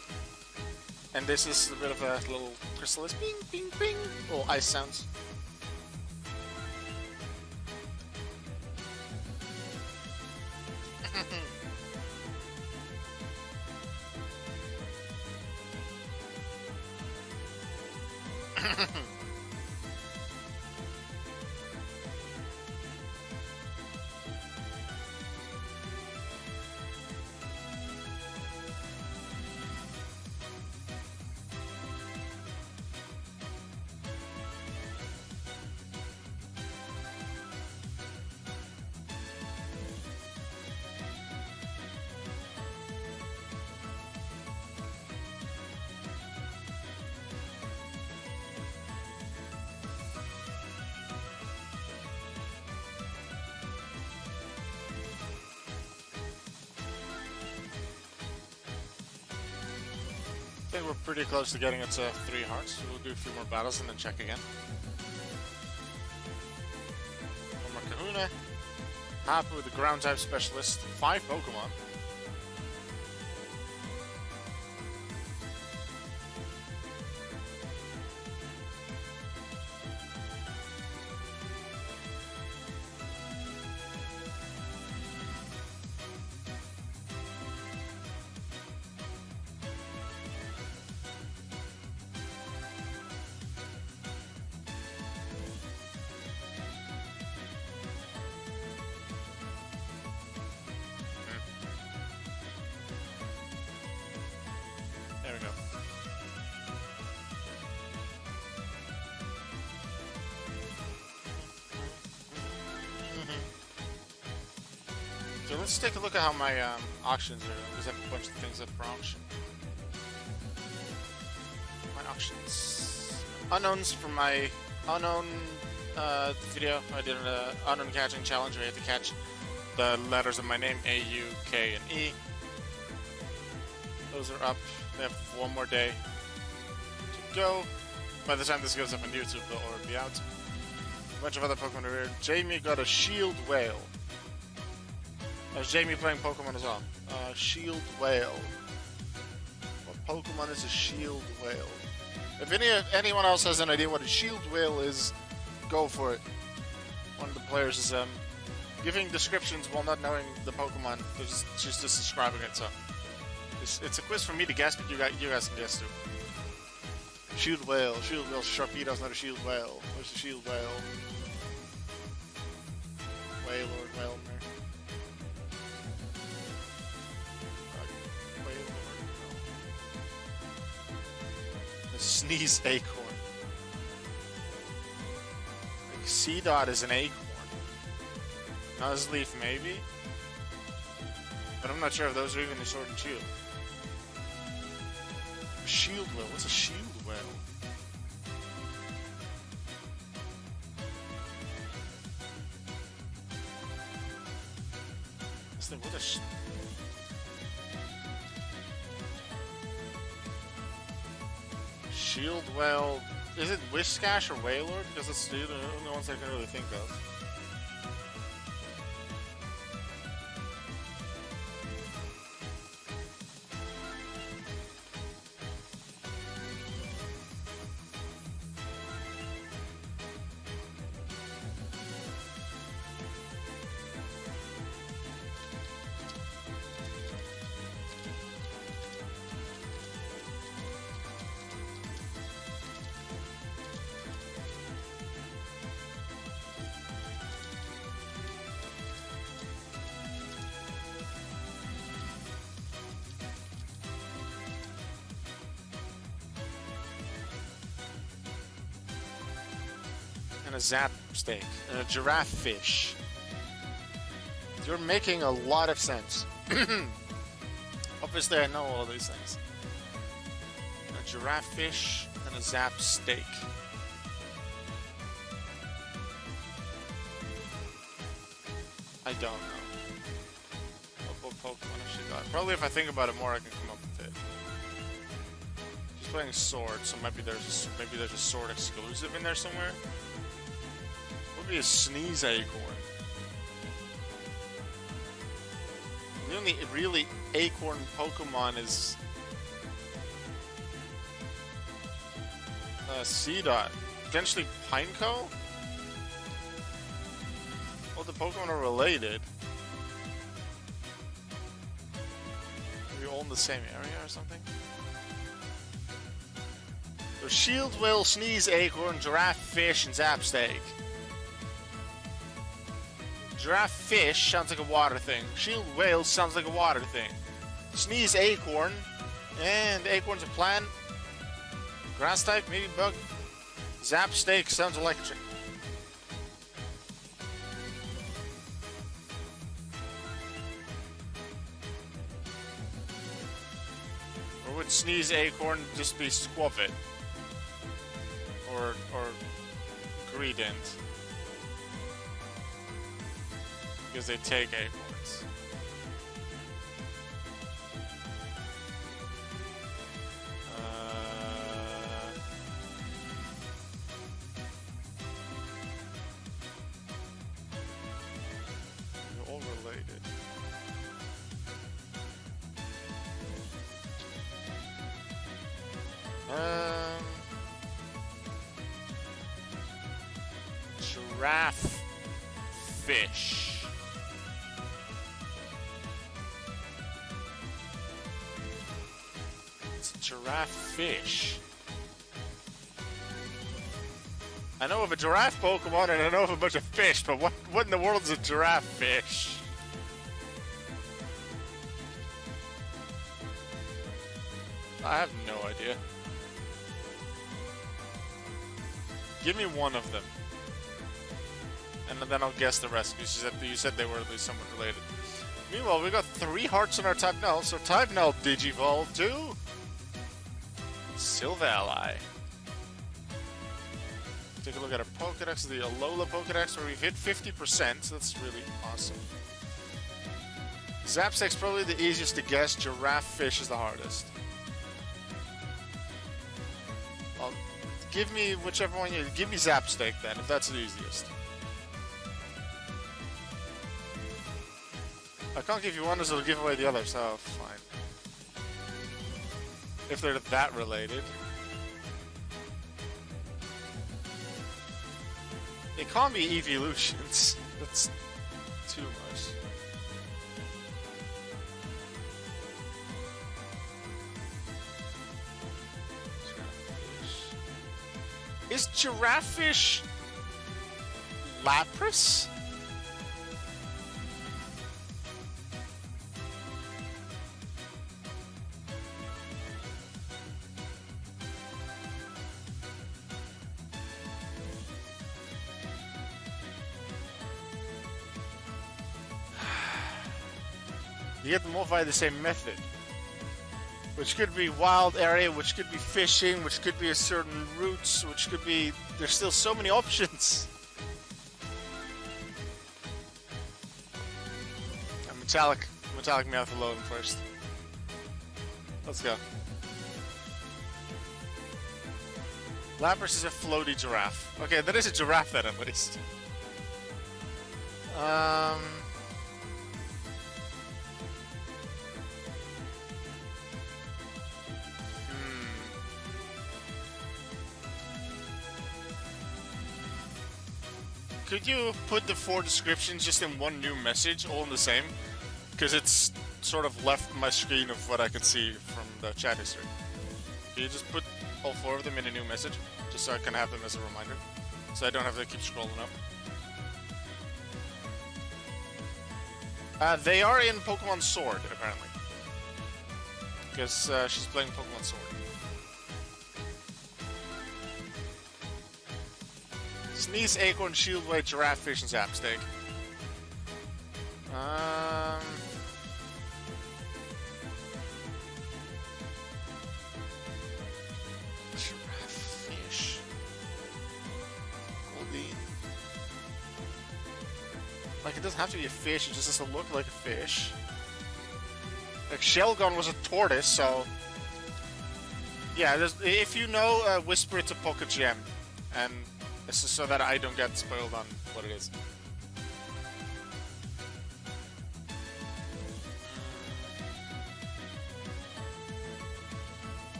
And this is a bit of a little chrysalis, ping, ping, ping, little ice sounds. think we're pretty close to getting it to 3 hearts. So we'll do a few more battles and then check again. One more Kahuna. Happy with the ground type specialist. 5 Pokemon. There we go. So let's take a look at how my auctions are, because I have a bunch of things up for auction. My auctions. Unknowns for my unknown video. I did an unknown catching challenge where I had to catch the letters of my name, A, U, K, and E. Those are up. They have 1 more day to go. By the time this goes up on YouTube, they'll already be out. A bunch of other Pokemon are here. Jamie got a Shield Whale. Is Jamie playing Pokemon as well? Shield Whale. What Pokemon is a Shield Whale? If anyone else has an idea what a Shield Whale is, go for it. One of the players is giving descriptions while not knowing the Pokemon. She's just describing it, so... It's a quiz for me to guess, but you guys can guess too. Shield Whale. Sharpedo's not a Shield Whale. What's a Shield Whale? Wailord, Wailmer. Wailord, no. A Sneeze Acorn. Like C-Dot is an acorn. Nuzleaf maybe? But I'm not sure if those are even a Sword and Shield. Shield Whale? What's a Shield Whale? Let's think, what a Shield Whale... Is it Whiscash or Wailord? Because it's the only ones I can really think of. And a Zap Steak. And a Giraffe Fish. You're making a lot of sense. Obviously I know all of these things. A Giraffe Fish and a Zap Steak. I don't know. What Pokemon I should got. Probably if I think about it more I can come up with it. She's playing Sword, so maybe there's a Sword exclusive in there somewhere. What would be a Sneeze Acorn? The only really acorn Pokemon is C-Dot. Potentially Pineco? Well, the Pokemon are related. Maybe all in the same area or something? There's Shield Whale, Sneeze Acorn, Giraffe Fish, and Zap Steak. Giraffe Fish sounds like a water thing. Shield Whale sounds like a water thing. Sneeze Acorn. And Acorn's a plant. Grass type, maybe bug. Zap Steak sounds electric. Or would Sneeze Acorn just be Squavit? Or Greedent? Because they take acorns. Giraffe fish. It's a giraffe fish. I know of a giraffe Pokemon and I know of a bunch of fish, but what in the world is a giraffe fish? I have no idea. Give me one of them. And then I'll guess the rest, because you said they were at least somewhat related. Meanwhile, we got 3 hearts on our Type-Null, so Type-Null Digivolve to Silvally. Take a look at our Pokedex, the Alola Pokedex, where we've hit 50%, so that's really awesome. Zapstek's probably the easiest to guess, Giraffe Fish is the hardest. Well, give me whichever one you... Give me Zapstek then, if that's the easiest. I can't give you one as it'll give away the other, so fine. If they're that related. It can't be evolutions. That's too much. Is Giraffefish Lapras? You get them all via the same method. Which could be wild area, which could be fishing, which could be a certain routes, which could be... There's still so many options. Metallic Meowth alone first. Let's go. Lapras is a floaty giraffe. Okay, that is a giraffe then at least. Could you put the 4 descriptions just in one new message, all in the same? Because it's sort of left my screen of what I can see from the chat history. Can you just put all 4 of them in a new message? Just so I can have them as a reminder. So I don't have to keep scrolling up. They are in Pokemon Sword, apparently. Because she's playing Pokemon Sword. Sneeze, Acorn, Shieldway, Giraffe, Fish, and Zapstek. Giraffe, Fish. Goldeen. Like, it doesn't have to be a fish, it just has to look like a fish. Like, Shelgon was a tortoise, so... Yeah, if you know, whisper it to Pokegem. And... This is so that I don't get spoiled on what it is.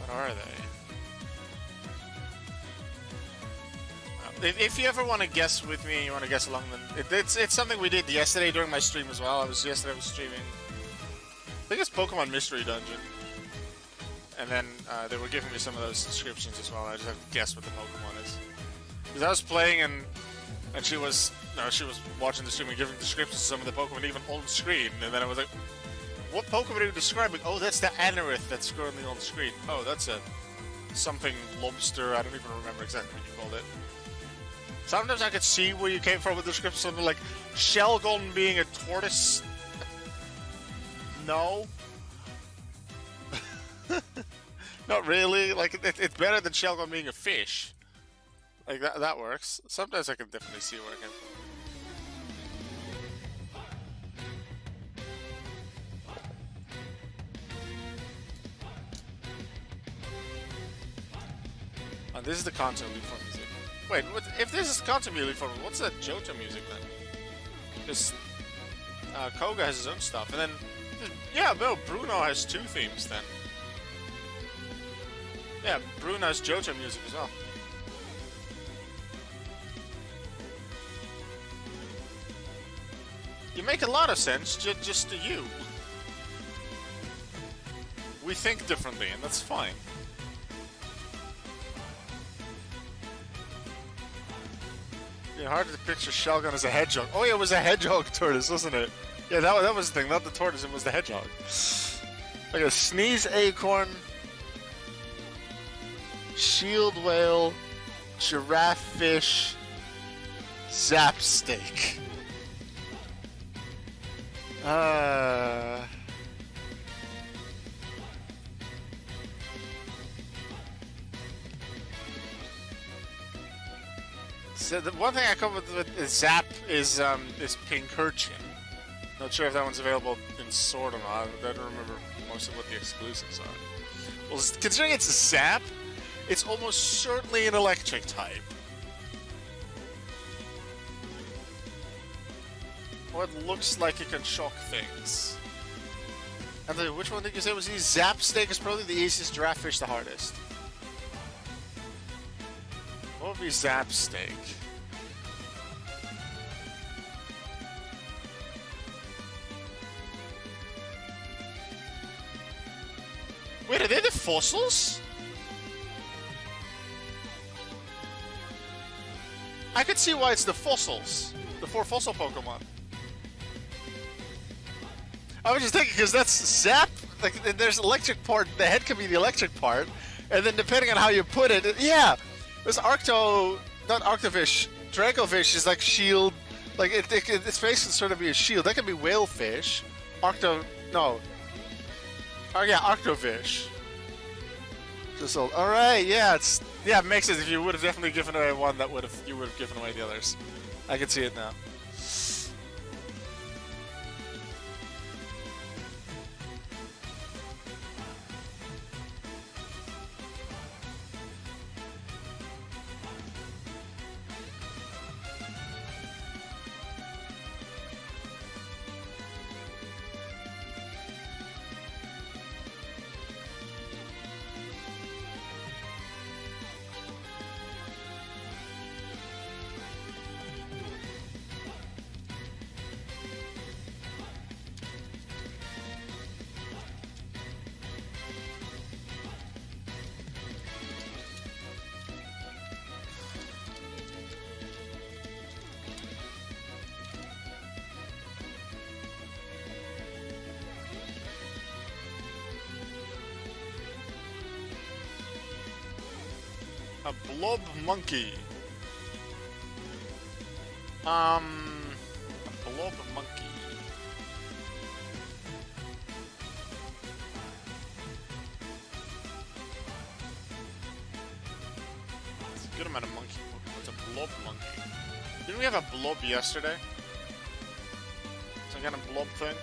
What are they? If you ever want to guess with me, you want to guess along, then it's something we did yesterday during my stream as well. Yesterday I was streaming. I think it's Pokemon Mystery Dungeon, and then they were giving me some of those descriptions as well. I just have to guess what the Pokemon is. Because I was playing and she was watching the stream and giving descriptions of some of the Pokemon even on screen, and then I was like, what Pokemon are you describing? Oh, that's the Anorith that's currently on screen. Oh, that's a something lobster, I don't even remember exactly what you called it. Sometimes I could see where you came from with the description, something like Shelgon being a tortoise. No. Not really, like it's better than Shelgon being a fish. Like, that works. Sometimes I can definitely see where I came from. Oh, this is the Kanto Leaf Form music. Wait, if this is Kanto Leaf Form, what's that Johto music then? Because Koga has his own stuff, and then... Yeah, no, Bruno has 2 themes then. Yeah, Bruno has Johto music as well. You make a lot of sense, just to you. We think differently, and that's fine. Yeah, hard to picture Shelgon as a hedgehog. Oh yeah, it was a hedgehog tortoise, wasn't it? Yeah, that was the thing, not the tortoise, it was the hedgehog. Like a sneeze acorn, shield whale, giraffe fish, zap steak. So the one thing I come up with is Zap is Pincurchin. Not sure if that one's available in Sword or not. I don't remember most of what the exclusives are. Well, considering it's a Zap, it's almost certainly an electric type. Or it looks like it can shock things. And then, which one did you say was easy? Zap Steak is probably the easiest, Giraffe Fish the hardest. What would be Zap Steak? Wait, are they the fossils? I could see why it's the fossils. The 4 fossil Pokemon. I was just thinking, because that's Zap, like, there's electric part, the head can be the electric part, and then depending on how you put it, yeah, there's not Arctofish, Dracofish is like shield, like, its face can sort of be a shield, that can be Whalefish, oh yeah, Arctofish. Alright, yeah, it makes sense. If you would have definitely given away one, you would have given away the others. I can see it now. A blob monkey. A blob monkey. It's a good amount of monkey. What's a blob monkey? Didn't we have a blob yesterday? Some kind of blob thing?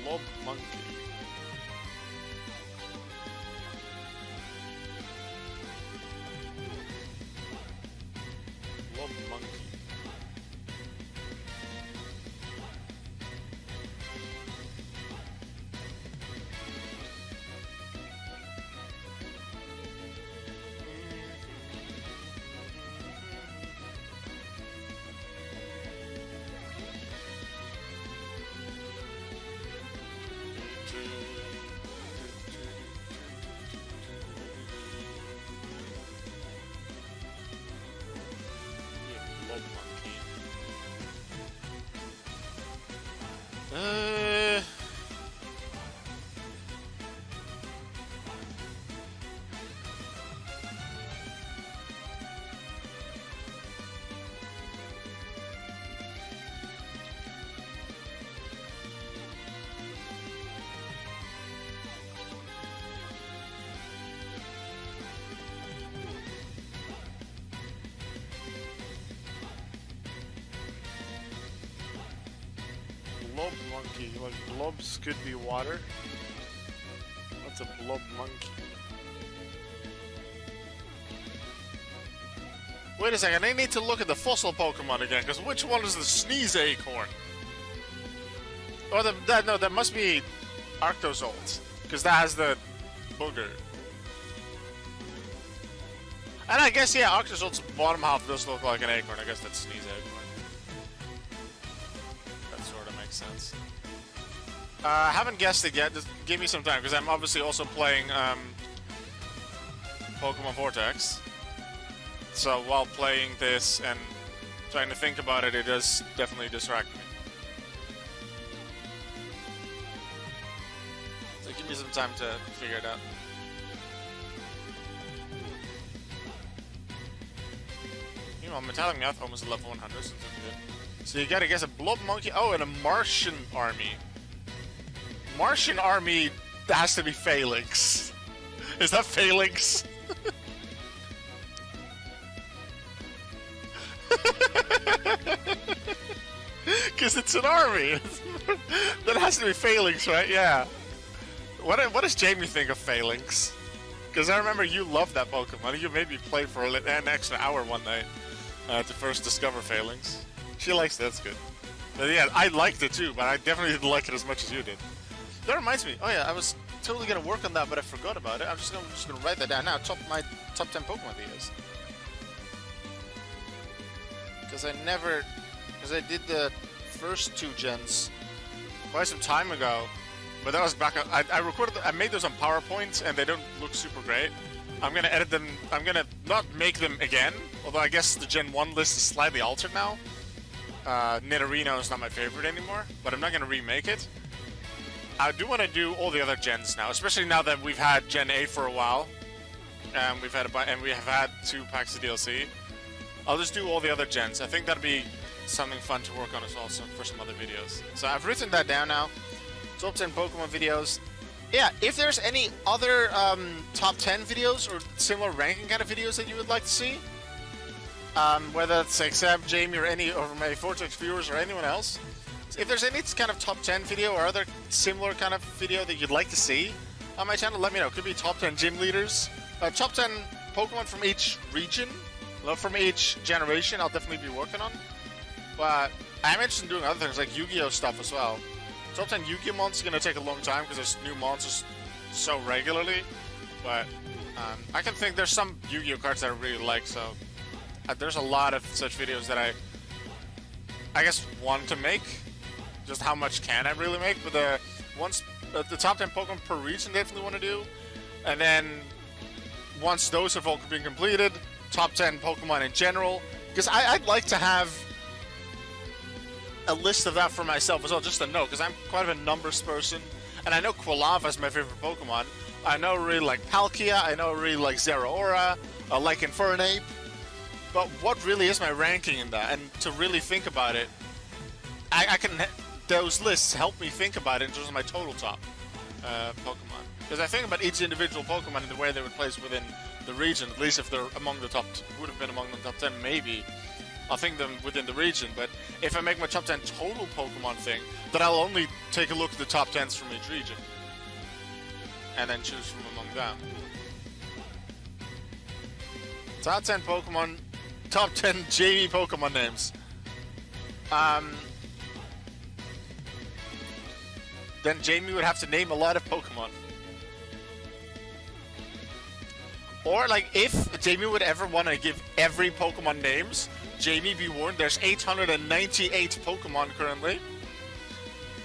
Blob monkey. Monkey. Blob monkey, like blobs could be water. What's a blob monkey? Wait a second, I need to look at the fossil Pokemon again, because which one is the sneeze acorn? Oh, that must be Arctozolt, because that has the booger. And I guess, yeah, Octosult's bottom half does look like an acorn. I guess that's Sneeze Acorn. That sort of makes sense. I haven't guessed it yet. Just give me some time, because I'm obviously also playing Pokémon Vortex. So while playing this and trying to think about it, it does definitely distract me. So give me some time to figure it out. You know, Metallic Meowth almost level 100, so that's good. So you gotta guess a Blob Monkey. Oh, and a Martian army. Martian army has to be Phalanx. Is that Phalanx? Because it's an army. That has to be Phalanx, right? Yeah. What does Jamie think of Phalanx? Because I remember you loved that Pokemon. You made me play for an extra hour one night to first discover Phalanx. She likes it, that's good. But yeah, I liked it too, but I definitely didn't like it as much as you did. That reminds me. Oh yeah, I was totally gonna work on that, but I forgot about it. I'm just gonna write that down now. My top 10 Pokemon videos. Because I did the first 2 gens quite some time ago, but that was back. I recorded. I made those on PowerPoint, and they don't look super great. I'm gonna edit them. I'm gonna not make them again. Although I guess the Gen 1 list is slightly altered now. Nidorino is not my favorite anymore, but I'm not gonna remake it. I do want to do all the other gens now, especially now that we've had Gen A for a while, and we have had 2 packs of DLC. I'll just do all the other gens. I think that'd be something fun to work on as well for some other videos. So I've written that down now. Top 10 Pokemon videos. Yeah, if there's any other top 10 videos or similar ranking kind of videos that you would like to see, whether it's like Seb, Jamie, or any of my Vortex viewers or anyone else, if there's any kind of top 10 video or other similar kind of video that you'd like to see on my channel, let me know. It could be top 10 gym leaders, top 10 Pokemon from each region, from each generation. I'll definitely be working on. But I'm interested in doing other things like Yu-Gi-Oh stuff as well. Top 10 Yu-Gi-Oh months is going to take a long time because there's new monsters so regularly. But I can think there's some Yu-Gi-Oh cards that I really like, so there's a lot of such videos that I guess want to make. Just how much can I really make? But the top 10 Pokemon per region definitely want to do. And then once those have all been completed, top 10 Pokemon in general. Because I'd like to have a list of that for myself as well, just to know, because I'm quite of a numbers person, and I know Quilava is my favorite Pokemon. I know I really like Palkia, I know I really like Zeraora, I like Infernape, but what really is my ranking in that? And to really think about it, I can, those lists help me think about it in terms of my total top Pokemon. Because I think about each individual Pokemon and the way they would place within the region, at least if they're among the top, would have been among the top 10 maybe. I'll think them within the region, but if I make my top 10 total Pokemon thing, then I'll only take a look at the top 10s from each region. And then choose from among them. Top 10 Pokemon, top 10 Jamie Pokemon names. Then Jamie would have to name a lot of Pokemon. Or, like, if Jamie would ever want to give every Pokemon names, Jamie, be warned, there's 898 Pokemon currently.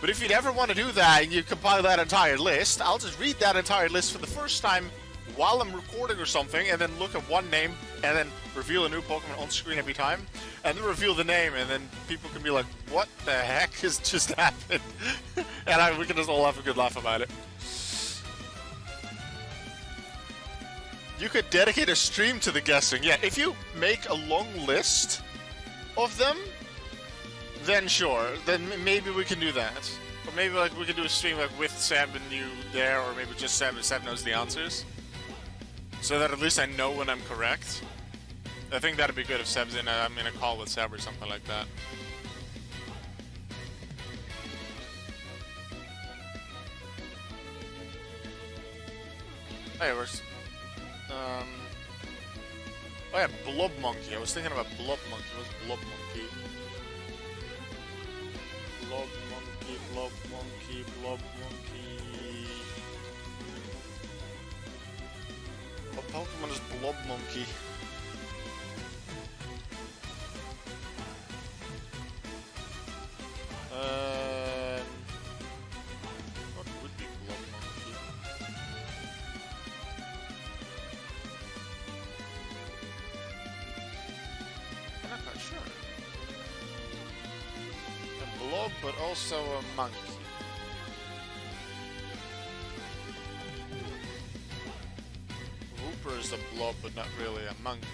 But if you'd ever want to do that and you compile that entire list, I'll just read that entire list for the first time while I'm recording or something, and then look at one name, and then reveal a new Pokemon on screen every time, and then reveal the name, and then people can be like, what the heck has just happened? And we can just all have a good laugh about it. You could dedicate a stream to the guessing. Yeah, if you make a long list of them, then sure. Then maybe we can do that. Or maybe like we could do a stream like with Seb and you there, or maybe just Seb and Seb knows the answers. So that at least I know when I'm correct. I think that'd be good if Seb's I'm in a call with Seb or something like that. Hey, where's... Oh yeah, Blob Monkey. I was thinking about Blob Monkey. What's Blob Monkey? Blob Monkey, Blob Monkey, Blob Monkey... What Pokemon is Blob Monkey? blob, but also a monkey. Whooper is a blob, but not really a monkey.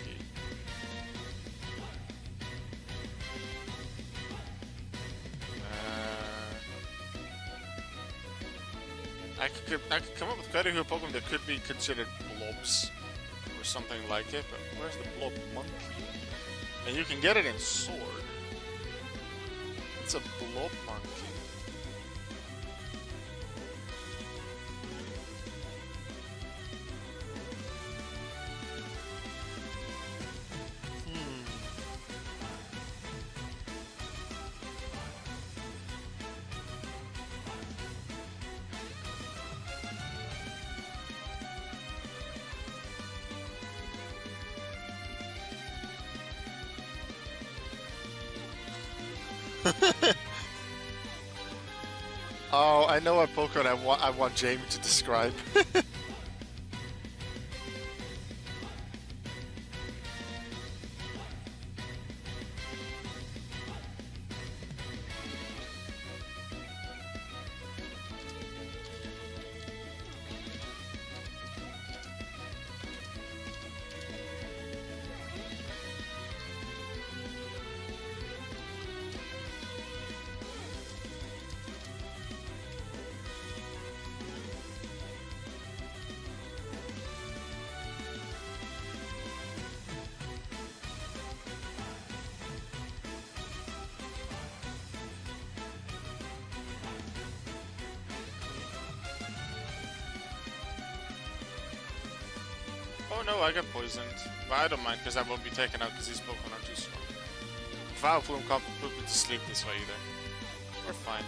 I could come up with quite a few Pokemon that could be considered blobs or something like it, but where's the blob monkey? And you can get it in Sword. It's a blob monkey. Oh, I know what Pokemon I want Jamie to describe. Oh no, I got poisoned. But I don't mind because I won't be taken out because these Pokemon are too strong. Vileplume can't put me to sleep this way either. We're fine.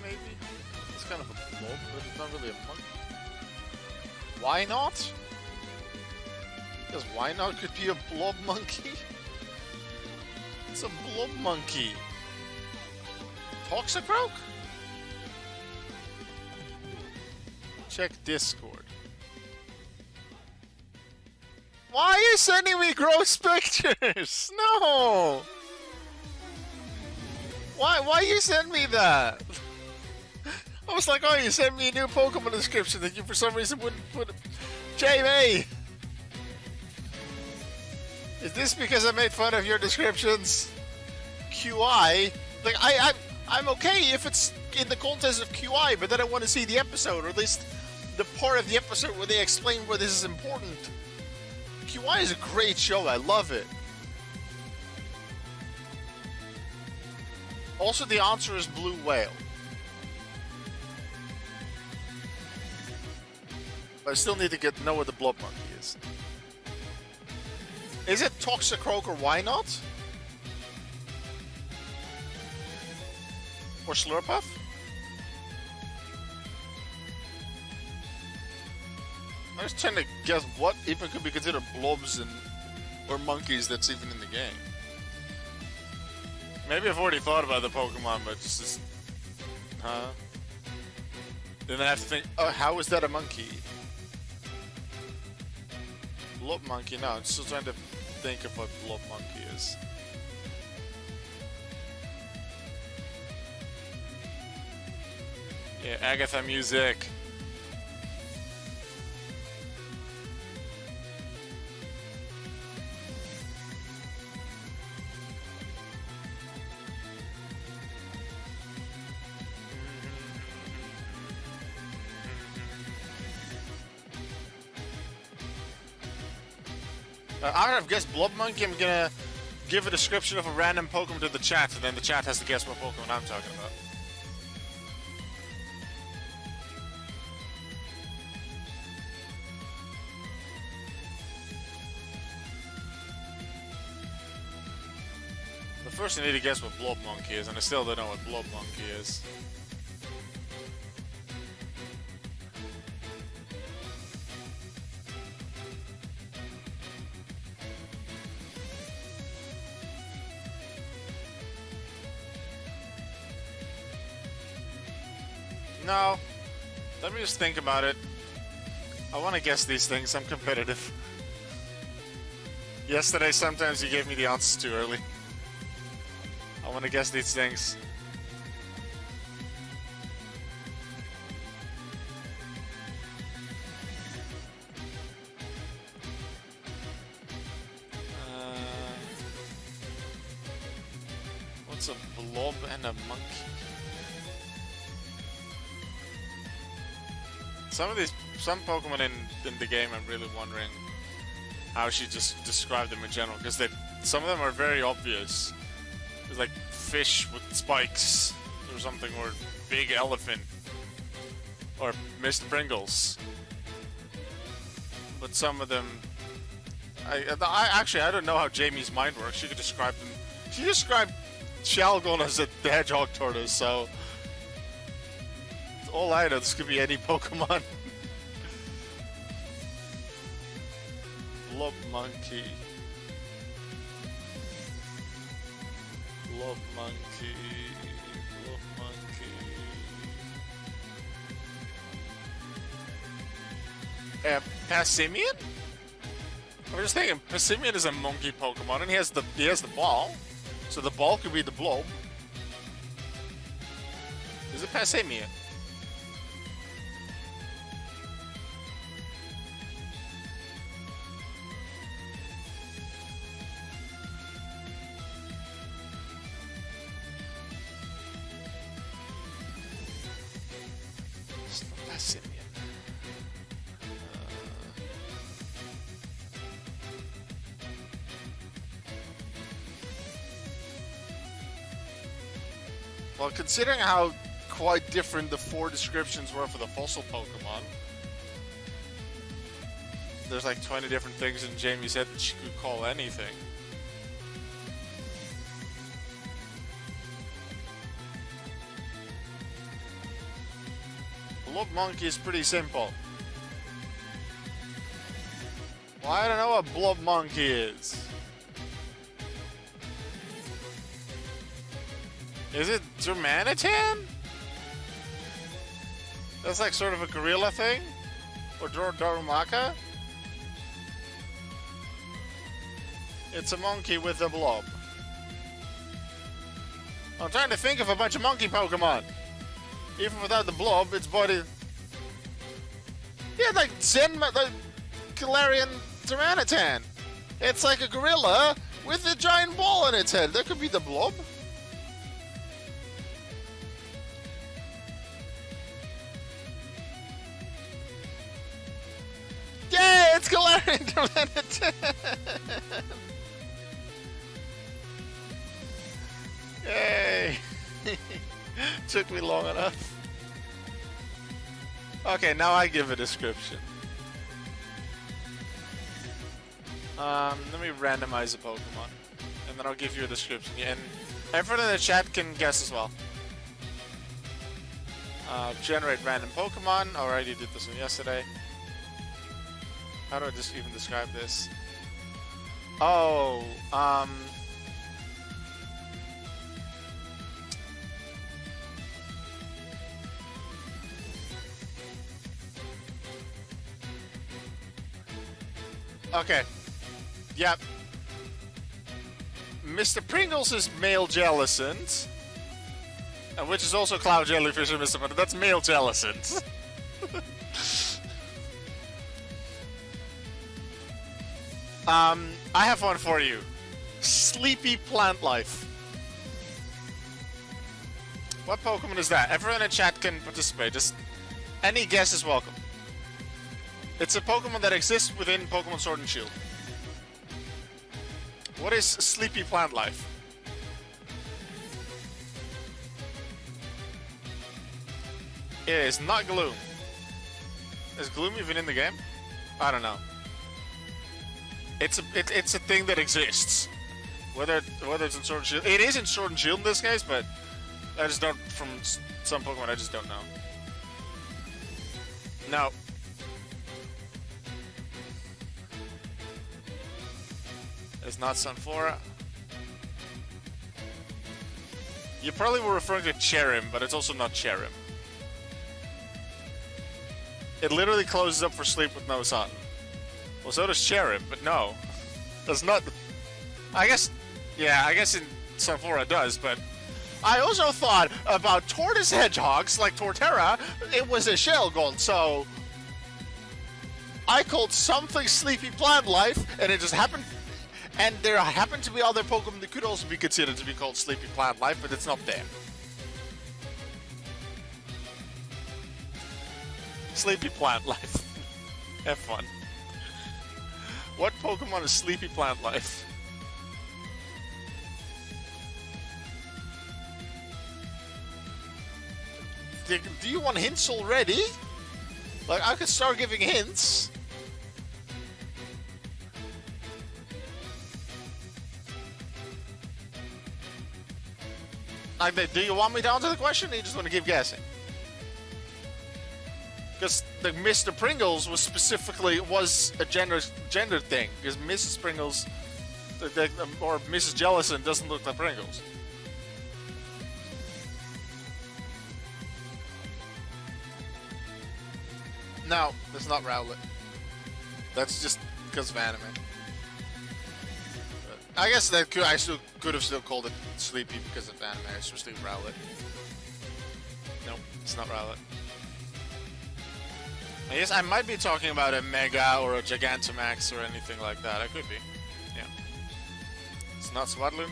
Maybe? It's kind of a blob, but it's not really a monkey. Why not? Because why not could be a blob monkey? It's a blob monkey. Toxicroak? Check Discord. Why are you sending me gross pictures? No! Why you send me that? I was like, oh, you sent me a new Pokemon description that you for some reason wouldn't put. Jamie! Is this because I made fun of your descriptions? QI? Like, I'm okay if it's in the context of QI, but then I want to see the episode, or at least the part of the episode where they explain why this is important. QI is a great show, I love it. Also, the answer is blue whale. But I still need to know what the blob monkey is. Is it Toxicroak or why not? Or Slurpuff? I was trying to guess what even could be considered blobs or monkeys that's even in the game. Maybe I've already thought about the Pokemon, but just huh? Then I have to think, oh, how is that a monkey? Blob monkey? No, I'm still trying to think of what blob monkey is. Yeah, Agatha music. I've guessed Blob Monkey. I'm gonna give a description of a random Pokemon to the chat, and then the chat has to guess what Pokemon I'm talking about. But first, you need to guess what Blob Monkey is, and I still don't know what Blob Monkey is. No. Let me just think about it. I want to guess these things. I'm competitive. Yesterday, sometimes you gave me the answers too early. I want to guess these things. What's a blob and a monkey? Some Pokemon in the game, I'm really wondering how she just described them in general, because some of them are very obvious. There's like fish with spikes or something, or big elephant, or Mr. Pringles. But some of them, I don't know how Jamie's mind works. She could describe them. She described Shalgon as a hedgehog tortoise, so all I know, this could be any Pokemon. Blob monkey. Blob monkey. Blob monkey. Passimian? I was just thinking, Passimian is a monkey Pokemon, and he has the ball, so the ball could be the blob. Is it Passimian? Well, considering how quite different the 4 descriptions were for the fossil Pokemon, there's like 20 different things in Jamie's head that she could call anything. Blob monkey is pretty simple. Well, I don't know what blob monkey is. Is it Germanitan? That's like sort of a gorilla thing? Or Darumaka? It's a monkey with a blob. I'm trying to think of a bunch of monkey Pokemon. Even without the blob, its body... Yeah, like like Galarian Tyranitan. It's like a gorilla with a giant ball in its head. That could be the blob. Yay! It's Galarian Tyranitan! Yay! Took me long enough. Okay, now I give a description. Let me randomize a Pokemon, and then I'll give you a description. Yeah, and everyone in the chat can guess as well. Generate random Pokemon. Already did this one yesterday. How do I just even describe this? Oh, okay. Yep. Mr. Pringles is male Jellicent. Which is also Cloud Jellyfish and Mr. But that's male Jellicent. I have one for you. Sleepy Plant Life. What Pokemon is that? Everyone in chat can participate. Just any guess is welcome. It's a Pokemon that exists within Pokemon Sword and Shield. What is Sleepy Plant Life? It is not Gloom. Is Gloom even in the game? I don't know. It's a thing that exists. Whether it's in Sword and Shield, it is in Sword and Shield in this case, but I just don't. From some Pokemon, I just don't know. No. It's not Sunflora. You probably were referring to Cherim, but it's also not Cherim. It literally closes up for sleep with no sun. Well, so does Cherim, but no. That's not... I guess... Yeah, I guess in Sunflora it does, but... I also thought about tortoise hedgehogs, like Torterra, it was a shell gold, so... I called something Sleepy Plant Life, and it just happened... And there happened to be other Pokemon that could also be considered to be called Sleepy Plant Life, but it's not there. Sleepy Plant Life. Have fun. What Pokemon is Sleepy Plant Life? Do you want hints already? Like, I could start giving hints. Like, do you want me to answer the question, or you just want to keep guessing? Because the Mr. Pringles was specifically a gender thing. Because Mrs. Pringles, or Mrs. Jellicent doesn't look like Pringles. No, that's not Rowlet. That's just because of anime. But I guess that I could have still called it Sleepy because of anime, especially Rowlet. Nope, it's not Rowlet. I guess I might be talking about a Mega or a Gigantamax or anything like that. I could be. Yeah. It's not Swadloon.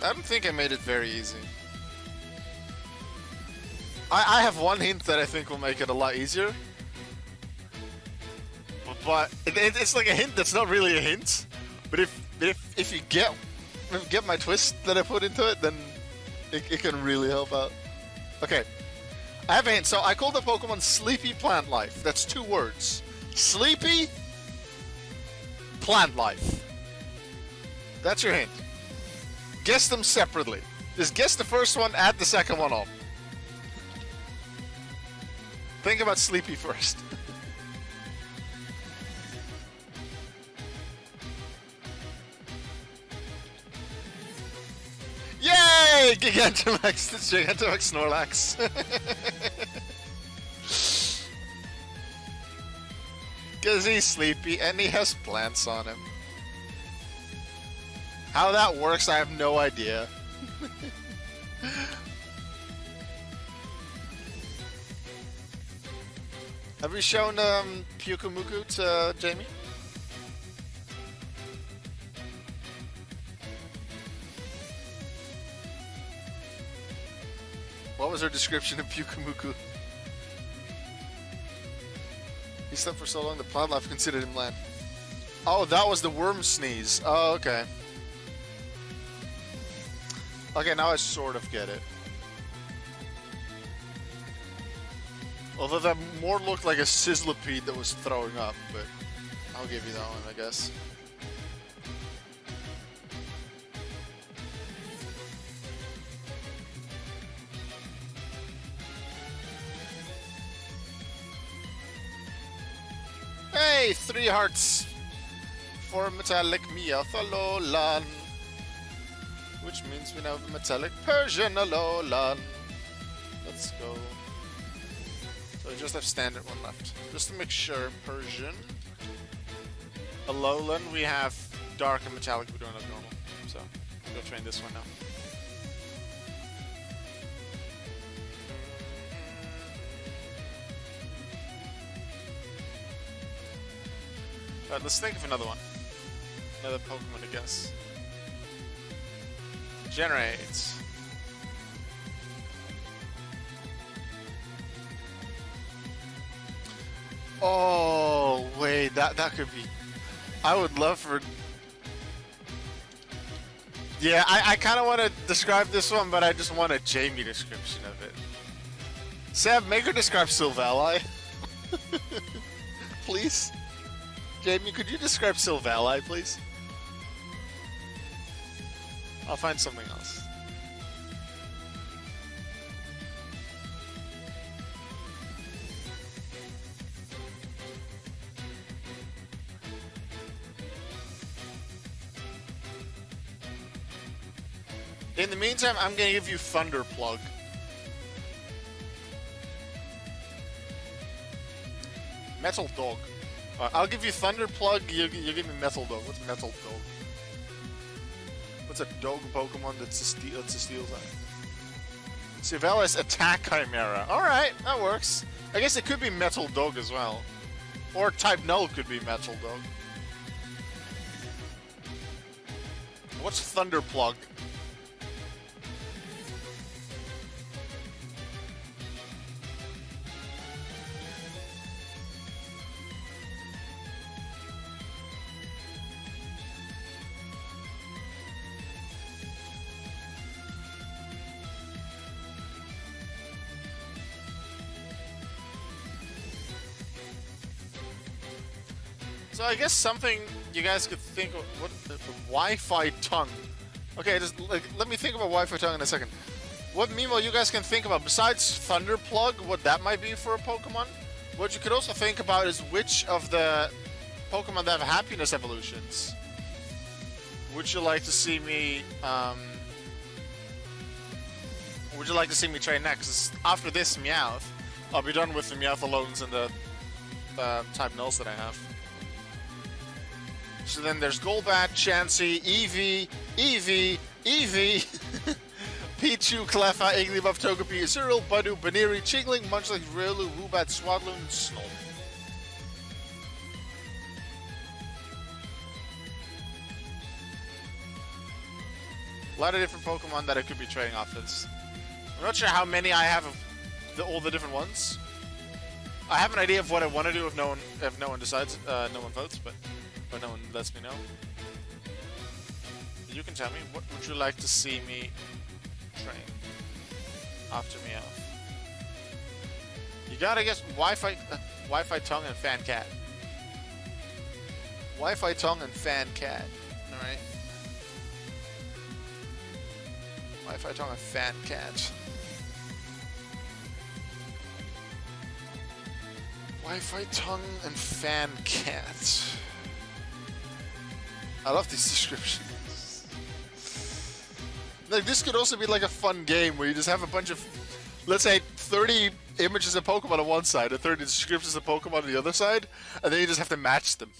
I don't think I made it very easy. I have one hint that I think will make it a lot easier. But it's like a hint that's not really a hint. But if you get my twist that I put into it, then it can really help out. Okay, I have a hint. So I call the Pokemon Sleepy Plant Life. That's 2 words. Sleepy Plant Life. That's your hint. Guess them separately. Just guess the first one, add the second one on. Think about Sleepy first. Yay! Gigantamax, it's Gigantamax Snorlax. Because he's sleepy and he has plants on him. How that works, I have no idea. Have we shown Pyukumuku to Jamie? What was her description of Pyukumuku? He slept for so long the plant life considered him land. Oh, that was the worm sneeze. Oh, okay. Okay, now I sort of get it. Although that more looked like a Sizzlipede that was throwing up, but I'll give you that one, I guess. Yay! 3 hearts for metallic Meowthalolan. Which means we now have a metallic Persian Alolan. Let's go. So we just have standard one left. Just to make sure, Persian. Alolan, we have dark and metallic, we don't have normal. So, we'll go train this one now. Alright, let's think of another one. Another Pokemon, I guess. Generate. Oh, wait, that could be... I would love for... Yeah, I kind of want to describe this one, but I just want a Jamie description of it. Sam, make her describe Silvally. Please? Jamie, could you describe Silvally, please? I'll find something else. In the meantime, I'm gonna give you Thunder Plug. Metal Dog. I'll give you Thunder Plug, you give me Metal Dog. What's Metal Dog? What's a dog Pokemon that's a steel type? Silvalis Attack Chimera. Alright, that works. I guess it could be Metal Dog as well. Or Type Null could be Metal Dog. What's Thunder Plug? So I guess something you guys could think of, what the Wi-Fi tongue. Okay, just let me think about Wi-Fi tongue in a second. What meanwhile you guys can think about besides Thunder Plug, what that might be for a Pokemon? What you could also think about is which of the Pokemon that have happiness evolutions would you like to see me train next? After this Meowth, I'll be done with the Meowthalons and the Type Nulls that I have. So then there's Golbat, Chansey, Eevee, Pichu, Cleffa, Igglybuff, Togepi, Azurill, Budu, Baniri, Chingling, Munchlax, Riolu, Woobat, Swadloon, and Snow. A lot of different Pokemon that I could be trading off this. I'm not sure how many I have of all the different ones. I have an idea of what I want to do if no one decides, no one votes, but no one lets me know. You can tell me, what would you like to see me train after Meowth? You gotta guess Wi-Fi tongue and Fan Cat. Wi-Fi tongue and Fan Cat. Alright. Wi-Fi tongue and Fan Cat. Wi-Fi tongue and Fan Cat. I love these descriptions. Like, this could also be like a fun game where you just have a bunch of, let's say, 30 images of Pokemon on one side and 30 descriptions of Pokemon on the other side, and then you just have to match them.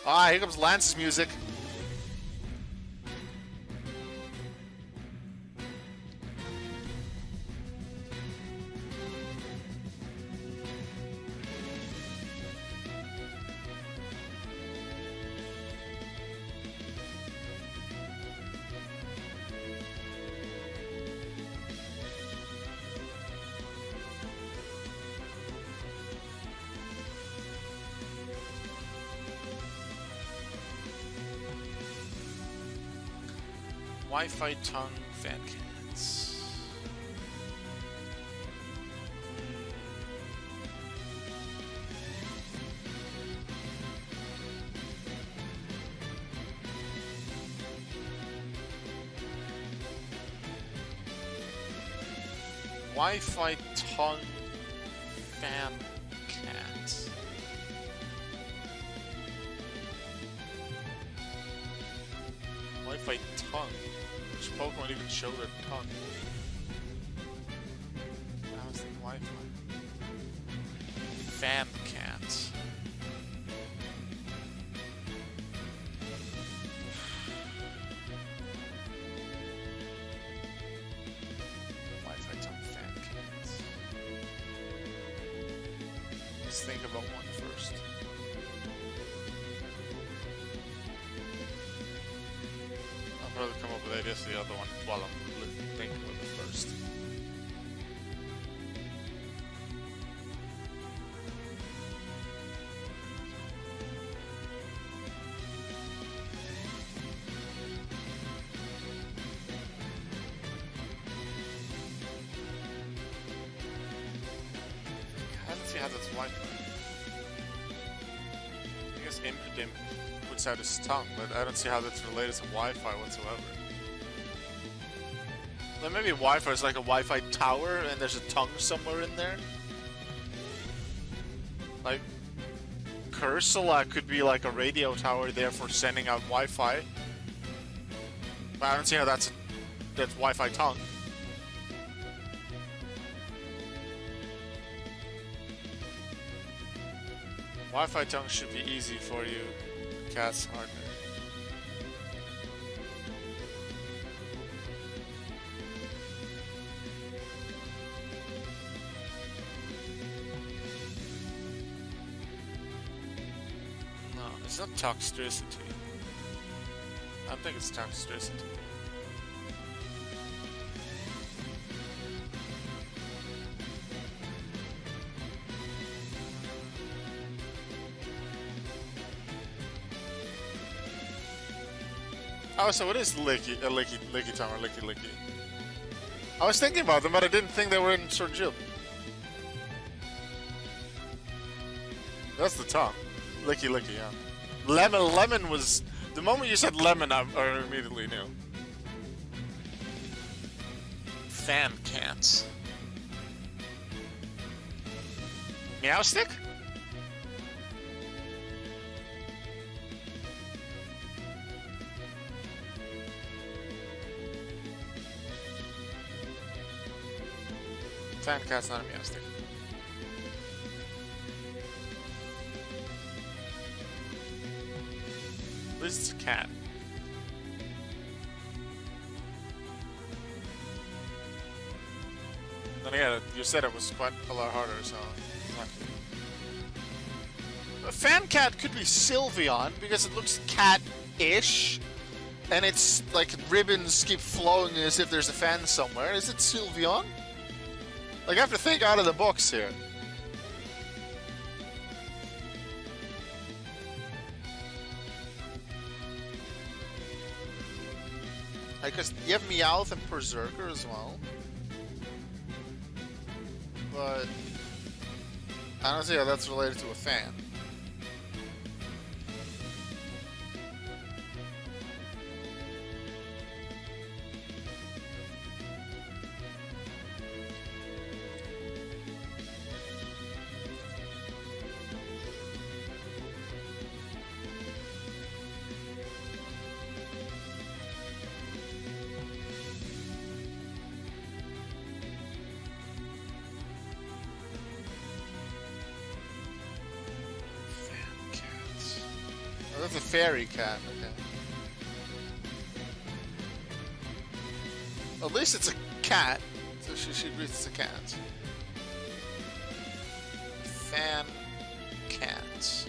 Ah, here comes Lance's music. Wi-Fi tongue Fan Cats. Wi-Fi tongue Fan tongue. Which Pokemon even show their tongue? That was the Wi-Fi. Fan cat. Wi-Fi tongue fan cats. Let's think about one first. I'll probably come up with ideas for the other one while I'm thinking about it first. I don't see how that's Wi-Fi. I guess Impidimp puts out his tongue, but I don't see how that's related to Wi-Fi whatsoever. Then maybe Wi-Fi is like a Wi-Fi tower and there's a tongue somewhere in there? Like, Cursula could be like a radio tower there for sending out Wi-Fi. But I don't see how that's Wi-Fi tongue. Wi-Fi tongue should be easy for you. Cat's harder. No, it's not toxicity. I don't think it's toxicity. Oh, so it is Licky tongue or Licky. I was thinking about them, but I didn't think they were in Sword and Shield. That's the tongue. Licky, yeah. Lemon was... The moment you said lemon, I immediately knew. Fan cats. Meow stick? Fan cat's not a meow stick. At least it's a cat. Then again, you said it was quite a lot harder, so... A fan cat could be Sylveon, because it looks cat-ish. And it's like ribbons keep flowing as if there's a fan somewhere. Is it Sylveon? Like, I have to think out of the box here. Because you have Meowth and Berserker as well. But I don't see how that's related to a fan. Oh, that's a fairy cat, okay. At least it's a cat, so she agrees it's a cat. Fan cats.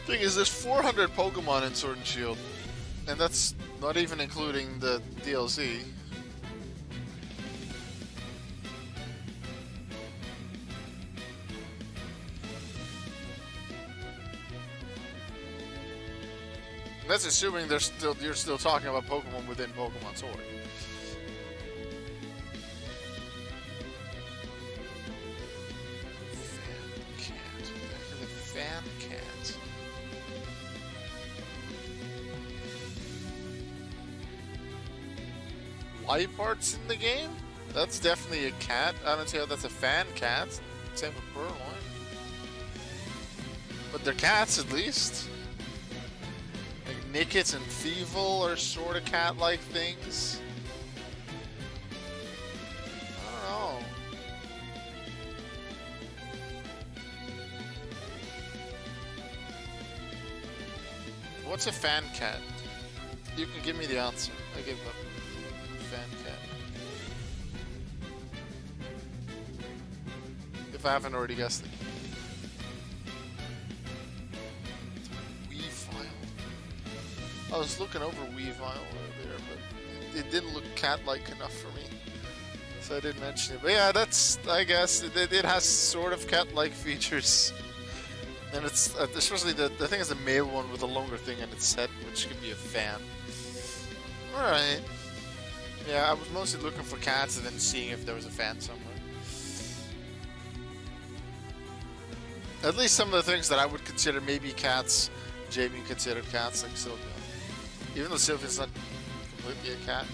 Thing is, there's 400 Pokemon in Sword and Shield, and that's not even including the DLC. That's assuming you're still talking about Pokemon within Pokemon Sword. Fan cat. Back to the fan cat. Lipart's in the game? That's definitely a cat. I don't see how that's a fan cat. Same with Purloin. But they're cats at least. Like Nickets and Thievel are sort of cat-like things. I don't know. What's a fan cat? You can give me the answer. I give up. Fan cat. If I haven't already guessed it. Weavile. I was looking over Weavile earlier, but it didn't look cat-like enough for me. So I didn't mention it. But yeah, that's, I guess, it has sort of cat-like features. And it's, especially the thing is the male one with a longer thing in its head, which could be a fan. Alright. Yeah, I was mostly looking for cats and then seeing if there was a fan somewhere. At least some of the things that I would consider maybe cats, Jamie considered cats, like Sylvia. Even though Sylvia's not completely a cat.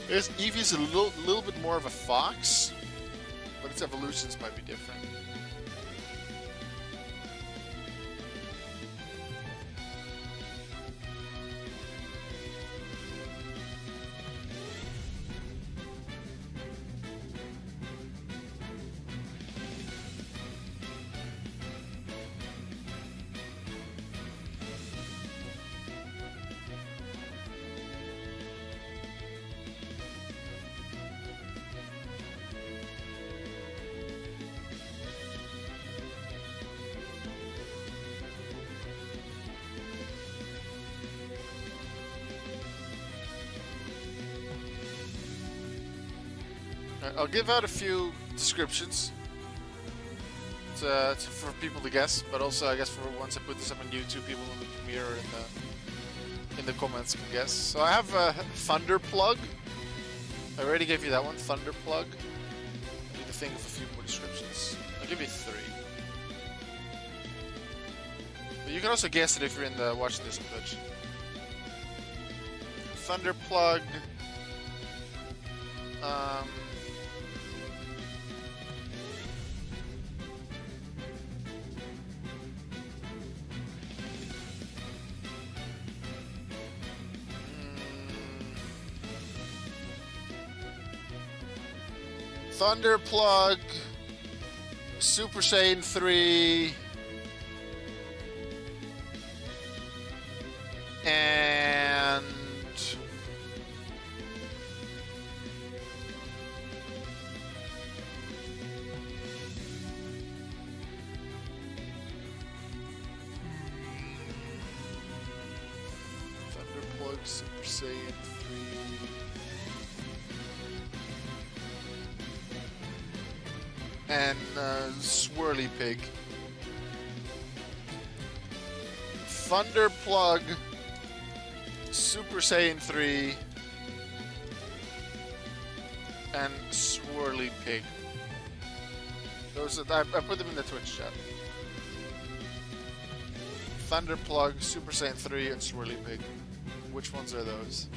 Eevee's a little bit more of a fox, but its evolutions might be different. I'll give out a few descriptions for people to guess, but also I guess for once I put this up on YouTube, people in the premiere or in the comments can guess. So I have a Thunder Plug. I already gave you that one, Thunder Plug. I need to think of a few more descriptions. I'll give you 3. But you can also guess it if you're in the watching this on Twitch. Thunder Plug. Thunder Plug, Super Saiyan 3, and Thunder Plug, Super Saiyan 3. And Swirly Pig. Thunder Plug, Super Saiyan 3, and Swirly Pig. Those are, I put them in the Twitch chat. Thunder Plug, Super Saiyan 3, and Swirly Pig. Which ones are those?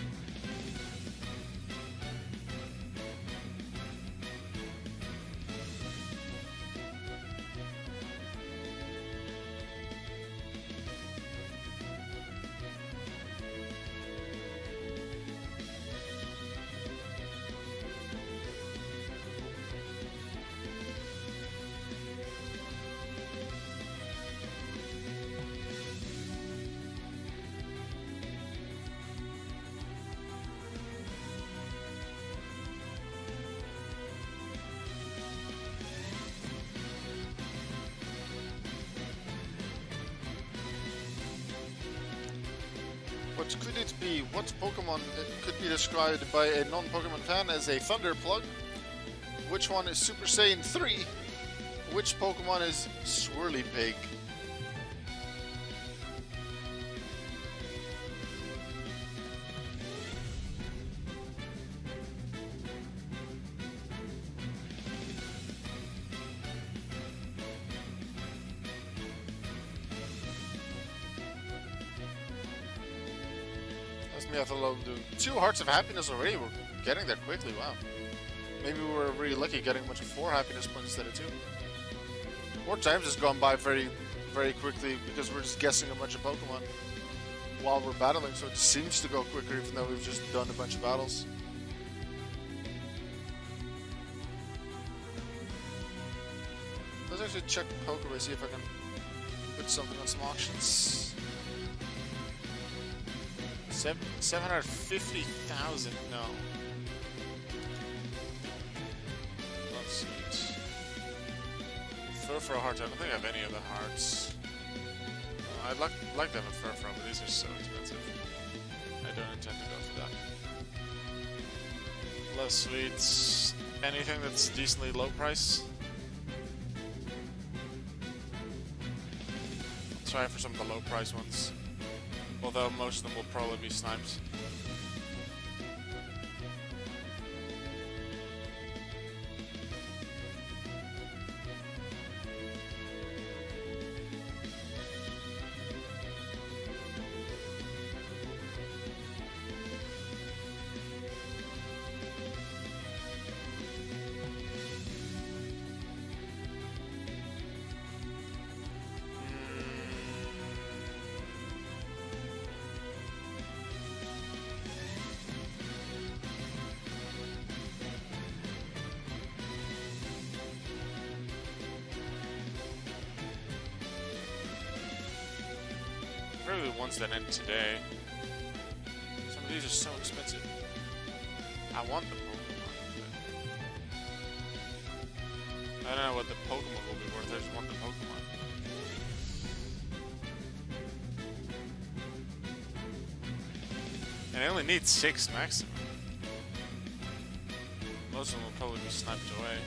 What could it be? What Pokemon could be described by a non-Pokemon fan as a Thunder Plug? Which one is Super Saiyan 3? Which Pokemon is Swirly Pig? Me, I thought I'll do 2 Hearts of Happiness already. We're getting there quickly. Wow. Maybe we were really lucky getting a bunch of 4 happiness points instead of 2. More times has gone by very, very quickly because we're just guessing a bunch of Pokemon while we're battling, so it seems to go quicker even though we've just done a bunch of battles. Let's actually check Pokeball, see if I can put something on some auctions. 750,000, no. Let's see. Furfrou hearts, I don't think I have any of the hearts. I'd like to have a Furfrou, but these are so expensive. I don't intend to go for that. Love sweets. Anything that's decently low price? Try for some of the low price ones. Although most of them will probably be sniped. Probably the ones that end today. Some of these are so expensive. I want the Pokemon, but I don't know what the Pokemon will be worth, I just want the Pokemon. And I only need 6 maximum. Most of them will probably be sniped away.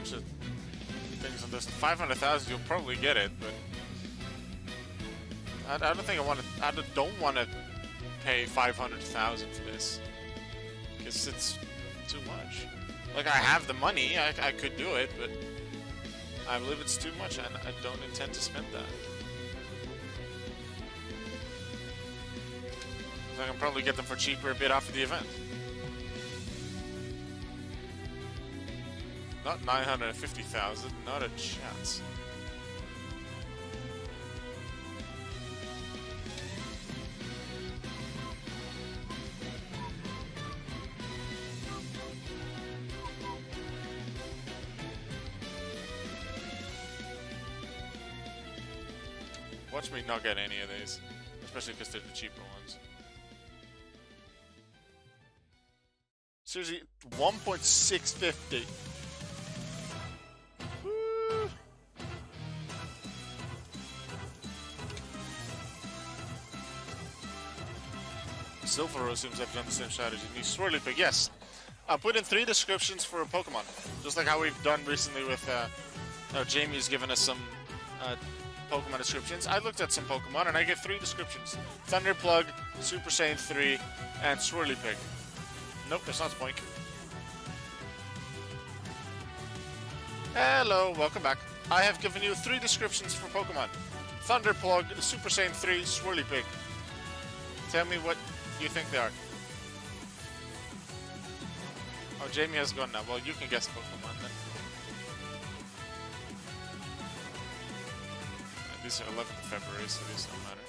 Of things on this. 500,000, you'll probably get it, but I don't think I want to. I don't want to pay 500,000 for this because it's too much. Like, I have the money, I could do it, but I believe it's too much, and I don't intend to spend that. I can probably get them for cheaper a bit after the event. Not 950,000, not a chance. Watch me not get any of these, especially because they're the cheaper ones. Seriously, 1.650. Silpharo seems to have done the same strategy. And he's Swirly Pig, yes. I put in 3 descriptions for a Pokemon, just like how we've done recently with. Jamie's given us some Pokemon descriptions. I looked at some Pokemon and I gave 3 descriptions: Thunderplug, Super Saiyan 3, and Swirly Pig. Nope, that's not Spoink. Hello, welcome back. I have given you 3 descriptions for Pokemon: Thunderplug, Super Saiyan 3, Swirly Pig. Tell me what you think they are. Oh, Jamie has gone now. Well, you can guess Pokemon then. These are 11th of February, so these don't matter.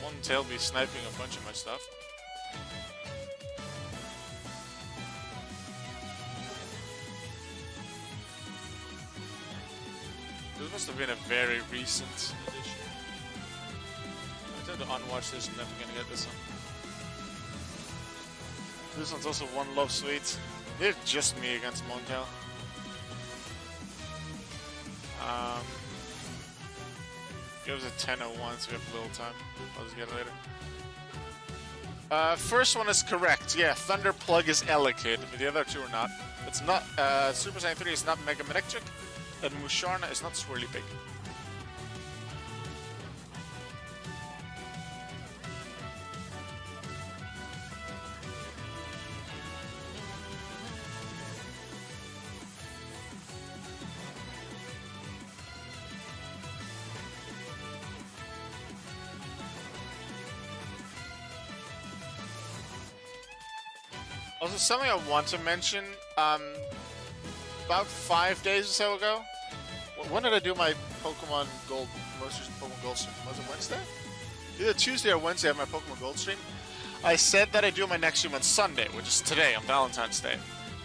One tail be sniping a bunch of my stuff. must have been a very recent edition. I tend to unwatch this and never gonna get this one. This one's also one love suite. It's just me against Montel. Gives a 10:01, so we have a little time. I'll just get it later. First one is correct. Yeah, Thunder Plug is Elekid, but the other two are not. It's not, Super Saiyan 3 is not Mega Electric, and Musharna is not Swirly Pig. Also, something I want to mention, about 5 days or so ago, when did I do my Pokemon Gold, most recent Pokemon Gold stream? Was it Wednesday? Either Tuesday or Wednesday I have my Pokemon Gold stream. I said that I do my next stream on Sunday, which is today, on Valentine's Day.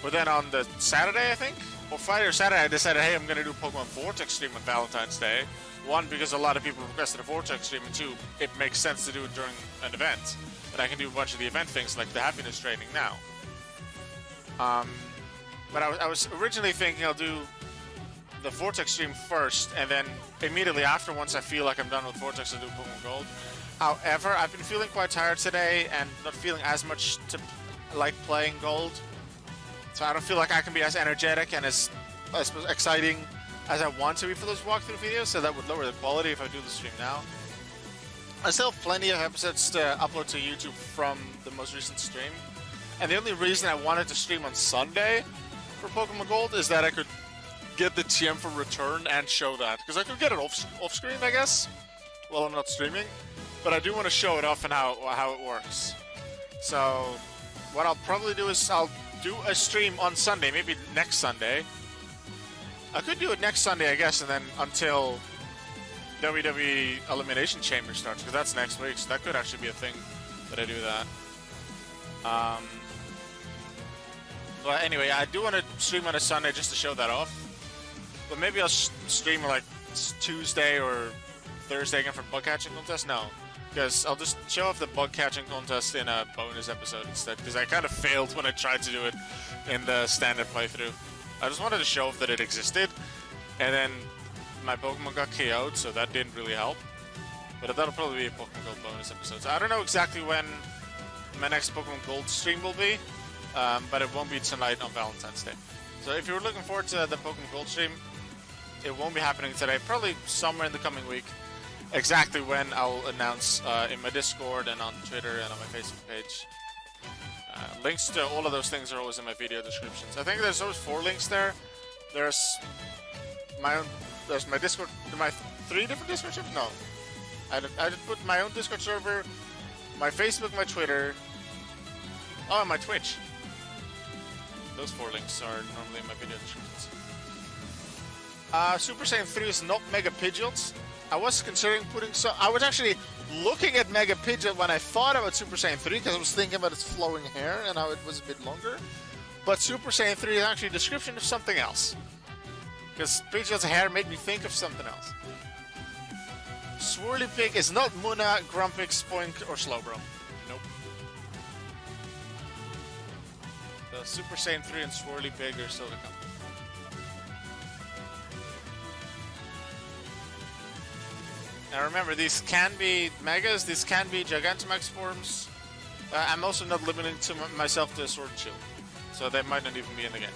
But then on the Saturday, I think, or Friday or Saturday, I decided, hey, I'm going to do Pokemon Vortex stream on Valentine's Day. One, because a lot of people requested a Vortex stream, and two, it makes sense to do it during an event. And I can do a bunch of the event things, like the happiness training now. But I was originally thinking I'll do the Vortex stream first, and then immediately after, once I feel like I'm done with Vortex, I'll do Pokemon Gold. However, I've been feeling quite tired today, and not feeling as much to like playing Gold. So I don't feel like I can be as energetic and as exciting as I want to be for those walkthrough videos, so that would lower the quality if I do the stream now. I still have plenty of episodes to upload to YouTube from the most recent stream. And the only reason I wanted to stream on Sunday for Pokemon Gold is that I could get the TM for return and show that. Because I could get it off screen, I guess, while I'm not streaming. But I do want to show it off and how it works. So what I'll probably do is I'll do a stream on Sunday, maybe next Sunday. I could do it next Sunday, I guess, and then until WWE Elimination Chamber starts, because that's next week, so that could actually be a thing that I do that. But anyway, I do want to stream on a Sunday just to show that off. But maybe I'll stream like Tuesday or Thursday again for bug catching contest. No, because I'll just show off the bug catching contest in a bonus episode instead. Because I kind of failed when I tried to do it in the standard playthrough. I just wanted to show off that it existed, and then my Pokemon got KO'd, so that didn't really help. But that'll probably be a Pokemon Gold bonus episode. So I don't know exactly when my next Pokemon Gold stream will be. But it won't be tonight on Valentine's Day. So if you're looking forward to the Pokemon Gold stream, it won't be happening today, probably somewhere in the coming week. Exactly when I'll announce in my Discord and on Twitter and on my Facebook page. Links to all of those things are always in my video descriptions. I think there's always 4 links there. There's my Discord, my 3 different Discord servers? No. I just put my own Discord server, my Facebook, my Twitter, and my Twitch. Those 4 links are normally in my video descriptions. Super Saiyan 3 is not Mega Pidgeot. I was considering putting some... I was actually looking at Mega Pidgeot when I thought about Super Saiyan 3, because I was thinking about its flowing hair and how it was a bit longer. But Super Saiyan 3 is actually a description of something else. Because Pidgeot's hair made me think of something else. Swirly Pig is not Munna, Grumpix, Spoink, or Slowbro. Nope. The Super Saiyan 3 and Swirly Pig are still to come. Now remember, these can be Megas, these can be Gigantamax forms. I'm also not limiting to myself to a Sword and Shield, so they might not even be in the game.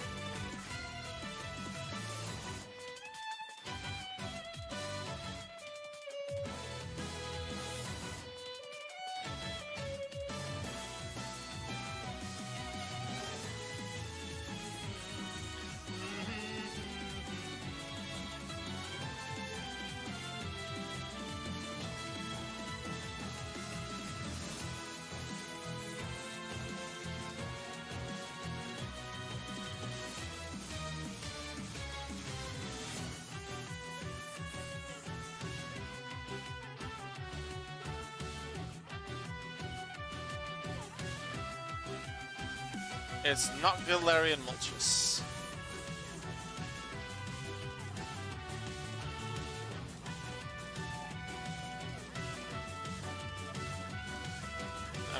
It's not Galarian Moltres.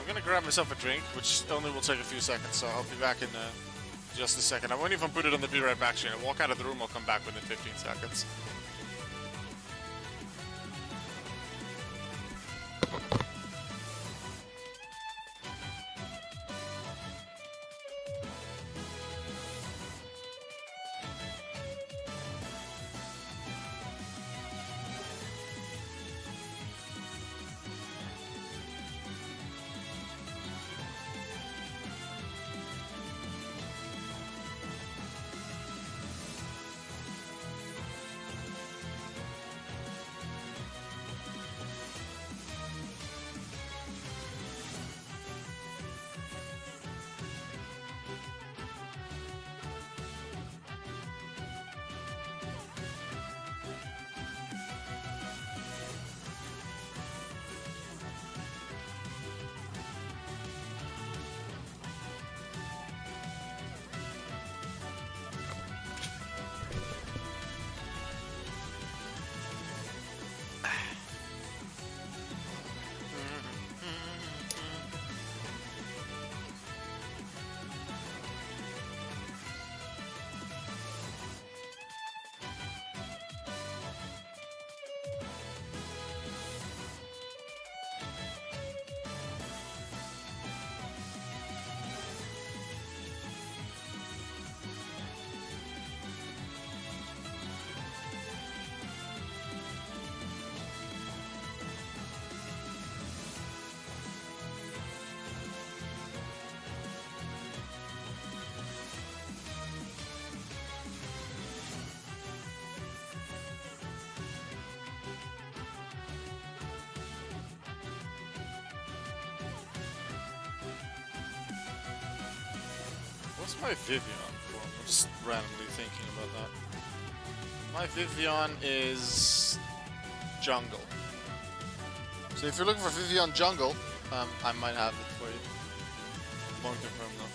I'm gonna grab myself a drink, which only will take a few seconds, so I'll be back in just a second. I won't even put it on the be right back screen. I'll walk out of the room, I'll come back within 15 seconds. What's my Vivian for? I'm just randomly thinking about that. My Vivian is jungle. So if you're looking for Vivian jungle, I might have it for you. Won't confirm though.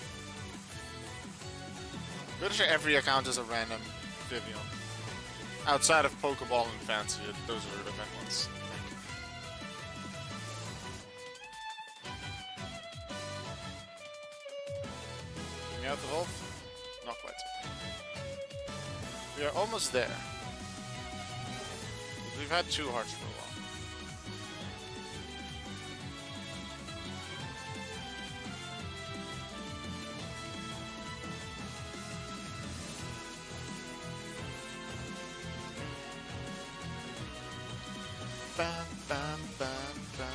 Pretty sure every account is a random Vivian. Outside of Pokeball and Fancy, those are event ones. Out the Wolf? Not quite. We are almost there. We've had 2 hearts for a while. Bam, bam, bam, bam.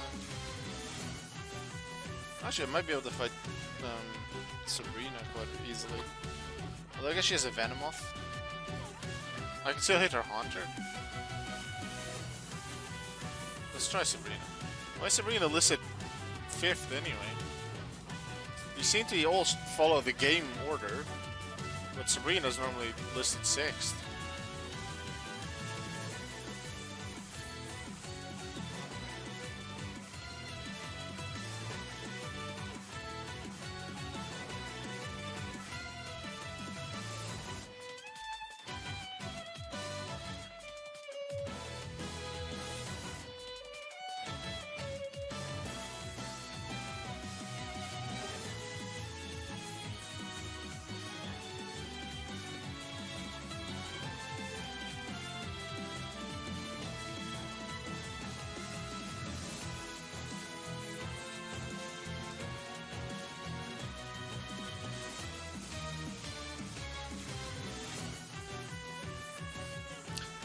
Actually, I might be able to fight Sabrina quite easily. Although I guess she has a Venomoth. I can still hit her Haunter. Let's try Sabrina. Why is Sabrina listed 5th anyway? You seem to all follow the game order, but Sabrina's normally listed 6th.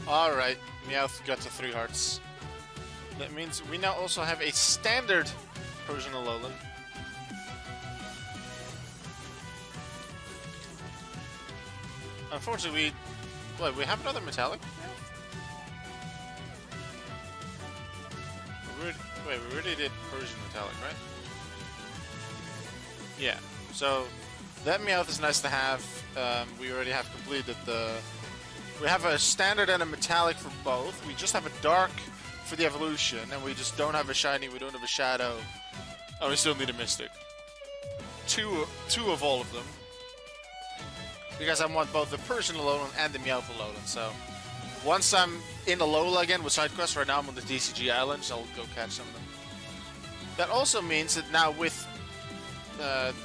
Alright, Meowth got to 3 hearts. That means we now also have a standard Persian Alolan. Unfortunately, we have another metallic? We already did Persian metallic, right? Yeah, so that Meowth is nice to have. We already have completed the... We have a standard and a metallic for both. We just have a dark for the evolution, and we just don't have a shiny, we don't have a shadow. Oh, we still need a mystic. Two of all of them. Because I want both the Persian Alolan and the Meowth Alolan, so... Once I'm in Alola again with side quests, right now I'm on the DCG Islands, I'll go catch some of them. That also means that now with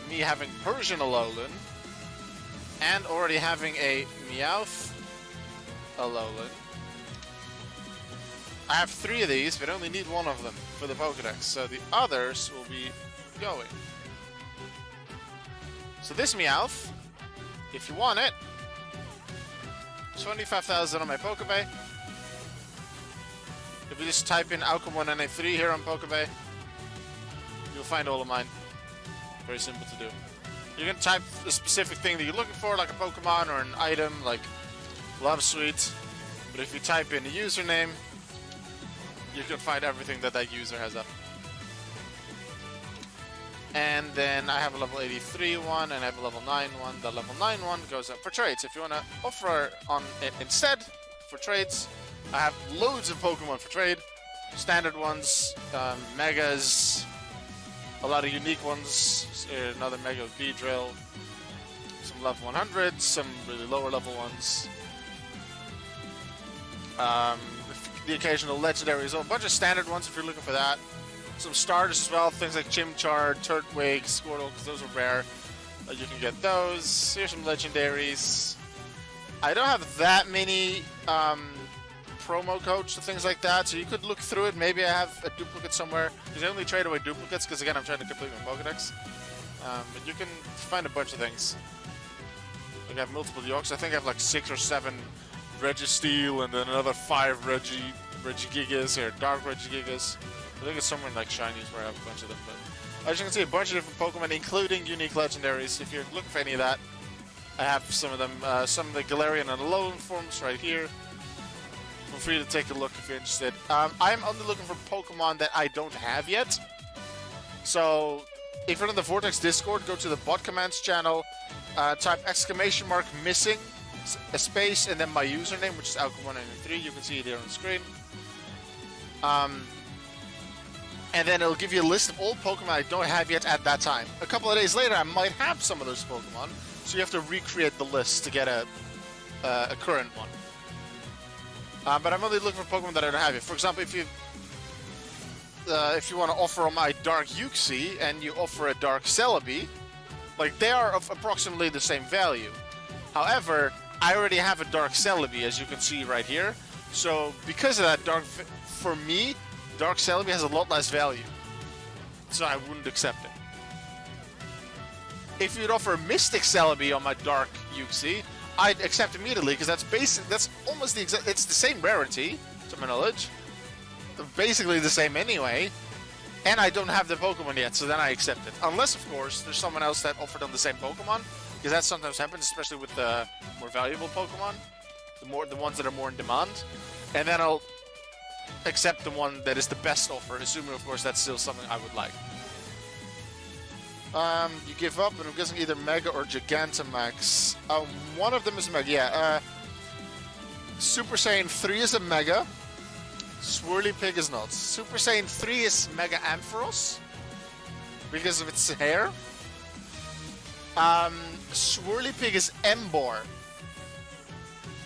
me having Persian Alolan and already having a Meowth Alolan, I have 3 of these, but I only need 1 of them for the Pokédex, so the others will be going. So this Meowth, if you want it, 25,000 on my Pokébay. If you just type in Alcomon NA3 here on Pokébay, you'll find all of mine. Very simple to do. You can type a specific thing that you're looking for, like a Pokemon or an item, like Love Suite. But if you type in a username, you can find everything that that user has up. And then I have a level 83 one, and I have a level 9 one. The level 9 one goes up for trades. If you want to offer on it instead for trades, I have loads of Pokemon for trade. Standard ones, Megas, a lot of unique ones, another Mega Beedrill, some level 100s, some really lower level ones. The occasional legendaries, a bunch of standard ones if you're looking for that. Some starters as well, things like Chimchar, Turtwig, Squirtle, because those are rare. You can get those. Here's some legendaries. I don't have that many promo codes or things like that, so you could look through it. Maybe I have a duplicate somewhere, because I only trade away duplicates, because again, I'm trying to complete my Pokédex. But you can find a bunch of things. Like I have multiple Yorks. I think I have like 6 or 7 Registeel, and then another 5 Regigigas, or Dark Regigigas. I think it's somewhere in like Shinies where I have a bunch of them. But as you can see, a bunch of different Pokemon, including unique legendaries. If you're looking for any of that, I have some of them. Some of the Galarian and Alolan forms right here. Feel free to take a look if you're interested. I'm only looking for Pokemon that I don't have yet. So if you're on the Vortex Discord, go to the bot commands channel, type !missing, a space, and then my username, which is Alcomon93. You can see it here on the screen. And then it'll give you a list of all Pokemon I don't have yet at that time. A couple of days later, I might have some of those Pokemon, so you have to recreate the list to get a current one. But I'm only looking for Pokemon that I don't have yet. For example, if you want to offer my Dark Uxie and you offer a Dark Celebi, like they are of approximately the same value. However, I already have a Dark Celebi, as you can see right here. So because of that, for me, Dark Celebi has a lot less value, so I wouldn't accept it. If you'd offer a Mystic Celebi on my Dark Uxie, I'd accept immediately, because that's almost the exact. It's the same rarity, to my knowledge. They're basically the same anyway, and I don't have the Pokemon yet, so then I accept it. Unless, of course, there's someone else that offered on the same Pokemon, because that sometimes happens, especially with the more valuable Pokemon, the ones that are more in demand, and then I'll accept the one that is the best offer, assuming, of course, that's still something I would like. You give up, and I'm guessing either Mega or Gigantamax. One of them is Mega, yeah. Super Saiyan 3 is a Mega. Swirly Pig is not. Super Saiyan 3 is Mega Ampharos, because of its hair. Swirly Pig is Embor,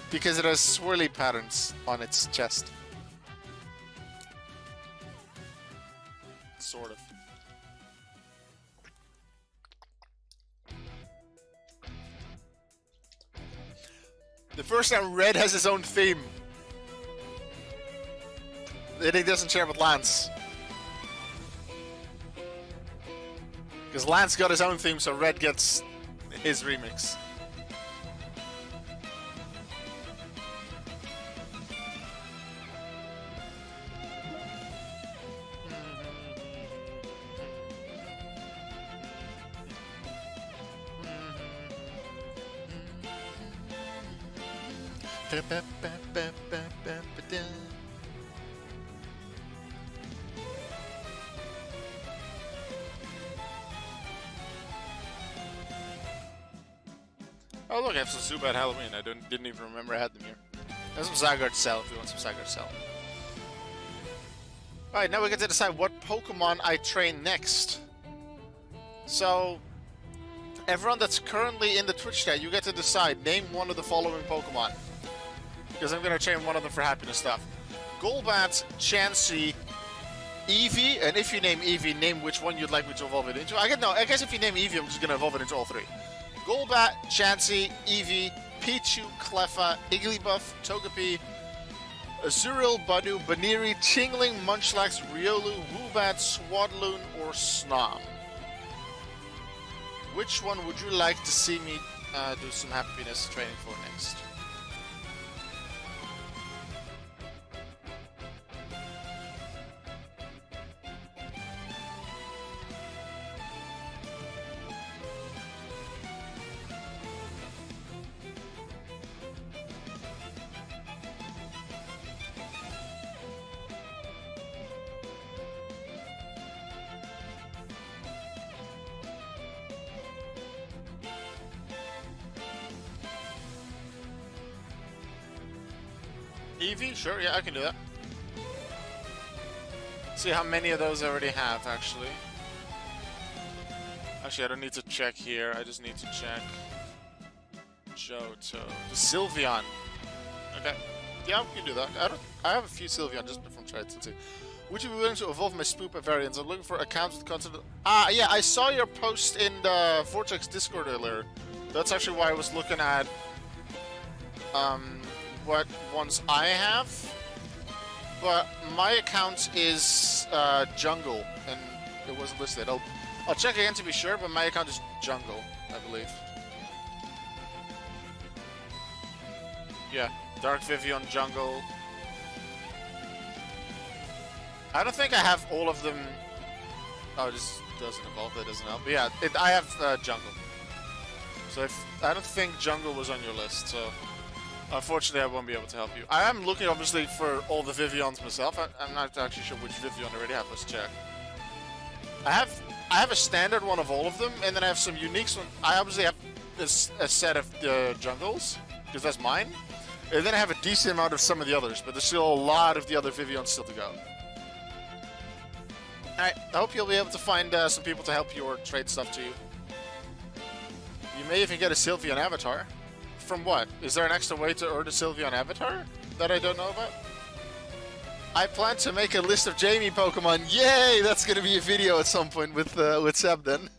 because it has swirly patterns on its chest. Sort of. The first time Red has his own theme that he doesn't share with Lance. Because Lance got his own theme, so Red gets his remix. Oh look, I have some Zubat Halloween. I didn't even remember I had them here. There's some Zygarde Cell if you want some Zygarde Cell. Alright, now we get to decide what Pokemon I train next. So, everyone that's currently in the Twitch chat, you get to decide. Name one of the following Pokemon. Because I'm going to train one of them for happiness stuff. Golbat, Chansey, Eevee, and if you name Eevee, name which one you'd like me to evolve it into. I guess if you name Eevee, I'm just gonna evolve it into all three. Golbat, Chansey, Eevee, Pichu, Cleffa, Igglybuff, Togepi, Azurill, Budew, Baniri, Tingling, Munchlax, Riolu, Woobat, Swadloon, or Snom. Which one would you like to see me do some happiness training for next? Eevee? Sure, yeah, I can do that. See how many of those I already have, actually. Actually, I don't need to check here. I just need to check Johto. The Sylveon. Okay. Yeah, we can do that. I have a few Sylveon just from traits. Let's see. Would you be willing to evolve my Spoopa variants? I'm looking for accounts with content. Ah, yeah, I saw your post in the Vortex Discord earlier. That's actually why I was looking at what ones I have. But my account is Jungle, and it wasn't listed. I'll check again to be sure, but my account is Jungle, I believe. Yeah, Dark Vivian, Jungle. I don't think I have all of them. Oh, this doesn't evolve, that doesn't help. But yeah, I have Jungle. So I don't think Jungle was on your list, so unfortunately I won't be able to help you. I am looking obviously for all the Vivians myself. I'm not actually sure which Vivian I already have. Let's check. I have a standard one of all of them, and then I have some uniques. I obviously have a set of the Jungles, because that's mine. And then I have a decent amount of some of the others, but there's still a lot of the other Vivians still to go. Alright, I hope you'll be able to find some people to help you or trade stuff to you. You may even get a Sylveon avatar. From what? Is there an extra way to earn a Sylveon avatar that I don't know about? I plan to make a list of Jamie Pokemon. Yay! That's gonna be a video at some point with Seb then.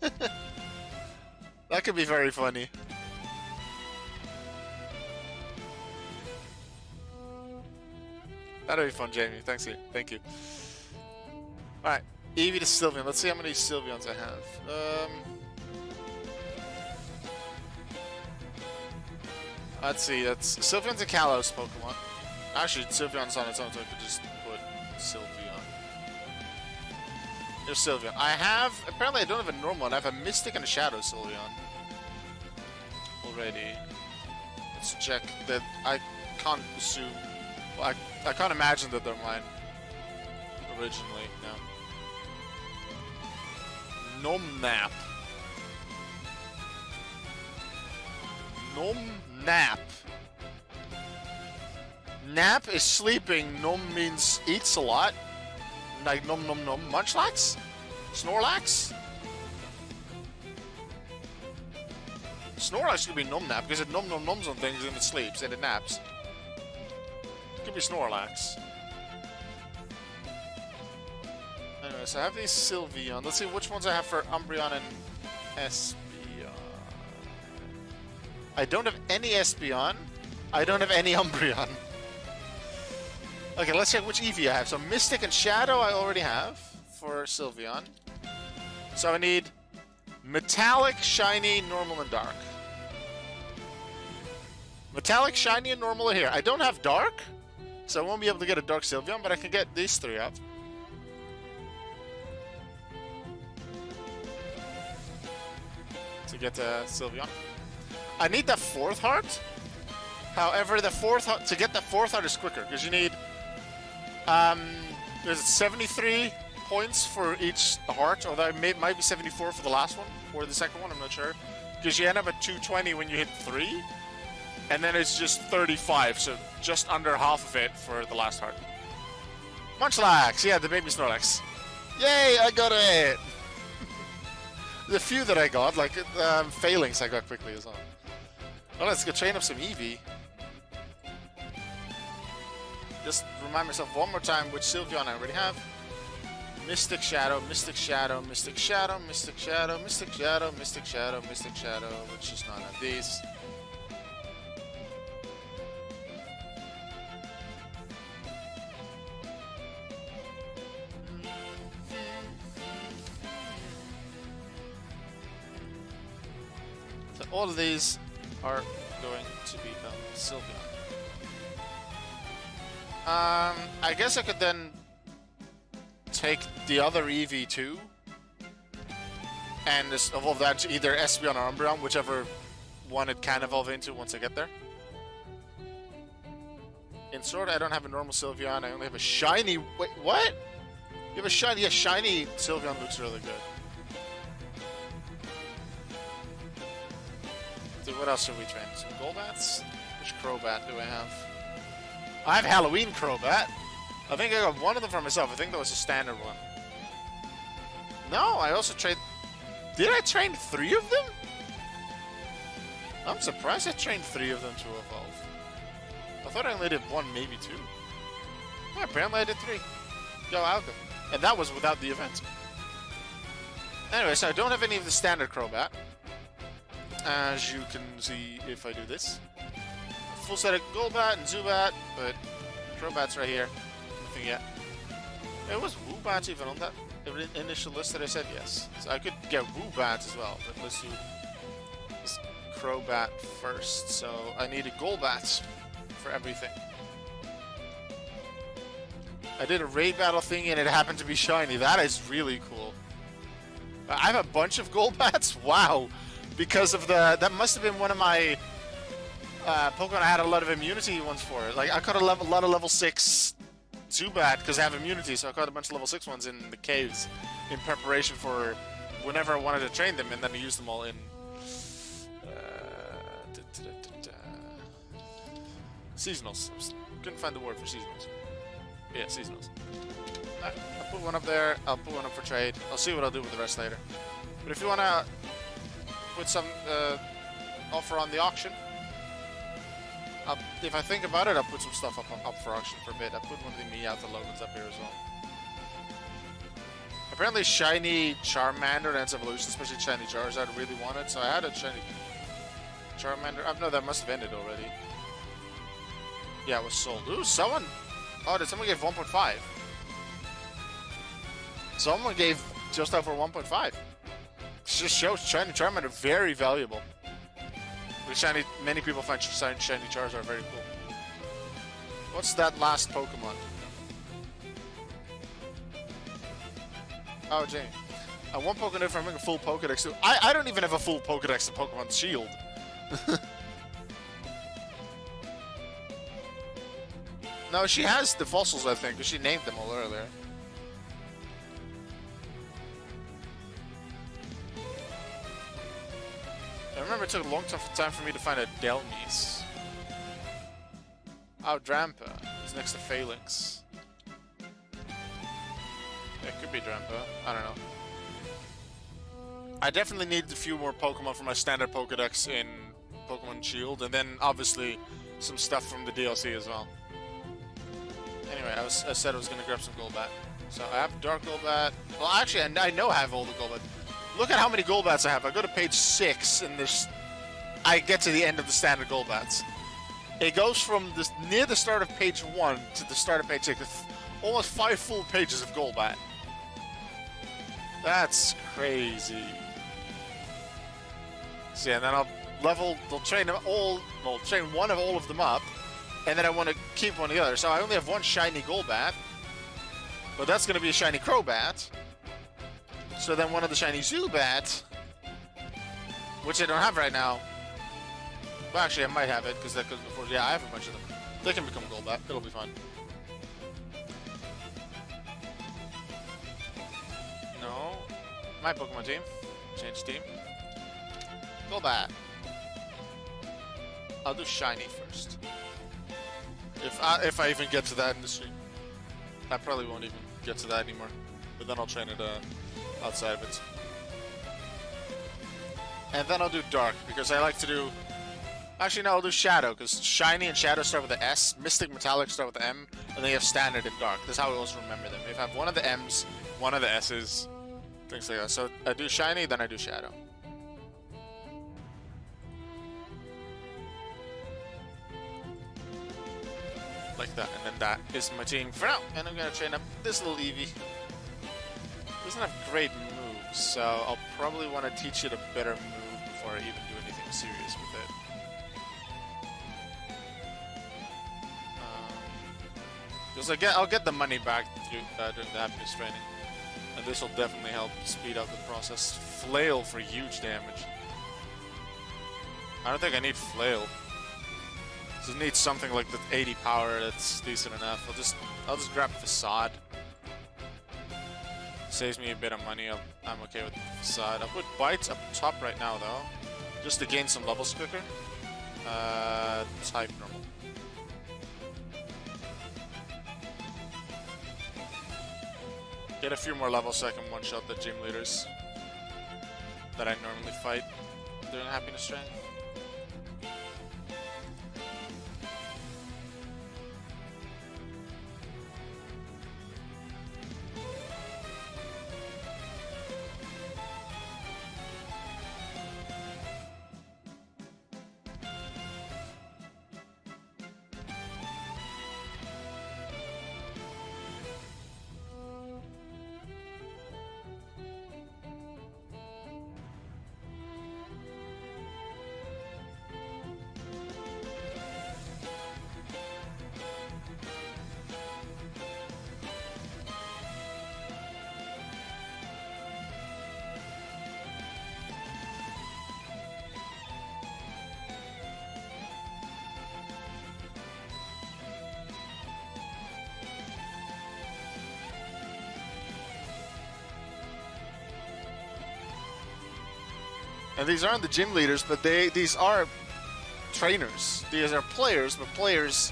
That could be very funny. That'll be fun, Jamie. Thanks you. Thank you. Alright. Eevee to Sylveon. Let's see how many Sylveons I have. Let's see. That's Sylveon's a Kalos Pokemon. Actually, Sylveon's on its own, so I could just put Sylveon. There's Sylveon. I have... Apparently, I don't have a normal one. I have a Mystic and a Shadow Sylveon. Already. Let's check that. I can't assume... Well, I can't imagine that they're mine. Originally, no. Nomnap. Nomnap. Nap is sleeping. Nom means eats a lot. Like nom nom nom. Munchlax? Snorlax? Snorlax could be Nomnap because it nom nom noms on things and it sleeps and it naps. It could be Snorlax. Anyway, so I have these Sylveon. Let's see which ones I have for Umbreon and Espeon. I don't have any Espeon. I don't have any Umbreon. Okay, let's check which Eevee I have. So Mystic and Shadow I already have for Sylveon. So I need Metallic, Shiny, Normal, and Dark. Metallic, Shiny, and Normal are here. I don't have Dark, so I won't be able to get a Dark Sylveon, but I can get these three up. To get the Sylveon. I need the fourth heart. However, the fourth heart, to get the fourth heart is quicker because you need there's 73 points for each heart, although it might be 74 for the last one or the second one, I'm not sure. Because you end up at 220 when you hit 3, and then it's just 35, so just under half of it for the last heart. Munchlax, yeah, the baby Snorlax. Yay, I got it! The few that I got, like failings I got quickly as well. Well, let's go train up some Eevee. Just remind myself one more time which Sylveon I already have. Mystic Shadow, Mystic Shadow, Mystic Shadow, Mystic Shadow, Mystic Shadow, Mystic Shadow, Mystic Shadow, which is none of these. So all of these are going to become Sylveon. I guess I could then take the other EV2 and just evolve that to either Espeon or Umbreon, whichever one it can evolve into once I get there. In Sword, I don't have a normal Sylveon, I only have a shiny... Wait, what? You have a shiny... Yeah, shiny Sylveon looks really good. Dude, what else should we train? Some Golbats? Which Crobat do I have? I have Halloween Crobat. I think I got one of them for myself. I think that was a standard one. No, I also trained... Did I train 3 of them? I'm surprised I trained 3 of them to evolve. I thought I only did 1, maybe 2. Yeah, apparently I did 3. Go out them. And that was without the event. Anyway, so I don't have any of the standard Crobat. As you can see if I do this. Full set of Golbat and Zubat, but Crobat's right here. Nothing yet. It was Woobat even on that initial list that I said? Yes. So I could get Woobat as well, but let's do this Crobat first. So I need a Golbat for everything. I did a raid battle thing and it happened to be shiny. That is really cool. I have a bunch of Golbats? Wow. Because of the... That must have been one of my... Pokemon I had a lot of immunity ones for. Like, I caught a lot of level 6 Zubat because I have immunity, so I caught a bunch of level 6 ones in the caves in preparation for whenever I wanted to train them, and then I used them all in... Seasonals. Couldn't find the word for seasonals. Yeah, seasonals. I'll put one up there, I'll put one up for trade. I'll see what I'll do with the rest later. But if you want to put some offer on the auction, if I think about it, I'll put some stuff up for auction for a bit. I'll put one of the Meowth Logans up here as well. Apparently shiny Charmander and its evolution, especially shiny Charizard, I really wanted, so I had a shiny Charmander. No, that must have ended already. Yeah, it was sold. Ooh, someone... Oh, did someone give 1.5? Someone gave just over 1.5. It just shows shiny Charmander very valuable. Shiny, many people find shiny Charizard very cool. What's that last Pokemon? Oh, Jamie. One Pokemon if I'm making a full Pokedex too. I don't even have a full Pokedex of Pokemon Shield. No, she has the fossils, I think, because she named them all earlier. I remember it took a long time for me to find a Delmise. Oh, Drampa. He's next to Phalanx. It could be Drampa. I don't know. I definitely need a few more Pokemon for my standard Pokedex in Pokemon Shield, and then obviously some stuff from the DLC as well. Anyway, I said I was going to grab some Golbat. So I have Dark Golbat. Well, actually, I know I have all the Golbat. Look at how many Golbats I have. I go to page 6, and there's... I get to the end of the standard Golbats. It goes from this, near the start of page 1 to the start of page 6. Almost 5 full pages of Golbat. That's crazy. So yeah, and then I'll train them all... Well, train one of all of them up. And then I want to keep one of the other. So I only have one shiny Golbat. But that's going to be a shiny Crobat. So then one of the shiny Zubat, which I don't have right now. Well, actually, I might have it, because that goes before. Yeah, I have a bunch of them. They can become Golbat. It'll be fine. No. My Pokemon team. Change team. Golbat. I'll do shiny first. If I even get to that in the stream. I probably won't even get to that anymore. But then I'll train it outside of it. And then I'll do Dark, because I like to do... Actually, no, I'll do Shadow, because Shiny and Shadow start with the S, Mystic Metallic start with the M, and then you have Standard and Dark. That's how I always remember them. If I have one of the M's, one of the S's, things like that. So I do shiny, then I do shadow. Like that, and then that is my team for now. And I'm gonna train up this little Eevee. Doesn't have great moves, so I'll probably want to teach it a better move before I even do anything serious with it. Because I'll get the money back through during the happiness training, and this will definitely help speed up the process. Flail for huge damage. I don't think I need Flail. Just need something like the 80 power that's decent enough. I'll just grab Facade. Saves me a bit of money. I'm okay with the Facade. I'll put Bites up top right now though, just to gain some levels quicker. Type normal. Get a few more levels so I can one-shot the gym leaders that I normally fight during happiness training. And these aren't the gym leaders, but these are trainers. These are players, but players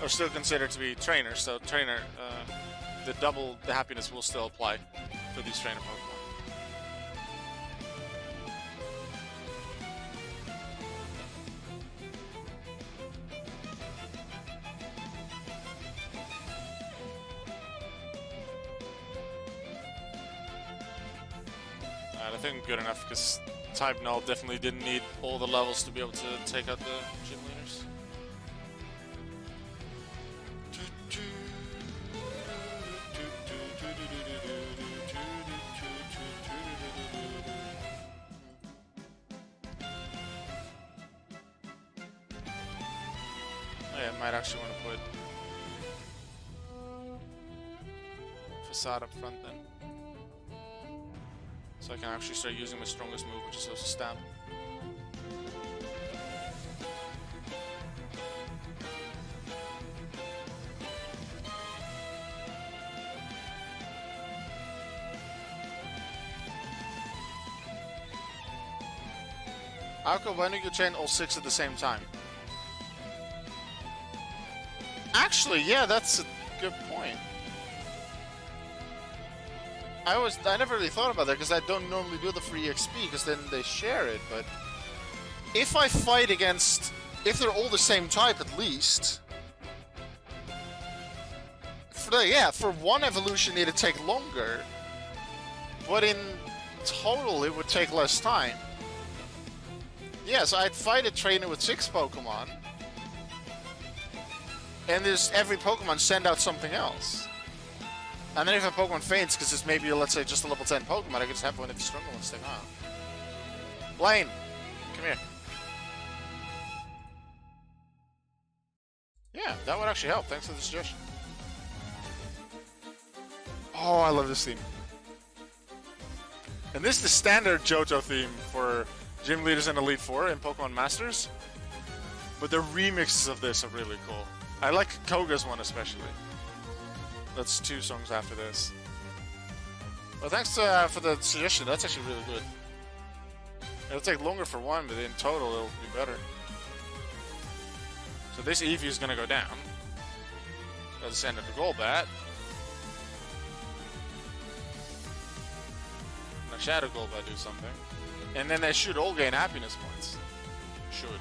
are still considered to be trainers. So trainer, the happiness will still apply for these trainer Pokemon. I think I'm good enough because Type Null definitely didn't need all the levels to be able to take out the gym leaders. Oh yeah, I might actually want to put Facade up front then. So I can actually start using my strongest move, which is also Stab. Alko, why don't you train all 6 at the same time? Actually, yeah, that's a good point. I never really thought about that because I don't normally do the free XP because then they share it, but if I fight against, if they're all the same type at least, for one evolution it'd take longer, but in total it would take less time. Yeah, so I'd fight a trainer with 6 Pokemon, and every Pokemon send out something else. And then if a Pokemon faints because it's maybe, let's say, just a level 10 Pokemon, I can just have one of the stronger ones take on. Blaine, come here. Yeah, that would actually help. Thanks for the suggestion. Oh, I love this theme. And this is the standard Johto theme for Gym Leaders and Elite Four in Pokemon Masters. But the remixes of this are really cool. I like Koga's one especially. That's 2 songs after this. Well, thanks for the suggestion. That's actually really good. It'll take longer for one, but in total it'll be better. So this Eevee is going to go down. Let's send it to Golbat. Now Shadow Golbat do something. And then they should all gain happiness points. Should.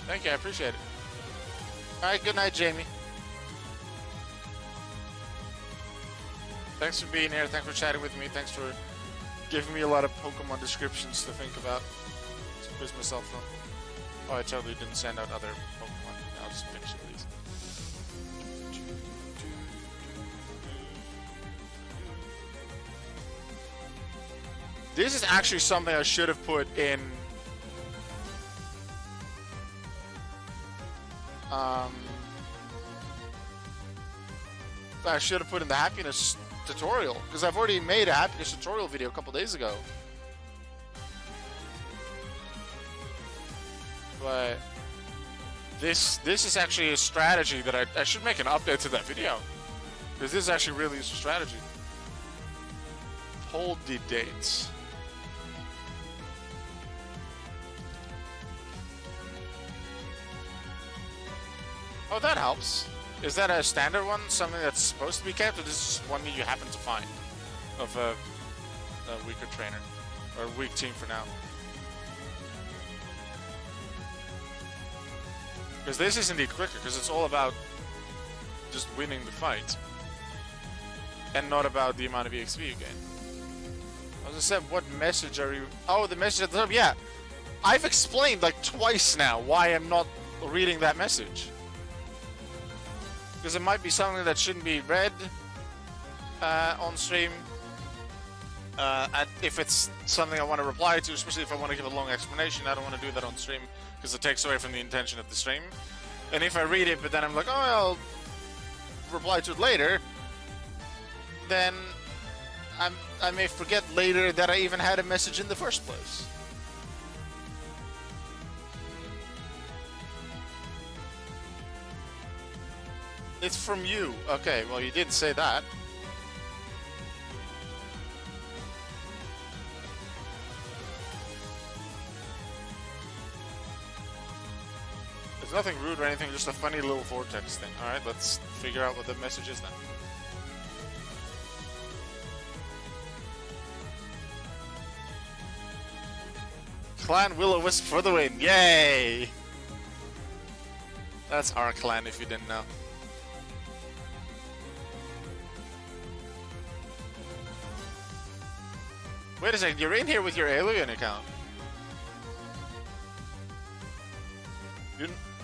Thank you, I appreciate it. Alright, good night, Jamie. Thanks for being here, thanks for chatting with me, thanks for giving me a lot of Pokemon descriptions to think about. To quiz myself from. Oh, I totally didn't send out other Pokemon. I'll just finish it, please. This is actually something I should have put in... I should have put in the happiness tutorial, because I've already made a happiness tutorial video a couple days ago. But this is actually a strategy that I should make an update to that video, because this is actually really useful strategy. Hold the dates. Oh, that helps. Is that a standard one? Something that's supposed to be kept, or this is one that you happen to find? Of a weaker trainer. Or a weak team for now. Because this is indeed quicker, because it's all about just winning the fight. And not about the amount of EXP you gain. As I said, what message are you... Oh, the message at the top, yeah. I've explained like twice now why I'm not reading that message. Because it might be something that shouldn't be read on stream. And if it's something I want to reply to, especially if I want to give a long explanation, I don't want to do that on stream because it takes away from the intention of the stream. And if I read it, but then I'm like, oh, I'll reply to it later, then I may forget later that I even had a message in the first place. It's from you. Okay, well, you didn't say that. There's nothing rude or anything, just a funny little vortex thing. Alright, let's figure out what the message is then. Clan Will-O-Wisp for the win. Yay! That's our clan if you didn't know. Wait a second, you're in here with your alien account.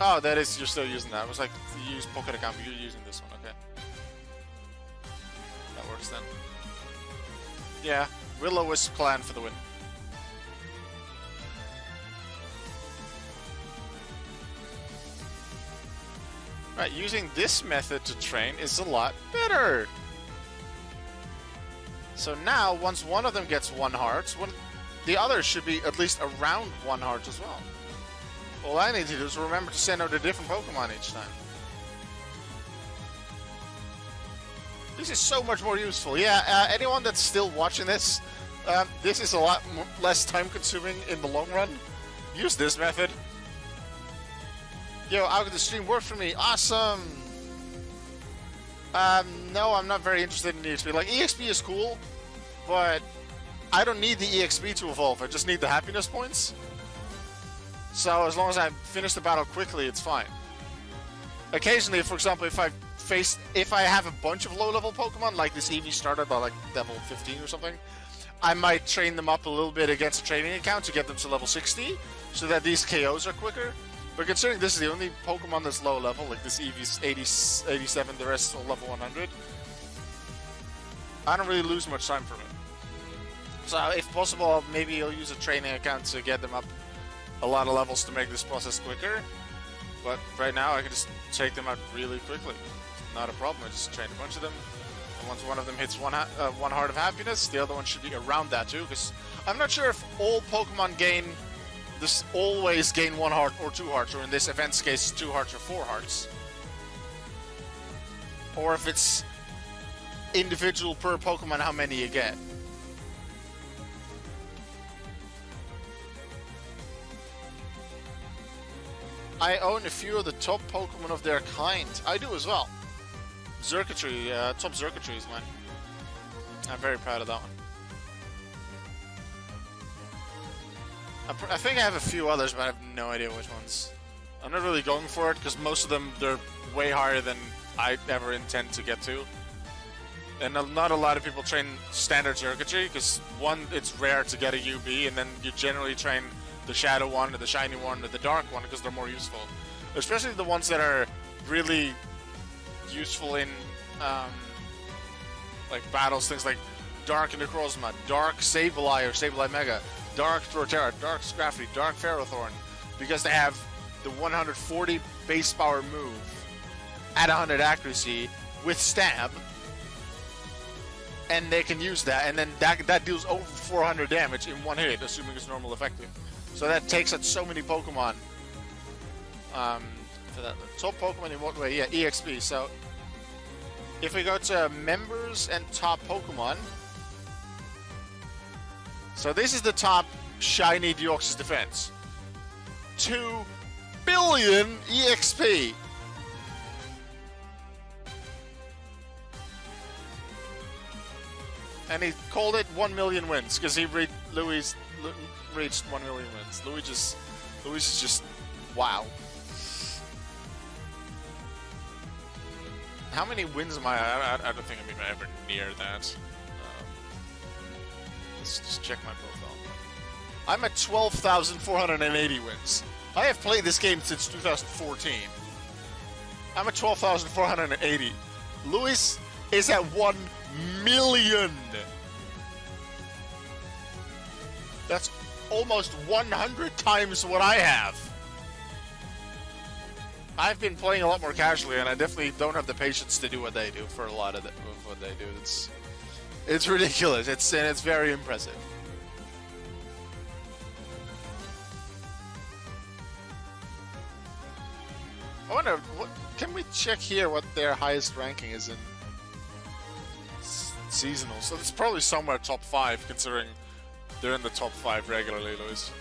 Oh, that is, you're still using that. I was like, you use Pocket account, but you're using this one, okay. That works then. Yeah, Will-O-Wisp clan for the win. Right, using this method to train is a lot better. So now, once one of them gets 1 heart, the others should be at least around 1 heart as well. All I need to do is remember to send out a different Pokemon each time. This is so much more useful. Yeah, anyone that's still watching this, this is a lot less time consuming in the long run. Use this method. Yo, how could the stream work for me? Awesome! No, I'm not very interested in EXP. Like, EXP is cool, but I don't need the EXP to evolve. I just need the happiness points. So as long as I finish the battle quickly, it's fine. Occasionally, for example, if I have a bunch of low-level Pokemon, like this Eevee started at like level 15 or something, I might train them up a little bit against a training account to get them to level 60, so that these KOs are quicker. But considering this is the only Pokemon that's low level, like this Eevee's 87, the rest are level 100, I don't really lose much time from it. So if possible, maybe I'll use a training account to get them up a lot of levels to make this process quicker. But right now I can just take them out really quickly. Not a problem, I just train a bunch of them. And once one of them hits one heart of happiness, the other one should be around that too, because I'm not sure if all Pokemon always gain 1 heart or 2 hearts, or in this event's case 2 hearts or 4 hearts. Or if it's individual per Pokemon how many you get. I own a few of the top Pokemon of their kind. I do as well. Xurkitree, top Xurkitree is mine. I'm very proud of that one. I think I have a few others, but I have no idea which ones. I'm not really going for it because most of them, they're way higher than I ever intend to get to. And not a lot of people train standard circuitry because, one, it's rare to get a UB, and then you generally train the shadow one, or the shiny one, or the dark one because they're more useful. Especially the ones that are really useful in like battles, things like Dark Necrozma, Dark Sableye or Sableye Mega, Dark Torterra, Dark Scrafty, Dark Ferrothorn, because they have the 140 base power move at 100 accuracy with stab, and they can use that, and then that deals over 400 damage in one hit, assuming it's normal effective. So that takes out so many Pokemon. For that top Pokemon in what way? Yeah, EXP. So if we go to members and top Pokemon, so this is the top shiny Deoxys defense. 2 billion EXP. And he called it 1 million wins because Louis reached 1 million wins. Louis is just wow. How many wins am I? I don't think I'm even ever near that. Let's just check my profile. I'm at 12,480 wins. I have played this game since 2014. I'm at 12,480. Louis is at 1 million. That's almost 100 times what I have. I've been playing a lot more casually, and I definitely don't have the patience to do what they do for a lot of what they do. It's ridiculous. It's very impressive. I wonder, can we check here what their highest ranking is in seasonal? So it's probably somewhere top 5, considering they're in the top 5 regularly, Louis.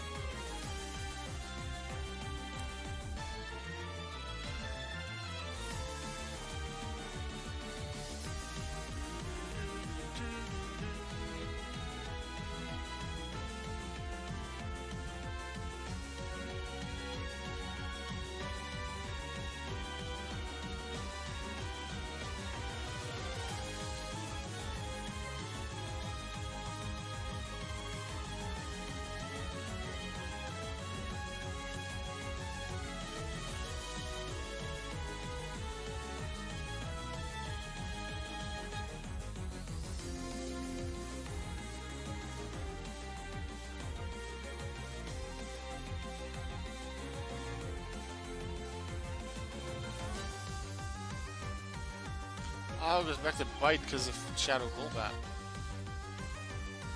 Oh, it goes back to Bite because of Shadow Golbat.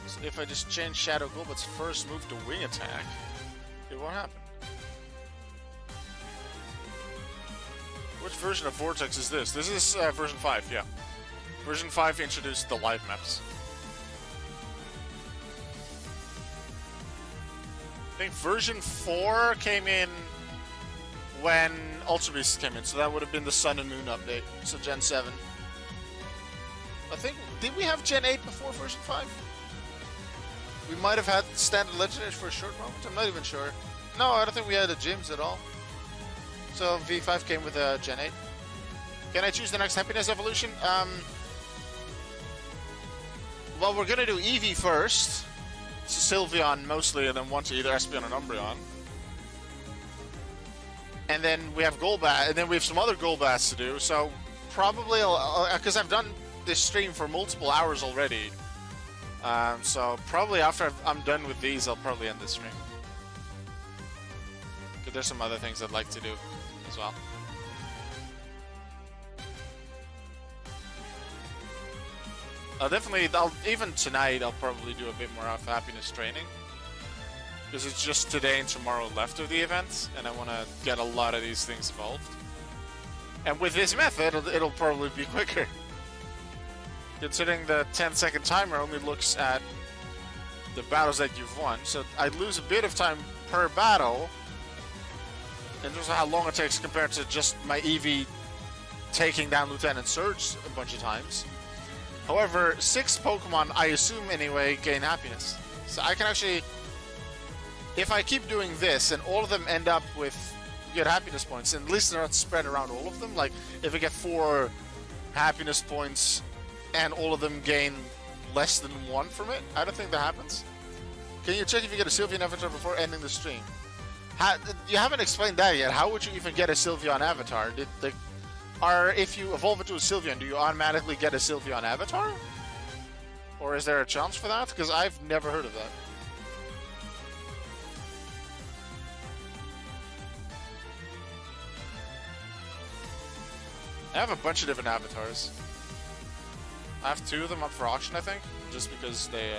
So if I just change Shadow Golbat's first move to Wing Attack, it won't happen. Which version of Vortex is this? This is version 5, yeah. Version 5 introduced the live maps. I think version 4 came in when Ultra Beast came in, so that would have been the Sun and Moon update, so Gen 7. I think, did we have Gen 8 before version 5? We might have had Standard Legendary for a short moment, I'm not even sure. No, I don't think we had the gyms at all. So V5 came with Gen 8. Can I choose the next Happiness Evolution? Well, we're gonna do Eevee first. So Sylveon mostly, and then one to either Espeon or Umbreon. And then we have Golbat, and then we have some other Golbats to do, so probably, because I've done this stream for multiple hours already, so probably after I'm done with these, I'll probably end this stream. Because there's some other things I'd like to do as well. Definitely, even tonight, I'll probably do a bit more of Happiness training. Because it's just today and tomorrow left of the event, and I want to get a lot of these things involved. And with this method, it'll probably be quicker. Considering the 10-second timer only looks at the battles that you've won, so I'd lose a bit of time per battle, in terms of how long it takes compared to just my Eevee taking down Lieutenant Surge a bunch of times. However, 6 Pokemon, I assume anyway, gain happiness. So I can actually, if I keep doing this and all of them end up with, get happiness points, and at least they're not spread around all of them. Like, if you get 4 happiness points and all of them gain less than 1 from it, I don't think that happens. Can you check if you get a Sylveon avatar before ending the stream? You haven't explained that yet. How would you even get a Sylveon avatar? If you evolve into a Sylveon, do you automatically get a Sylveon avatar? Or is there a chance for that? Because I've never heard of that. I have a bunch of different avatars. I have 2 of them up for auction, I think, just because they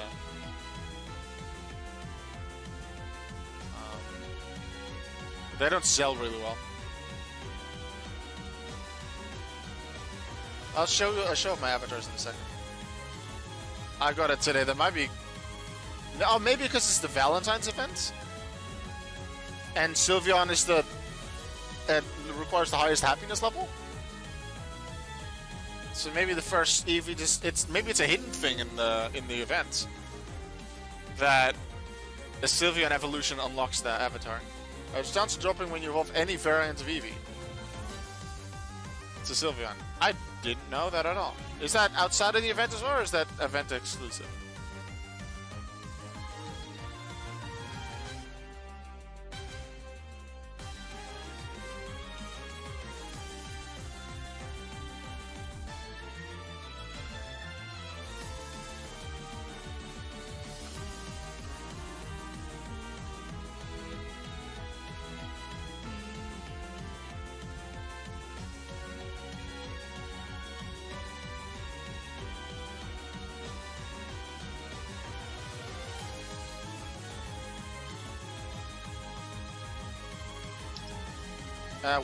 don't sell really well. I'll show my avatars in a second. I got it today. That might be... Oh, maybe because it's the Valentine's event? And Sylveon is the... It requires the highest happiness level? So maybe the first Eevee maybe it's a hidden thing in the event. That a Sylveon evolution unlocks the avatar. It's chance of dropping when you evolve any variant of Eevee. It's a Sylveon. I didn't know that at all. Is that outside of the event as well, or is that event exclusive?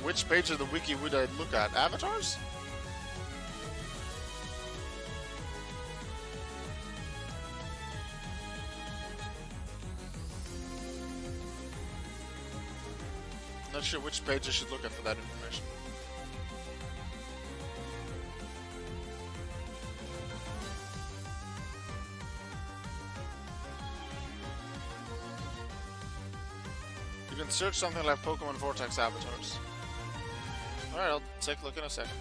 Which page of the wiki would I look at? Avatars? Not sure which page I should look at for that information. You can search something like Pokémon Vortex avatars. Alright, I'll take a look in a second.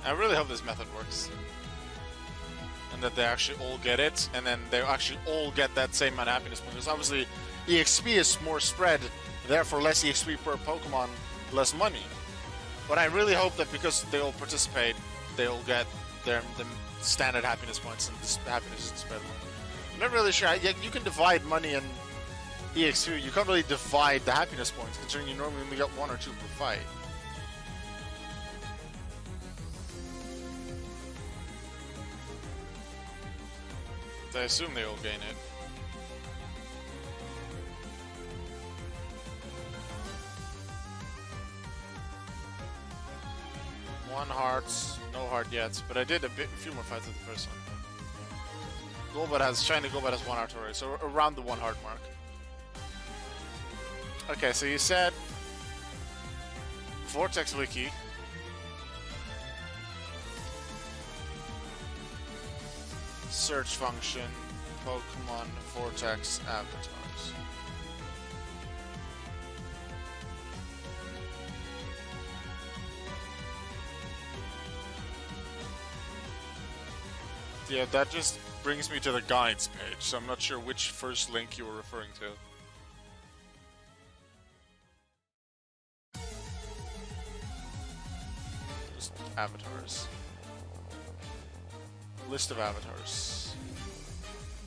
I really hope this method works. And that they actually all get it, and then they actually all get that same amount of happiness points. Because obviously, EXP is more spread, therefore less EXP per Pokemon, less money. But I really hope that because they all participate, they all get the standard happiness points, and this happiness is spread. I'm not really sure. You can divide money and EXP. You can't really divide the happiness points, considering you normally only get 1 or 2 per fight. I assume they all gain it. One hearts, no heart yet, but I did a few more fights with the first one. Shiny Golbat has 1 heart already, so around the 1 heart mark. Okay, so you said Vortex Wiki. Search function, Pokemon Vortex avatars. Yeah, that just brings me to the guides page, so I'm not sure which first link you were referring to. Just avatars. List of avatars.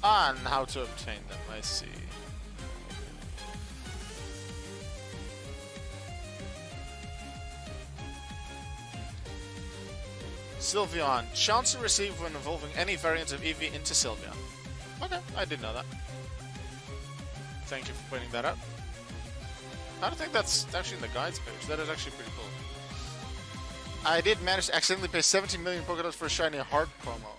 And how to obtain them, I see. Sylveon. Chance to receive when evolving any variant of Eevee into Sylveon. Okay, I didn't know that. Thank you for pointing that out. I don't think that's actually in the guides page. That is actually pretty cool. I did manage to accidentally pay 17 million Pokédollars for a shiny heart promo.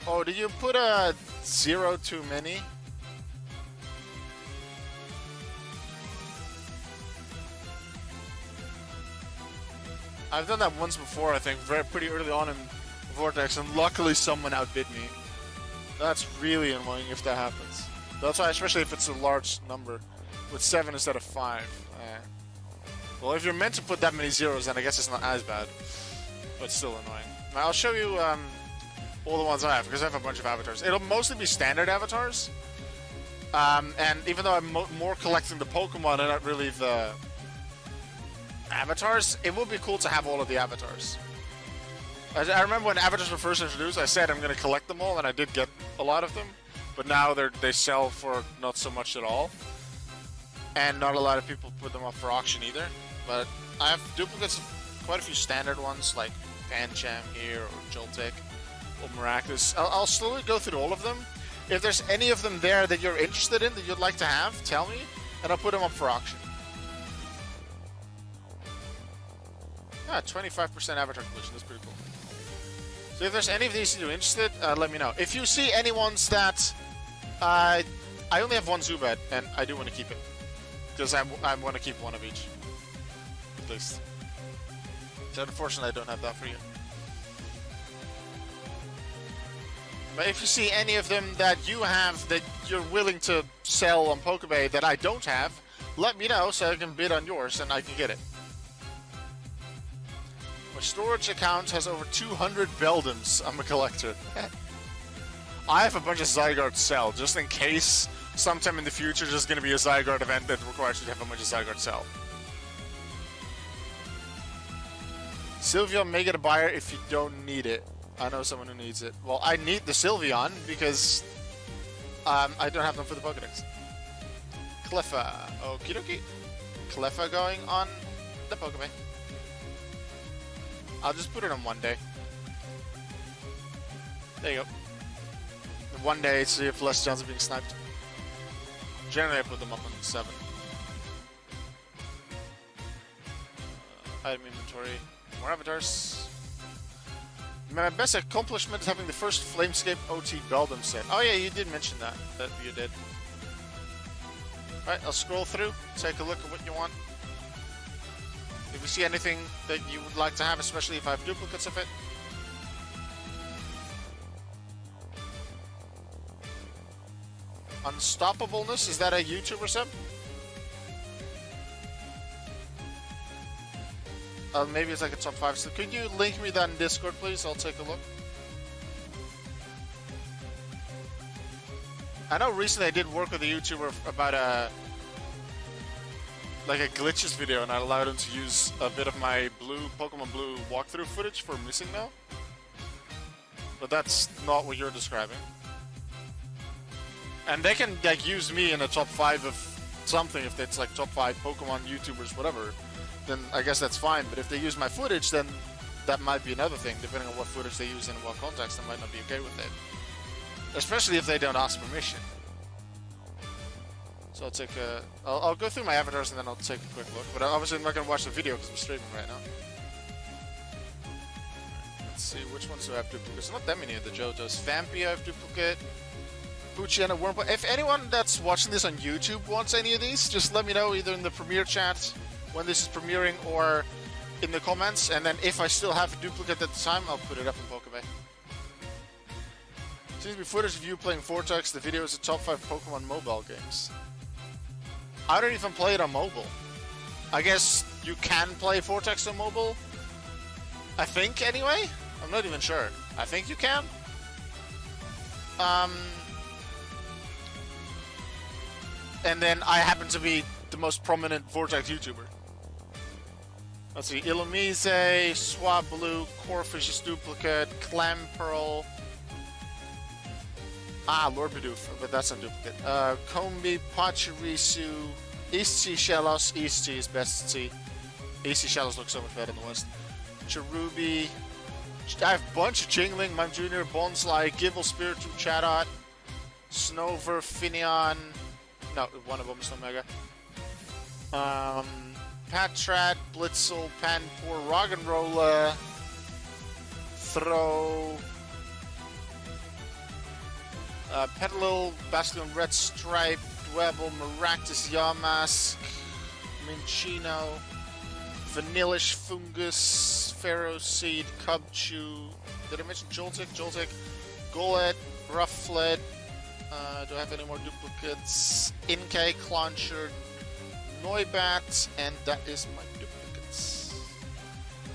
Oh, did you put a 0 too many? I've done that once before, I think, pretty early on in Vortex, and luckily someone outbid me. That's really annoying if that happens. That's why, especially if it's a large number, with 7 instead of 5. Well, if you're meant to put that many zeros, then I guess it's not as bad, but still annoying. Now, I'll show you all the ones I have, because I have a bunch of avatars. It'll mostly be standard avatars, and even though I'm more collecting the Pokemon and not really the avatars, it would be cool to have all of the avatars. I remember when avatars were first introduced, I said I'm going to collect them all, and I did get a lot of them, but now they sell for not so much at all, and not a lot of people put them up for auction either. But I have duplicates of quite a few standard ones, like Pancham here, or Joltik, or Miraculous. I'll slowly go through all of them. If there's any of them there that you're interested in, that you'd like to have, tell me, and I'll put them up for auction. 25% avatar completion, that's pretty cool. So if there's any of these you're interested, let me know. If you see any ones that... I only have one Zubat, and I do want to keep it. Because I want to keep one of each. At least. So unfortunately I don't have that for you. But if you see any of them that you have that you're willing to sell on Pokebay that I don't have, let me know so I can bid on yours and I can get it. My storage account has over 200 Beldums. I'm a collector. I have a bunch of Zygarde to sell, just in case sometime in the future there's going to be a Zygarde event that requires you to have a bunch of Zygarde sell. Sylveon may get a buyer if you don't need it. I know someone who needs it. Well, I need the Sylveon because I don't have them for the Pokédex. Cleffa. Okie dokie. Cleffa going on the Pokébay. I'll just put it on one day. There you go. One day, so you have less chance of being sniped. Generally, I put them up on 7. Item inventory. More avatars. My best accomplishment is having the first Flamescape OT Beldum set. Oh yeah, you did mention that. That you did. Alright, I'll scroll through, take a look at what you want. If you see anything that you would like to have, especially if I have duplicates of it. Unstoppableness, is that a YouTuber sub? Maybe it's like a top 5. So could you link me that in Discord, please? I'll take a look. I know recently I did work with a YouTuber about like a glitches video, and I allowed him to use a bit of my Pokemon Blue walkthrough footage for Missing Now. But that's not what you're describing. And they can like use me in a top 5 of something if it's like top 5 Pokemon YouTubers, whatever. Then I guess that's fine. But if they use my footage, then that might be another thing. Depending on what footage they use and in what context, I might not be okay with it. Especially if they don't ask permission. So I'll take a... I'll go through my avatars and then I'll take a quick look. But obviously I'm not going to watch the video because I'm streaming right now. Let's see, which ones do I have duplicates? Not that many of the Johtos. Vampy I have duplicate. Poochyena, Wurmple. If anyone that's watching this on YouTube wants any of these, just let me know either in the premiere chat when this is premiering or in the comments. And then if I still have a duplicate at the time, I'll put it up in Pokebay. Seems to be footage of you playing Vortex. The video is the top 5 Pokemon mobile games. I don't even play it on mobile. I guess you can play Vortex on mobile. I think, anyway? I'm not even sure. I think you can. And then I happen to be the most prominent Vortex YouTuber. Let's see. Illumise, Swablu, Corfish's duplicate, Clamperl. Lord Bidoof, but that's not duplicate. Combi, Pachirisu, East Shellos. East is best C. East Shellos looks so much better in the West. Cherubi. I have a bunch of Jingling, Mime Jr., Bonsly, Gible, Spiritomb, Chatot, Snover, Finion. No, one of them is Omega. Patrat, Blitzel, Panpour, Roggenrola, Throw, Petalil, Bastion, Red Stripe, Dwebble, Maractus, Yamask, Minchino, Vanillish Fungus, Pharaoh Seed, Cubchew. Did I mention Joltik? Joltik, Golett, Rufflet. Do I have any more duplicates? Inkay, Clauncher, Noibat, and that is my duplicates.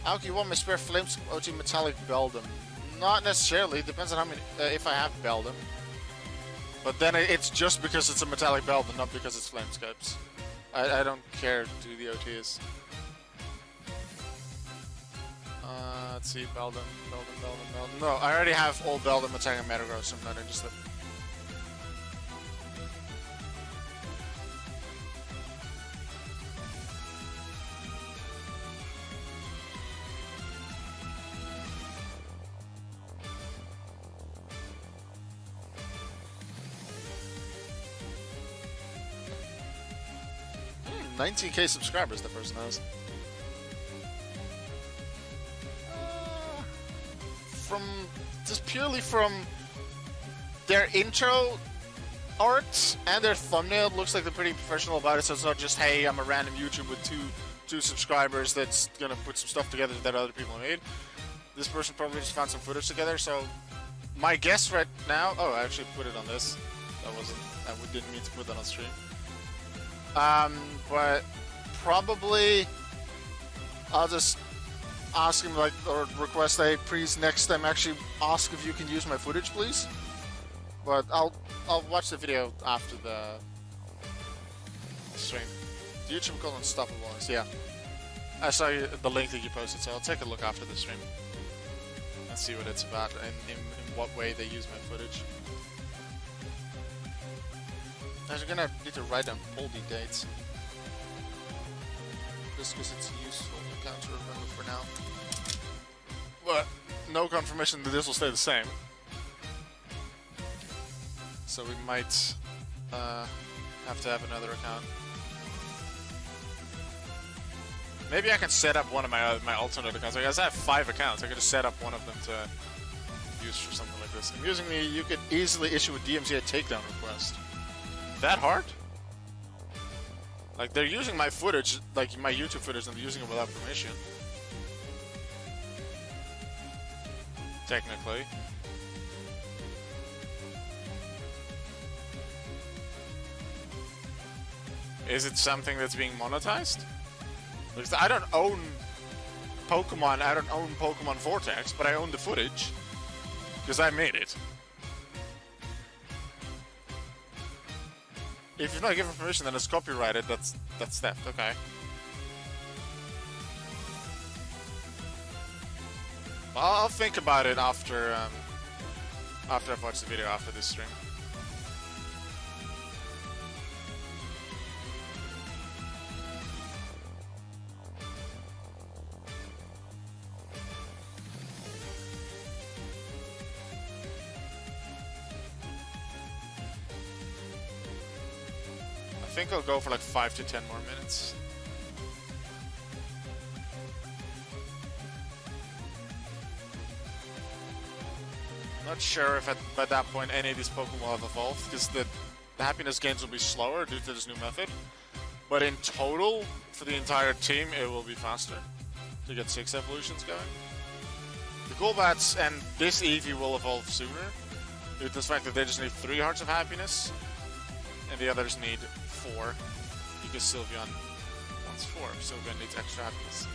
Aoki, you want my spare Flames OG Metallic Beldum? Not necessarily, depends on how many, if I have Beldum. But then it's just because it's a Metallic Beldum, not because it's Flamescapes. I don't care to do the OTs. Let's see, Beldum. No, I already have all Beldum attacking Metagross, so I'm not interested. 19k subscribers, the person has. Just purely from their intro art and their thumbnail, it looks like they're pretty professional about it, so it's not just, hey, I'm a random YouTuber with two subscribers that's gonna put some stuff together that other people made. This person probably just found some footage together, so my guess right now... Oh, I actually put it on this. I didn't mean to put that on stream. But probably I'll just ask him, like, or request, hey, please next time actually ask if you can use my footage, please. But I'll watch the video after the stream. The YouTube called Unstoppable, yeah. I saw the link that you posted, so I'll take a look after the stream and see what it's about and in what way they use my footage. I'm gonna need to write down Poldy dates. Just because it's useful account to remember for now. But no confirmation that this will stay the same. So we might have to have another account. Maybe I can set up one of my alternate accounts. I guess I have 5 accounts. I could just set up one of them to use for something like this. Amusingly, you could easily issue a DMCA takedown request. That hard? Like, they're using my footage, like my YouTube footage, and they're using it without permission. Technically. Is it something that's being monetized? Because I don't own Pokemon, I don't own Pokemon Vortex, but I own the footage. Because I made it. If you're not given permission, then it's copyrighted. That's theft. Okay. I'll think about it after I've watched the video after this stream. I think I'll go for like 5 to 10 more minutes. Not sure if by that point any of these Pokemon will have evolved, because the happiness gains will be slower due to this new method. But in total, for the entire team, it will be faster to get 6 evolutions going. The Golbats and this Eevee will evolve sooner, due to the fact that they just need 3 Hearts of Happiness, and the others need 4, because Sylveon wants 4. Sylveon needs extra happiness.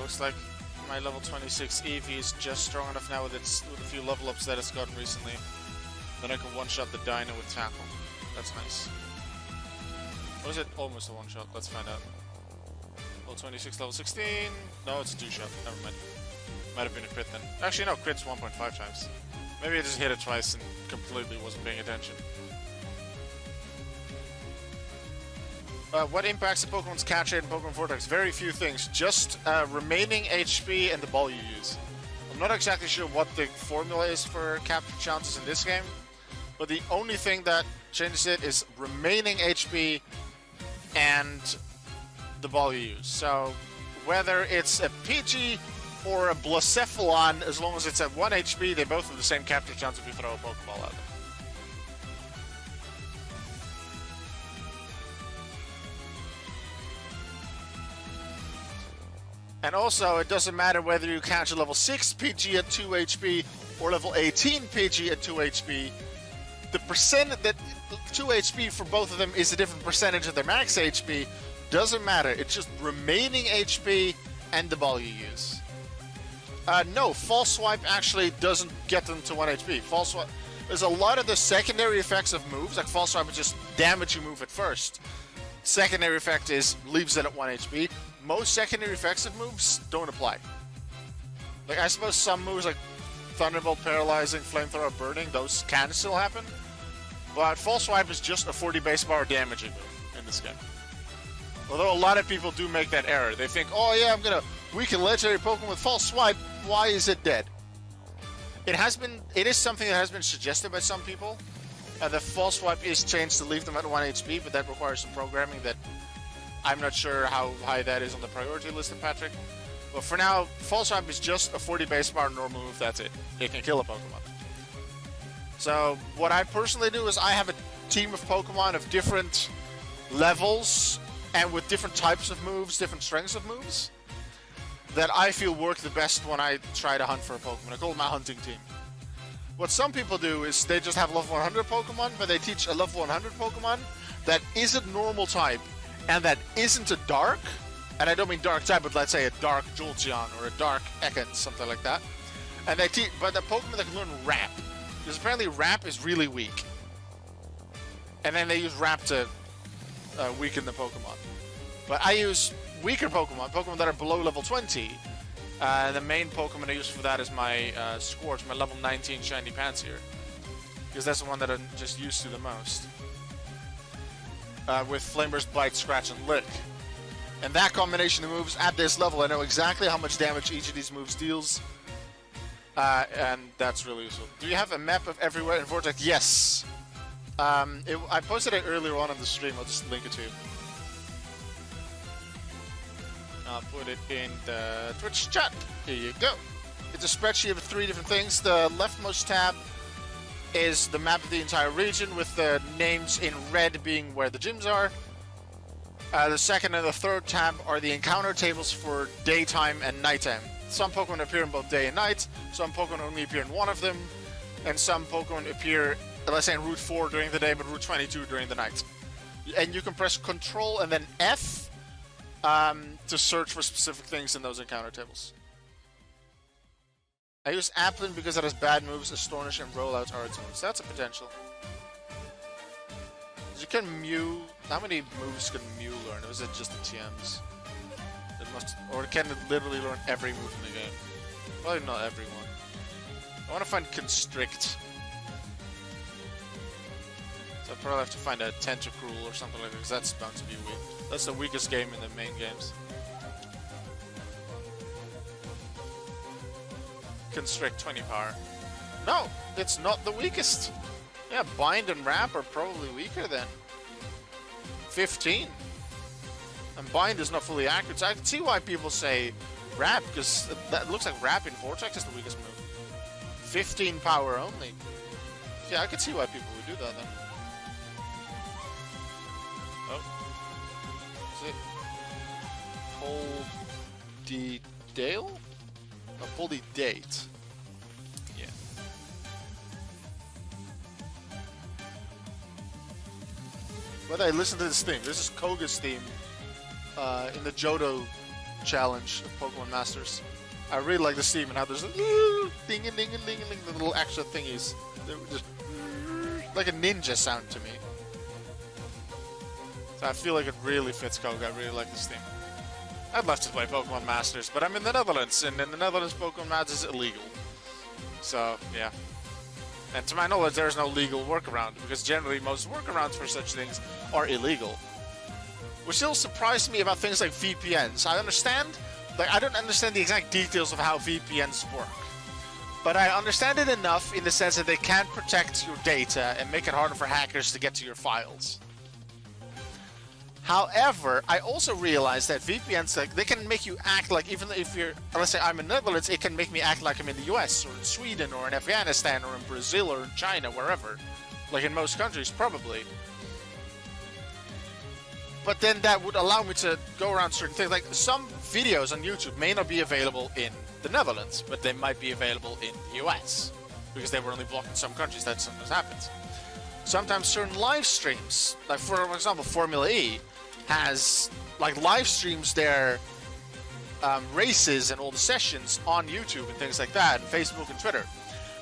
looks like my level 26 Eevee is just strong enough now with a few level ups that it's gotten recently. Then I can one-shot the Dino with Tackle. That's nice. Or is it almost a one-shot? Let's find out. Level 26, level 16. No, it's a two-shot. Never mind. Might have been a crit then. Actually, no, crit's 1.5 times. Maybe I just hit it twice and completely wasn't paying attention. What impacts the Pokemon's catch rate in Pokémon Vortex? Very few things. Just remaining HP and the ball you use. I'm not exactly sure what the formula is for capture chances in this game, but the only thing that changes it is remaining HP and the ball you use. So whether it's a Pidgey or a Blacephalon, as long as it's at 1 HP, they both have the same capture chance if you throw a Pokeball at them. And also, it doesn't matter whether you catch a level 6 Pidgey at 2 HP or level 18 Pidgey at 2 HP. The percent that 2 HP for both of them is a different percentage of their max HP. Doesn't matter. It's just remaining HP and the ball you use. No, False Swipe actually doesn't get them to 1 HP. False Swipe... There's a lot of the secondary effects of moves, like False Swipe is just damage you move at first. Secondary effect is leaves it at 1 HP. Most secondary effects of moves don't apply. Like, I suppose some moves like Thunderbolt, Paralyzing, Flamethrower, Burning, those can still happen. But False Swipe is just a 40 base bar damaging move in this game. Although a lot of people do make that error. They think, oh yeah, I'm gonna weaken legendary Pokemon with False Swipe. Why is it dead? It is something that has been suggested by some people. The False Swipe is changed to leave them at 1 HP, but that requires some programming that I'm not sure how high that is on the priority list of Patrick. But for now, False Swipe is just a 40 base bar normal move, that's it. It can kill a Pokemon. So, what I personally do is I have a team of Pokemon of different levels and with different types of moves, different strengths of moves, that I feel work the best when I try to hunt for a Pokemon. I call it my hunting team. What some people do is they just have level 100 Pokemon, but they teach a level 100 Pokemon that isn't normal type and that isn't a dark, and I don't mean dark type, but let's say a dark Jolteon or a dark Ekans, something like that. And they teach, but the Pokemon that can learn Rap, because apparently Rap is really weak. And then they use Rap to weaken the Pokemon. But I use weaker Pokemon that are below level 20. The main Pokemon I use for that is my Scorch, my level 19 Shiny Pansear. Because that's the one that I'm just used to the most. With Flame Burst, Bite, Scratch, and Lick. And that combination of moves at this level, I know exactly how much damage each of these moves deals. And that's really useful. Do you have a map of everywhere in Vortex? Yes! I posted it earlier on the stream, I'll just link it to you. I'll put it in the Twitch chat. Here you go. It's a spreadsheet of 3 different things. The leftmost tab is the map of the entire region with the names in red being where the gyms are. The second and the third tab are the encounter tables for daytime and nighttime. Some Pokemon appear in both day and night, some Pokemon only appear in one of them, and some Pokemon appear, let's say in Route 4 during the day, but Route 22 during the night. And you can press Control and then F to search for specific things in those encounter tables. I use Applin because it has bad moves, Astonish and Rollout are its moves. That's a potential. You can Mew. How many moves can Mew learn? Or is it just the TMs? It must, or can it literally learn every move in the game? Probably not every one. I want to find Constrict. So I'll probably have to find a Tentacruel or something like that, because that's bound to be weak. That's the weakest game in the main games. Constrict 20 power. No, it's not the weakest. Yeah, Bind and Wrap are probably weaker then. 15. And Bind is not fully accurate, so I can see why people say Wrap, because that looks like Wrap in Vortex is the weakest move. 15 power only. Yeah, I can see why people would do that then. Oh. Is it Poldidale? No, Poldidate. Yeah. But I listen to this theme. This is Koga's theme in the Johto challenge of Pokemon Masters. I really like the theme and how there's a little ding-a-ding-a-ding-a-ding, the little extra thingies. They were just like a ninja sound to me. So I feel like it really fits Koga. I really like this theme. I'd love to play Pokemon Masters, but I'm in the Netherlands, and in the Netherlands, Pokemon Masters is illegal. So, yeah. And to my knowledge, there's no legal workaround, because generally most workarounds for such things are illegal. Which still surprised me about things like VPNs. I understand, like, I don't understand the exact details of how VPNs work. But I understand it enough in the sense that they can protect your data and make it harder for hackers to get to your files. However, I also realized that VPNs, like, they can make you act like, even if you're, let's say I'm in the Netherlands, it can make me act like I'm in the US, or in Sweden, or in Afghanistan, or in Brazil, or in China, wherever. Like in most countries, probably. But then that would allow me to go around certain things. Like, some videos on YouTube may not be available in the Netherlands, but they might be available in the US. Because they were only blocked in some countries. That sometimes happens. Sometimes certain live streams, like for example, Formula E, has like live streams their races and all the sessions on YouTube and things like that, and Facebook and Twitter.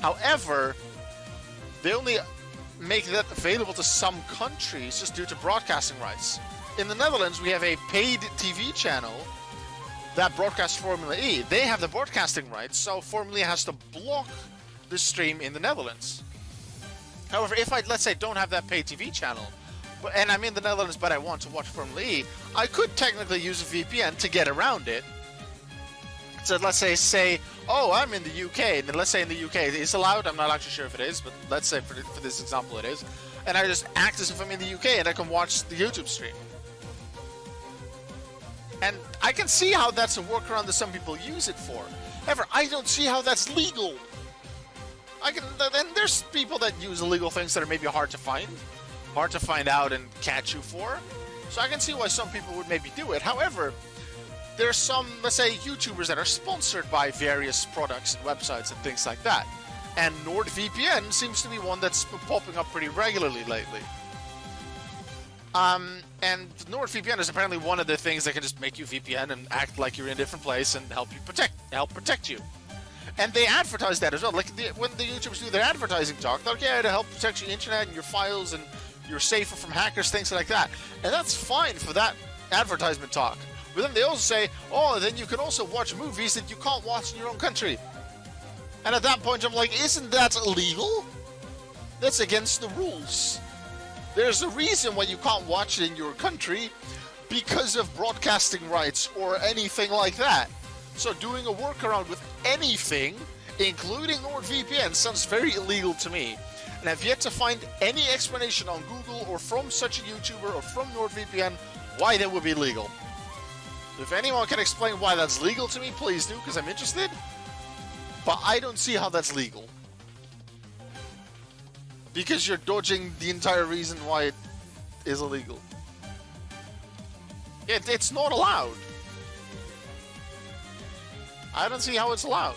However, they only make that available to some countries just due to broadcasting rights. In the Netherlands, we have a paid TV channel that broadcasts Formula E. They have the broadcasting rights, so Formula E has to block the stream in the Netherlands. However, if I, let's say, don't have that paid TV channel, and I'm in the Netherlands, but I want to watch Formula E, I could technically use a VPN to get around it. So let's say, oh, I'm in the UK, and then let's say in the UK it's allowed. I'm not actually sure if it is, but let's say for this example it is. And I just act as if I'm in the UK, and I can watch the YouTube stream. And I can see how that's a workaround that some people use it for. However, I don't see how that's legal. And there's people that use illegal things that are maybe hard to find out and catch you for. So I can see why some people would maybe do it. However, there's some, let's say, YouTubers that are sponsored by various products and websites and things like that. And NordVPN seems to be one that's been popping up pretty regularly lately. And NordVPN is apparently one of the things that can just make you VPN and act like you're in a different place and help protect you. And they advertise that as well. Like when the YouTubers do their advertising talk, they're like, yeah, to help protect your internet and your files, and you're safer from hackers, things like that. And that's fine for that advertisement talk. But then they also say, oh, then you can also watch movies that you can't watch in your own country. And at that point, I'm like, isn't that illegal? That's against the rules. There's a reason why you can't watch it in your country, because of broadcasting rights or anything like that. So doing a workaround with anything, including NordVPN, sounds very illegal to me. And I've yet to find any explanation on Google or from such a YouTuber or from NordVPN why that would be legal. If anyone can explain why that's legal to me, please do, because I'm interested. But I don't see how that's legal. Because you're dodging the entire reason why it is illegal. It's not allowed. I don't see how it's allowed.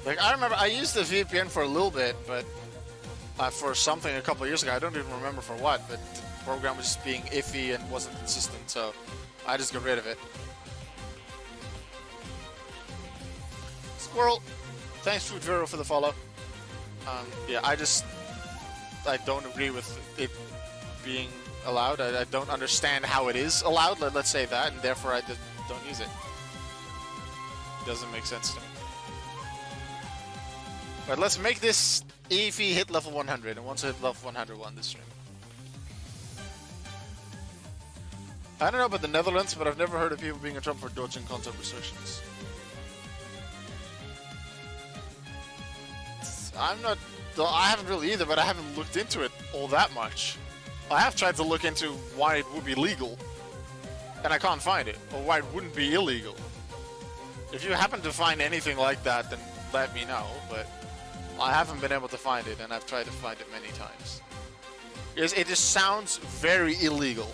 Like, I remember I used the VPN for a little bit, but for something a couple of years ago. I don't even remember for what, but the program was just being iffy and wasn't consistent, so I just got rid of it. Squirrel, thanks Food Vero for the follow. Yeah, I don't agree with it being allowed. I don't understand how it is allowed, let's say that, and therefore I just don't use it. Doesn't make sense to me. But let's make this Eevee hit level 100, and once I hit level 100, we'll end this stream. I don't know about the Netherlands, but I've never heard of people being in trouble for dodging content restrictions. I haven't really either, but I haven't looked into it all that much. I have tried to look into why it would be legal, and I can't find it, or why it wouldn't be illegal. If you happen to find anything like that, then let me know, but I haven't been able to find it, and I've tried to find it many times. It just sounds very illegal.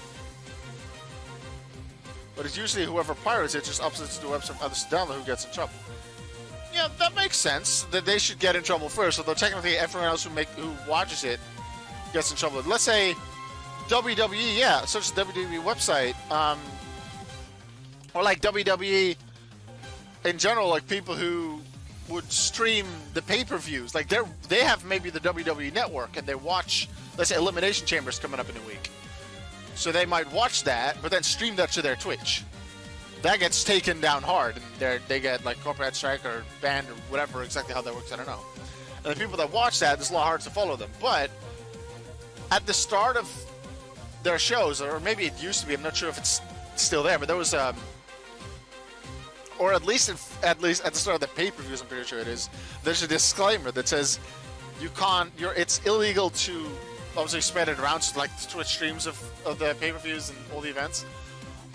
But it's usually whoever pirates it just uploads to the website for others to download who gets in trouble. Yeah, that makes sense, that they should get in trouble first, although technically everyone else who watches it gets in trouble. Let's say WWE, yeah, such as WWE website, or like WWE in general, like people who would stream the pay-per-views, like they have maybe the WWE network and they watch, let's say, Elimination Chambers coming up in a week, so they might watch that, but then stream that to their Twitch. That gets taken down hard, and they get like copyright strike or banned or whatever, exactly how that works, I don't know. And the people that watch that, it's a lot harder to follow them. But at the start of their shows, or maybe it used to be, I'm not sure if it's still there, but there was or at least at the start of the pay-per-views, I'm pretty sure it is, there's a disclaimer that says it's illegal to obviously spread it around, so like the Twitch streams of the pay-per-views and all the events,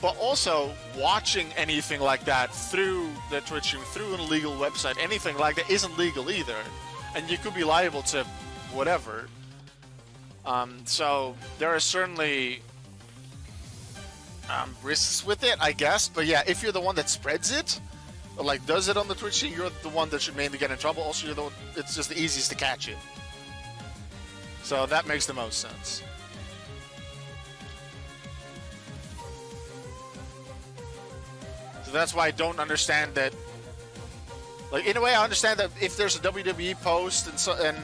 but also watching anything like that through the Twitch stream, through an illegal website, anything like that isn't legal either, and you could be liable to whatever. So there are certainly risks with it, I guess. But yeah, if you're the one that spreads it, or like does it on the Twitch stream, you're the one that should mainly get in trouble. Also, you're the one, it's just the easiest to catch it. So that makes the most sense. So that's why I don't understand that. Like, in a way, I understand that if there's a WWE post and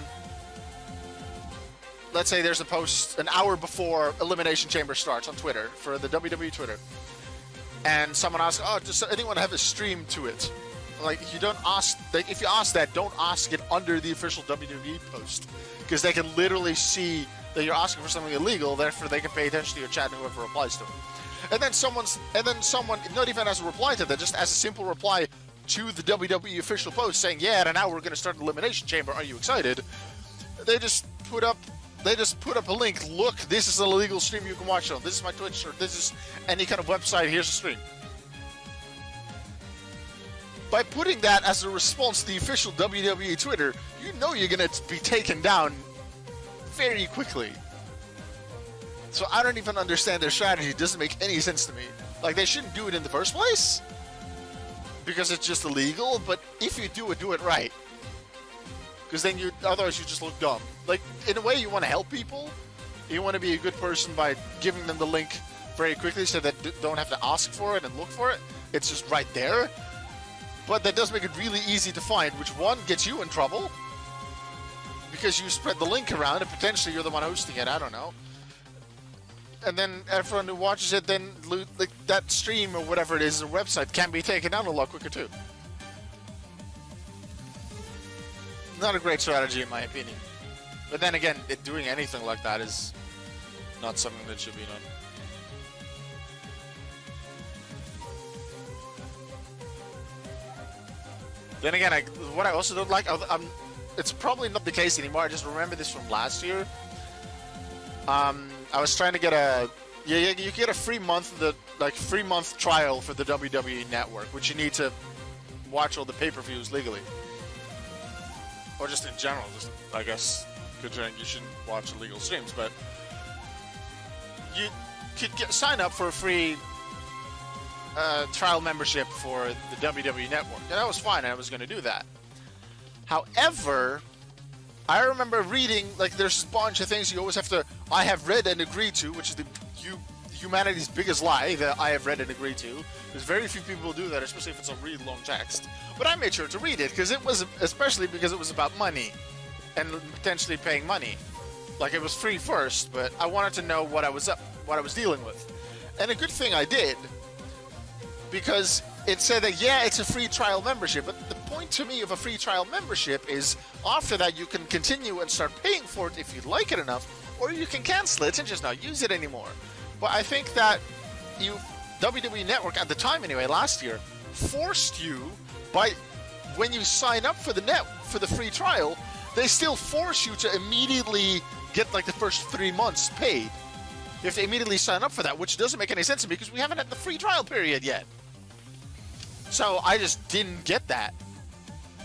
let's say there's a post an hour before Elimination Chamber starts on Twitter, for the WWE Twitter, and someone asks, oh, does anyone have a stream to it? Like, you don't ask, like, if you ask that, don't ask it under the official WWE post, because they can literally see that you're asking for something illegal, therefore they can pay attention to your chat and whoever replies to it. And then someone, not even as a reply to that, just as a simple reply to the WWE official post saying, yeah, in an hour we're going to start the Elimination Chamber, are you excited? They just put up a link. Look, this is an illegal stream you can watch on. This is my Twitch, or this is any kind of website. Here's a stream. By putting that as a response to the official WWE Twitter, you know you're going to be taken down very quickly. So I don't even understand their strategy. It doesn't make any sense to me. Like, they shouldn't do it in the first place, because it's just illegal. But if you do it right. Because then otherwise you just look dumb. Like, in a way, you want to help people. You want to be a good person by giving them the link very quickly so that they don't have to ask for it and look for it. It's just right there. But that does make it really easy to find, which one gets you in trouble because you spread the link around and potentially you're the one hosting it. I don't know. And then everyone who watches it, then like that stream or whatever it is, the website can be taken down a lot quicker too. Not a great strategy in my opinion. But then again, doing anything like that is not something that should be done. Then again, what I also don't like, it's probably not the case anymore. I just remember this from last year. I was trying to get you get a free month, free month trial for the WWE Network, which you need to watch all the pay-per-views legally. Or just in general, just, I guess, considering you shouldn't watch illegal streams, but you could sign up for a free trial membership for the WWE Network, and that was fine. I was going to do that. However, I remember reading, like, there's a bunch of things you always have to, I have read and agreed to, which is humanity's biggest lie, that I have read and agreed to. There's very few people who do that, especially if it's a really long text. But I made sure to read it, especially because it was about money, and potentially paying money. Like, it was free first, but I wanted to know what I was dealing with. And a good thing I did, because it said that, yeah, it's a free trial membership, but the point to me of a free trial membership is after that you can continue and start paying for it if you like it enough, or you can cancel it and just not use it anymore. But I think that WWE Network at the time anyway, last year, forced you when you sign up for the free trial, they still force you to immediately get like the first 3 months paid. You have to immediately sign up for that, which doesn't make any sense to me because we haven't had the free trial period yet. So I just didn't get that.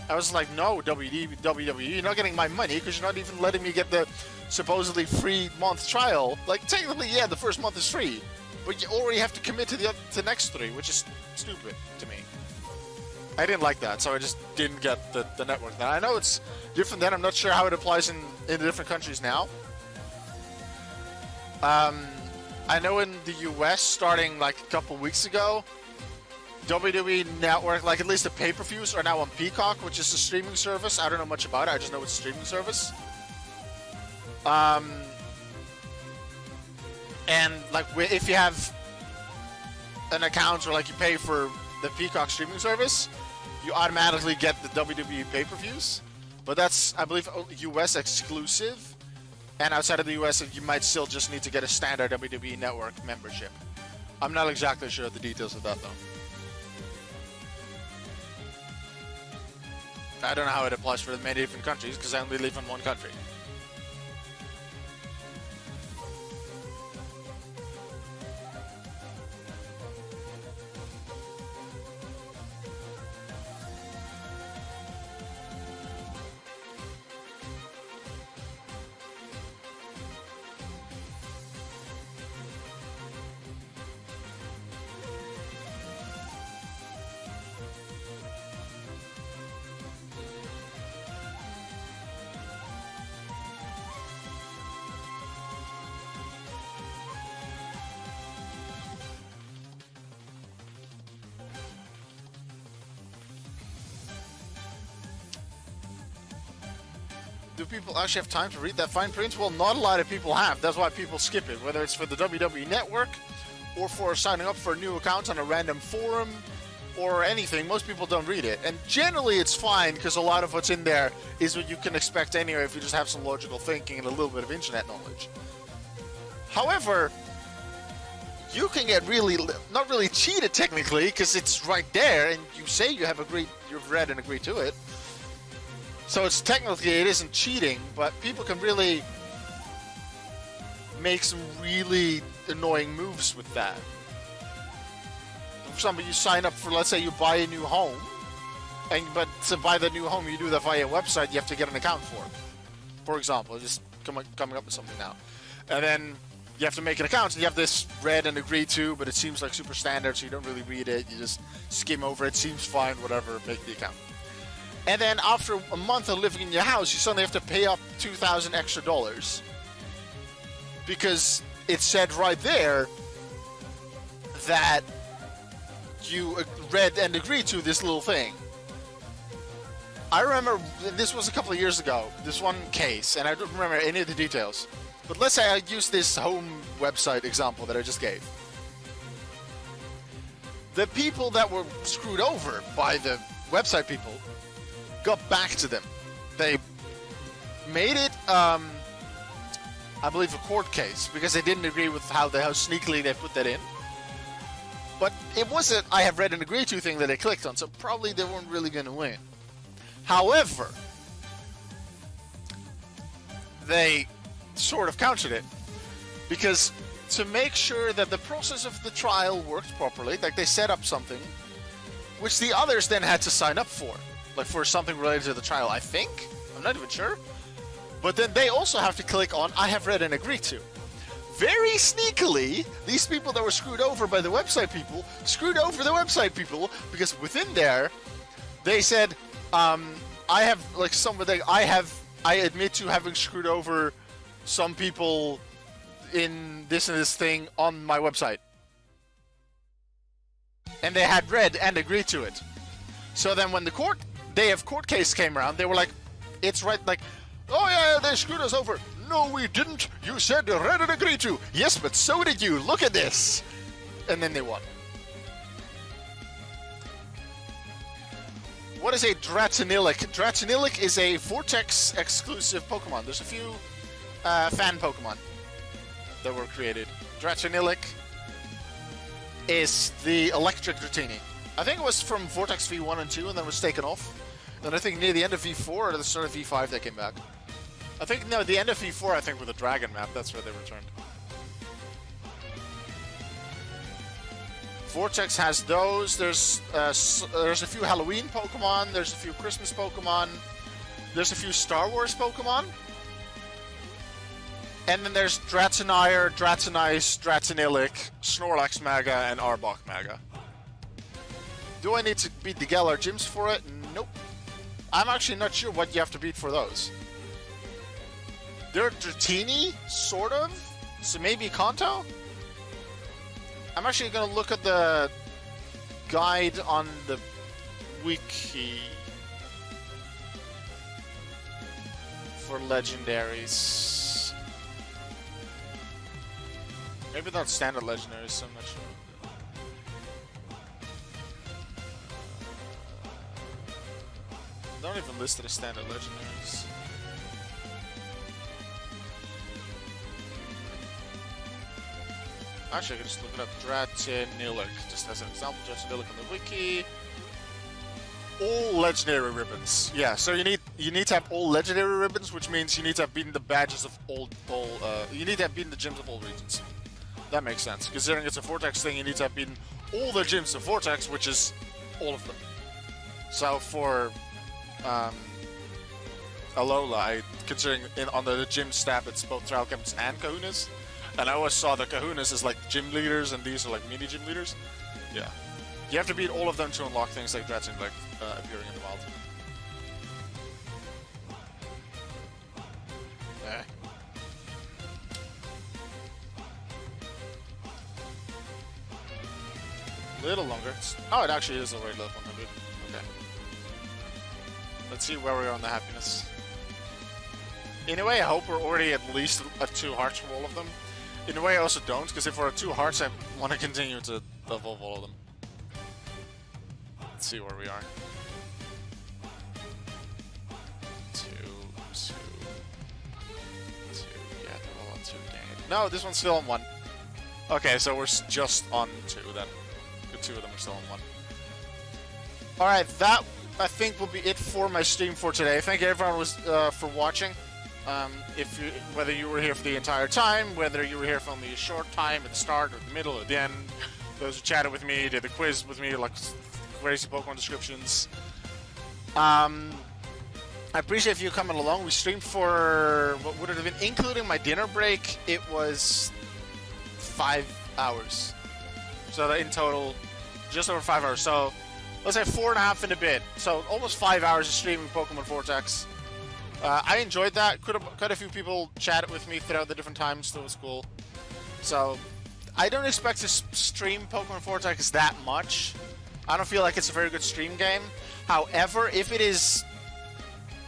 I was like, no, WWE, you're not getting my money because you're not even letting me get the supposedly free month trial. Like, technically, yeah, the first month is free, but you already have to commit to the next 3, which is stupid to me. I didn't like that, so I just didn't get the network. Now, I know it's different then. I'm not sure how it applies in the different countries now. I know in the US, starting like a couple weeks ago, WWE Network, like at least the pay-per-views, are now on Peacock, which is a streaming service. I don't know much about it. I just know it's a streaming service. And like if you have an account or like you pay for the Peacock streaming service, you automatically get the WWE pay-per-views. But that's, I believe, US exclusive. And outside of the US, you might still just need to get a standard WWE Network membership. I'm not exactly sure of the details of that, though. I don't know how it applies for many different countries, because I only live in one country. Do people actually have time to read that fine print? Well, not a lot of people have. That's why people skip it, whether it's for the WWE Network or for signing up for a new account on a random forum or anything. Most people don't read it. And generally it's fine because a lot of what's in there is what you can expect anyway if you just have some logical thinking and a little bit of internet knowledge. However, you can get not really cheated technically because it's right there and you say you've read and agreed to it. So it's technically, it isn't cheating, but people can really make some really annoying moves with that. For example, you sign up for, let's say you buy a new home, but to buy the new home, you do that via a website you have to get an account for example, just coming up with something now. And then you have to make an account, and you have this read and agreed to, but it seems like super standard, so you don't really read it, you just skim over it, seems fine, whatever, make the account. And then after a month of living in your house, you suddenly have to pay up $2,000 extra because it said right there that you read and agreed to this little thing. I remember, this was a couple of years ago, this one case, and I don't remember any of the details. But let's say I use this home website example that I just gave. The people that were screwed over by the website people got back to them. They made it, I believe, a court case because they didn't agree with how sneakily they put that in. But it wasn't I have read and agreed to thing that they clicked on, so probably they weren't really going to win. However, they sort of countered it because to make sure that the process of the trial worked properly, like they set up something which the others then had to sign up for. Like for something related to the trial, I think? I'm not even sure. But then they also have to click on I have read and agreed to. Very sneakily, these people that were screwed over by the website people screwed over the website people because within there, they said, I admit to having screwed over some people in this and this thing on my website. And they had read and agreed to it. So then when the day of court case came around, they were like, it's right, like, oh yeah, they screwed us over. No, we didn't. You said read and agreed to. Yes, but so did you. Look at this. And then they won. What is a Dratonilic? Dratonilic is a Vortex exclusive Pokemon. There's a few fan Pokemon that were created. Dratonilic is the electric Dratini. I think it was from Vortex V1 and 2 and then was taken off. Then I think near the end of V4 or the start of V5 they came back. I think, no, the end of V4 I think with the Dragon map, that's where they returned. Vortex has those. There's a few Halloween Pokemon. There's a few Christmas Pokemon. There's a few Star Wars Pokemon. And then there's Dratonire, Dratonice, Dratonilic, Snorlax Mega, and Arbok Mega. Do I need to beat the Galar gyms for it? Nope. I'm actually not sure what you have to beat for those. They're Dratini, sort of, So maybe Kanto? I'm actually gonna look at the guide on the wiki for legendaries. Maybe not standard legendaries, so I'm not sure. Don't even list it as standard legendaries. Actually, I can just look it up. Dratinilic, just as an example. Dratinilic on the wiki. All legendary ribbons. Yeah, so you need to have all legendary ribbons, which means you need to have beaten the badges of you need to have beaten the gyms of all regions. That makes sense. Considering it's a Vortex thing, you need to have beaten all the gyms of Vortex, which is all of them. So for Alola, considering on the gym stab, it's both Trial Camps and Kahunas. And I always saw the Kahunas as like gym leaders, and these are like mini gym leaders. Yeah. You have to beat all of them to unlock things like Dratin, like appearing in the wild. Eh. Little longer. Oh, it actually is already level 100. Okay. Let's see where we are on the happiness. In a way, I hope we're already at least at 2 hearts for all of them. In a way, I also don't, because if we're at 2 hearts, I want to continue to evolve all of them. Let's see where we are. 2. Yeah, they're all on 2. Dang it. No, this one's still on 1. Okay, so we're just on 2 then. The 2 of them are still on 1. Alright, that I think will be it for my stream for today. Thank you everyone for watching. Whether you were here for the entire time, whether you were here for only a short time at the start or the middle or the end, those who chatted with me, did the quiz with me, like crazy Pokemon descriptions. I appreciate you coming along. We streamed for, what would it have been, including my dinner break, it was 5 hours. So that in total, just over 5 hours. So let's say 4.5 and a bit. So almost 5 hours of streaming Pokemon Vortex. I enjoyed that. Quite a few people chatted with me throughout the different times, so it was cool. So, I don't expect to stream Pokemon Vortex that much. I don't feel like it's a very good stream game. However, if it is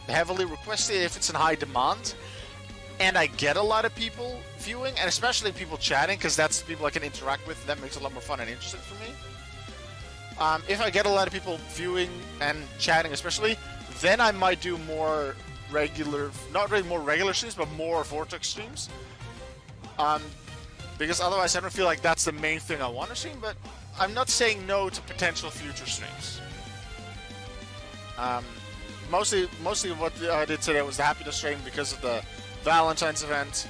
heavily requested, if it's in high demand, and I get a lot of people viewing, and especially people chatting, because that's the people I can interact with, that makes it a lot more fun and interesting for me. If I get a lot of people viewing and chatting especially, then I might do more regular, not really more regular streams, but more Vortex streams. Because otherwise I don't feel like that's the main thing I want to stream, but I'm not saying no to potential future streams. Mostly what I did today was the happiness stream because of the Valentine's event,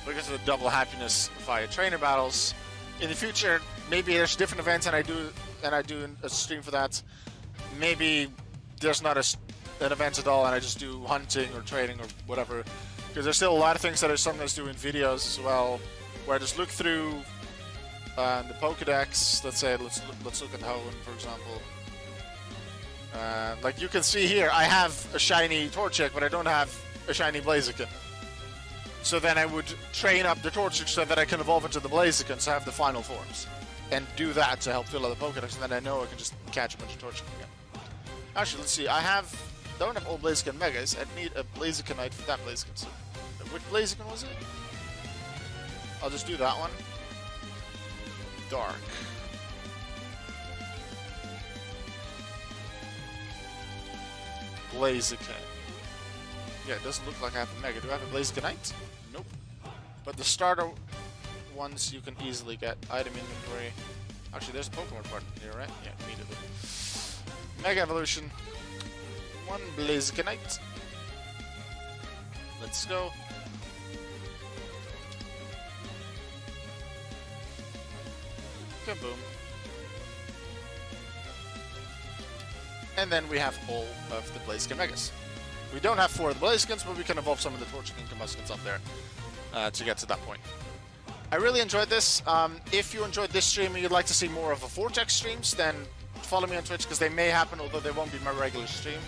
because of the double happiness via trainer battles. In the future, maybe there's different events and I do a stream for that. Maybe there's not an event at all and I just do hunting or trading or whatever, because there's still a lot of things that I sometimes do in videos as well, where I just look through the Pokédex. Let's say let's look at Hoenn, for example. Like you can see here, I have a shiny Torchic, but I don't have a shiny Blaziken. So then I would train up the Torchic so that I can evolve into the Blaziken, so I have the final forms, and do that to help fill out the Pokédex, and then I know I can just catch a bunch of Torchic again. Actually, let's see. Don't have all Blaziken Megas. I need a Blazikenite for that Blaziken. So, which Blaziken was it? I'll just do that one. Dark. Blaziken. Yeah, it doesn't look like I have a Mega. Do I have a Blazikenite? Nope. But the starter ones you can easily get. Item inventory. Actually, there's a Pokemon part here, right? Yeah, immediately. Mega Evolution. One Blazikenite. Let's go. Kaboom. And then we have all of the Blaziken Megas. We don't have 4 of the Blazikens, but we can evolve some of the Torchic and Combustions up there to get to that point. I really enjoyed this. If you enjoyed this stream and you'd like to see more of the Vortex streams, then follow me on Twitch, because they may happen, although they won't be my regular stream.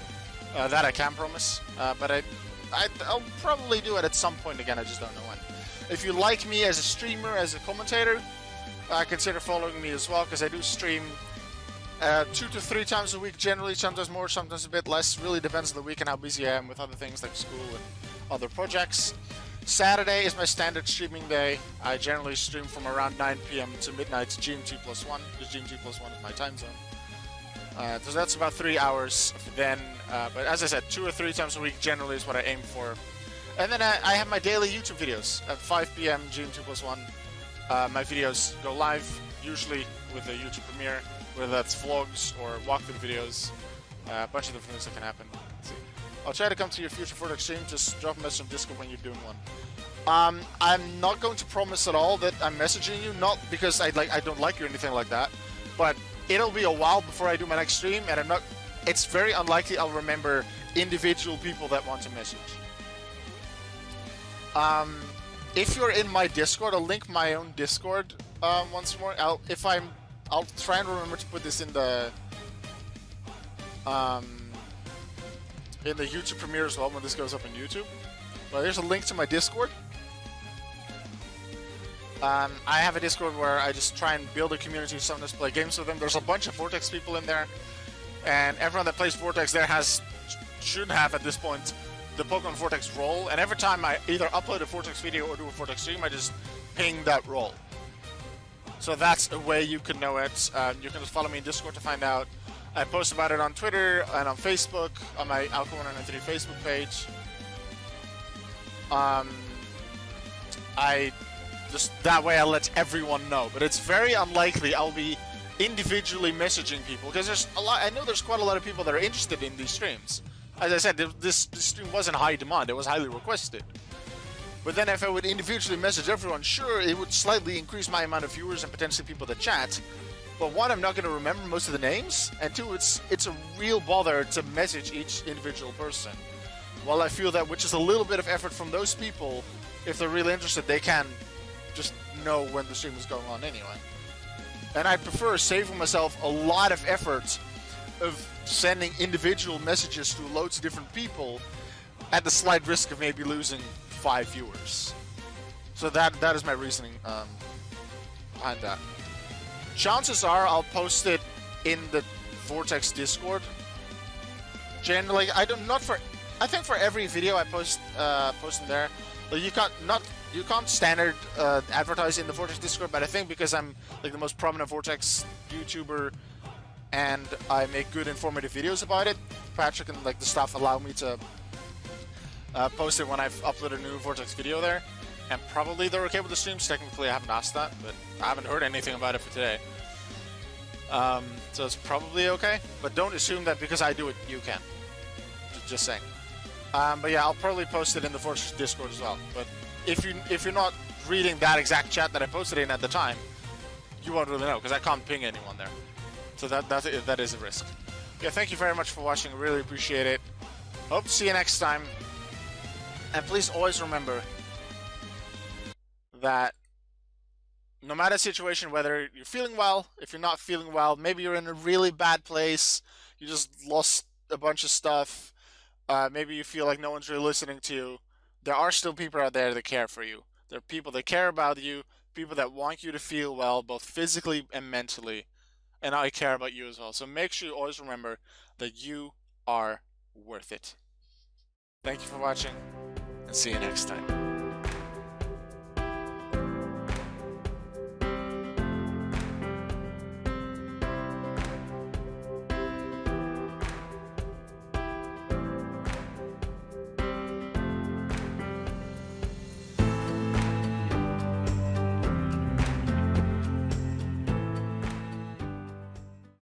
That I can promise. But I'll probably do it at some point again, I just don't know when. If you like me as a streamer, as a commentator, consider following me as well, because I do stream 2 to 3 times a week generally, sometimes more, sometimes a bit less. Really depends on the week and how busy I am with other things like school and other projects. Saturday is my standard streaming day. I generally stream from around 9 p.m. to midnight GMT+1, because GMT+1 is my time zone. So that's about 3 hours then, but as I said, 2 or 3 times a week generally is what I aim for. And then I have my daily YouTube videos at 5 p.m. GMT+1. My videos go live, usually with a YouTube premiere, whether that's vlogs or walkthrough videos. A bunch of different things that can happen. Let's see. I'll try to come to your future Vortex stream. Just drop a message on Discord when you're doing one. I'm not going to promise at all that I'm messaging you, not because I don't like you or anything like that, but it'll be a while before I do my next stream, and it's very unlikely I'll remember individual people that want to message. If you're in my Discord, I'll link my own Discord once more. I'll try and remember to put this in the YouTube premiere as well when this goes up on YouTube. But there's a link to my Discord. I have a Discord where I just try and build a community, sometimes play games with them. There's a bunch of Vortex people in there, and everyone that plays Vortex there should have at this point the Pokémon Vortex role, and every time I either upload a Vortex video or do a Vortex stream, I just ping that role. So that's a way you can know it. You can just follow me in Discord to find out. I post about it on Twitter and on Facebook, on my Alco193 Facebook page. That way I let everyone know, but it's very unlikely I'll be individually messaging people, because I know there's quite a lot of people that are interested in these streams. As I said, this stream was in high demand, it was highly requested. But then if I would individually message everyone, sure, it would slightly increase my amount of viewers and potentially people that chat. But one, I'm not going to remember most of the names, and two, it's a real bother to message each individual person. While I feel that with just a little bit of effort from those people, if they're really interested, they can just know when the stream is going on anyway. And I prefer saving myself a lot of effort of sending individual messages to loads of different people at the slight risk of maybe losing 5 viewers. So that is my reasoning behind that. Chances are I'll post it in the Vortex Discord. Generally, I think for every video I post in there. Like you can't standard advertise in the Vortex Discord, but I think because I'm like the most prominent Vortex YouTuber and I make good informative videos about it, Patrick and like the staff allow me to post it when I've uploaded a new Vortex video there. And probably they're okay with the streams. Technically I haven't asked that, but I haven't heard anything about it for today. So it's probably okay, but don't assume that because I do it, you can. Just saying. But yeah, I'll probably post it in the Vortex Discord as well. But if you're not reading that exact chat that I posted in at the time, you won't really know, because I can't ping anyone there. So that is a risk. Yeah, thank you very much for watching. Really appreciate it. Hope to see you next time. And please always remember that no matter the situation, whether you're feeling well, if you're not feeling well, maybe you're in a really bad place, you just lost a bunch of stuff, maybe you feel like no one's really listening to you, there are still people out there that care for you. There are people that care about you, people that want you to feel well, both physically and mentally, and I care about you as well. So make sure you always remember that you are worth it. Thank you for watching, and see you next time.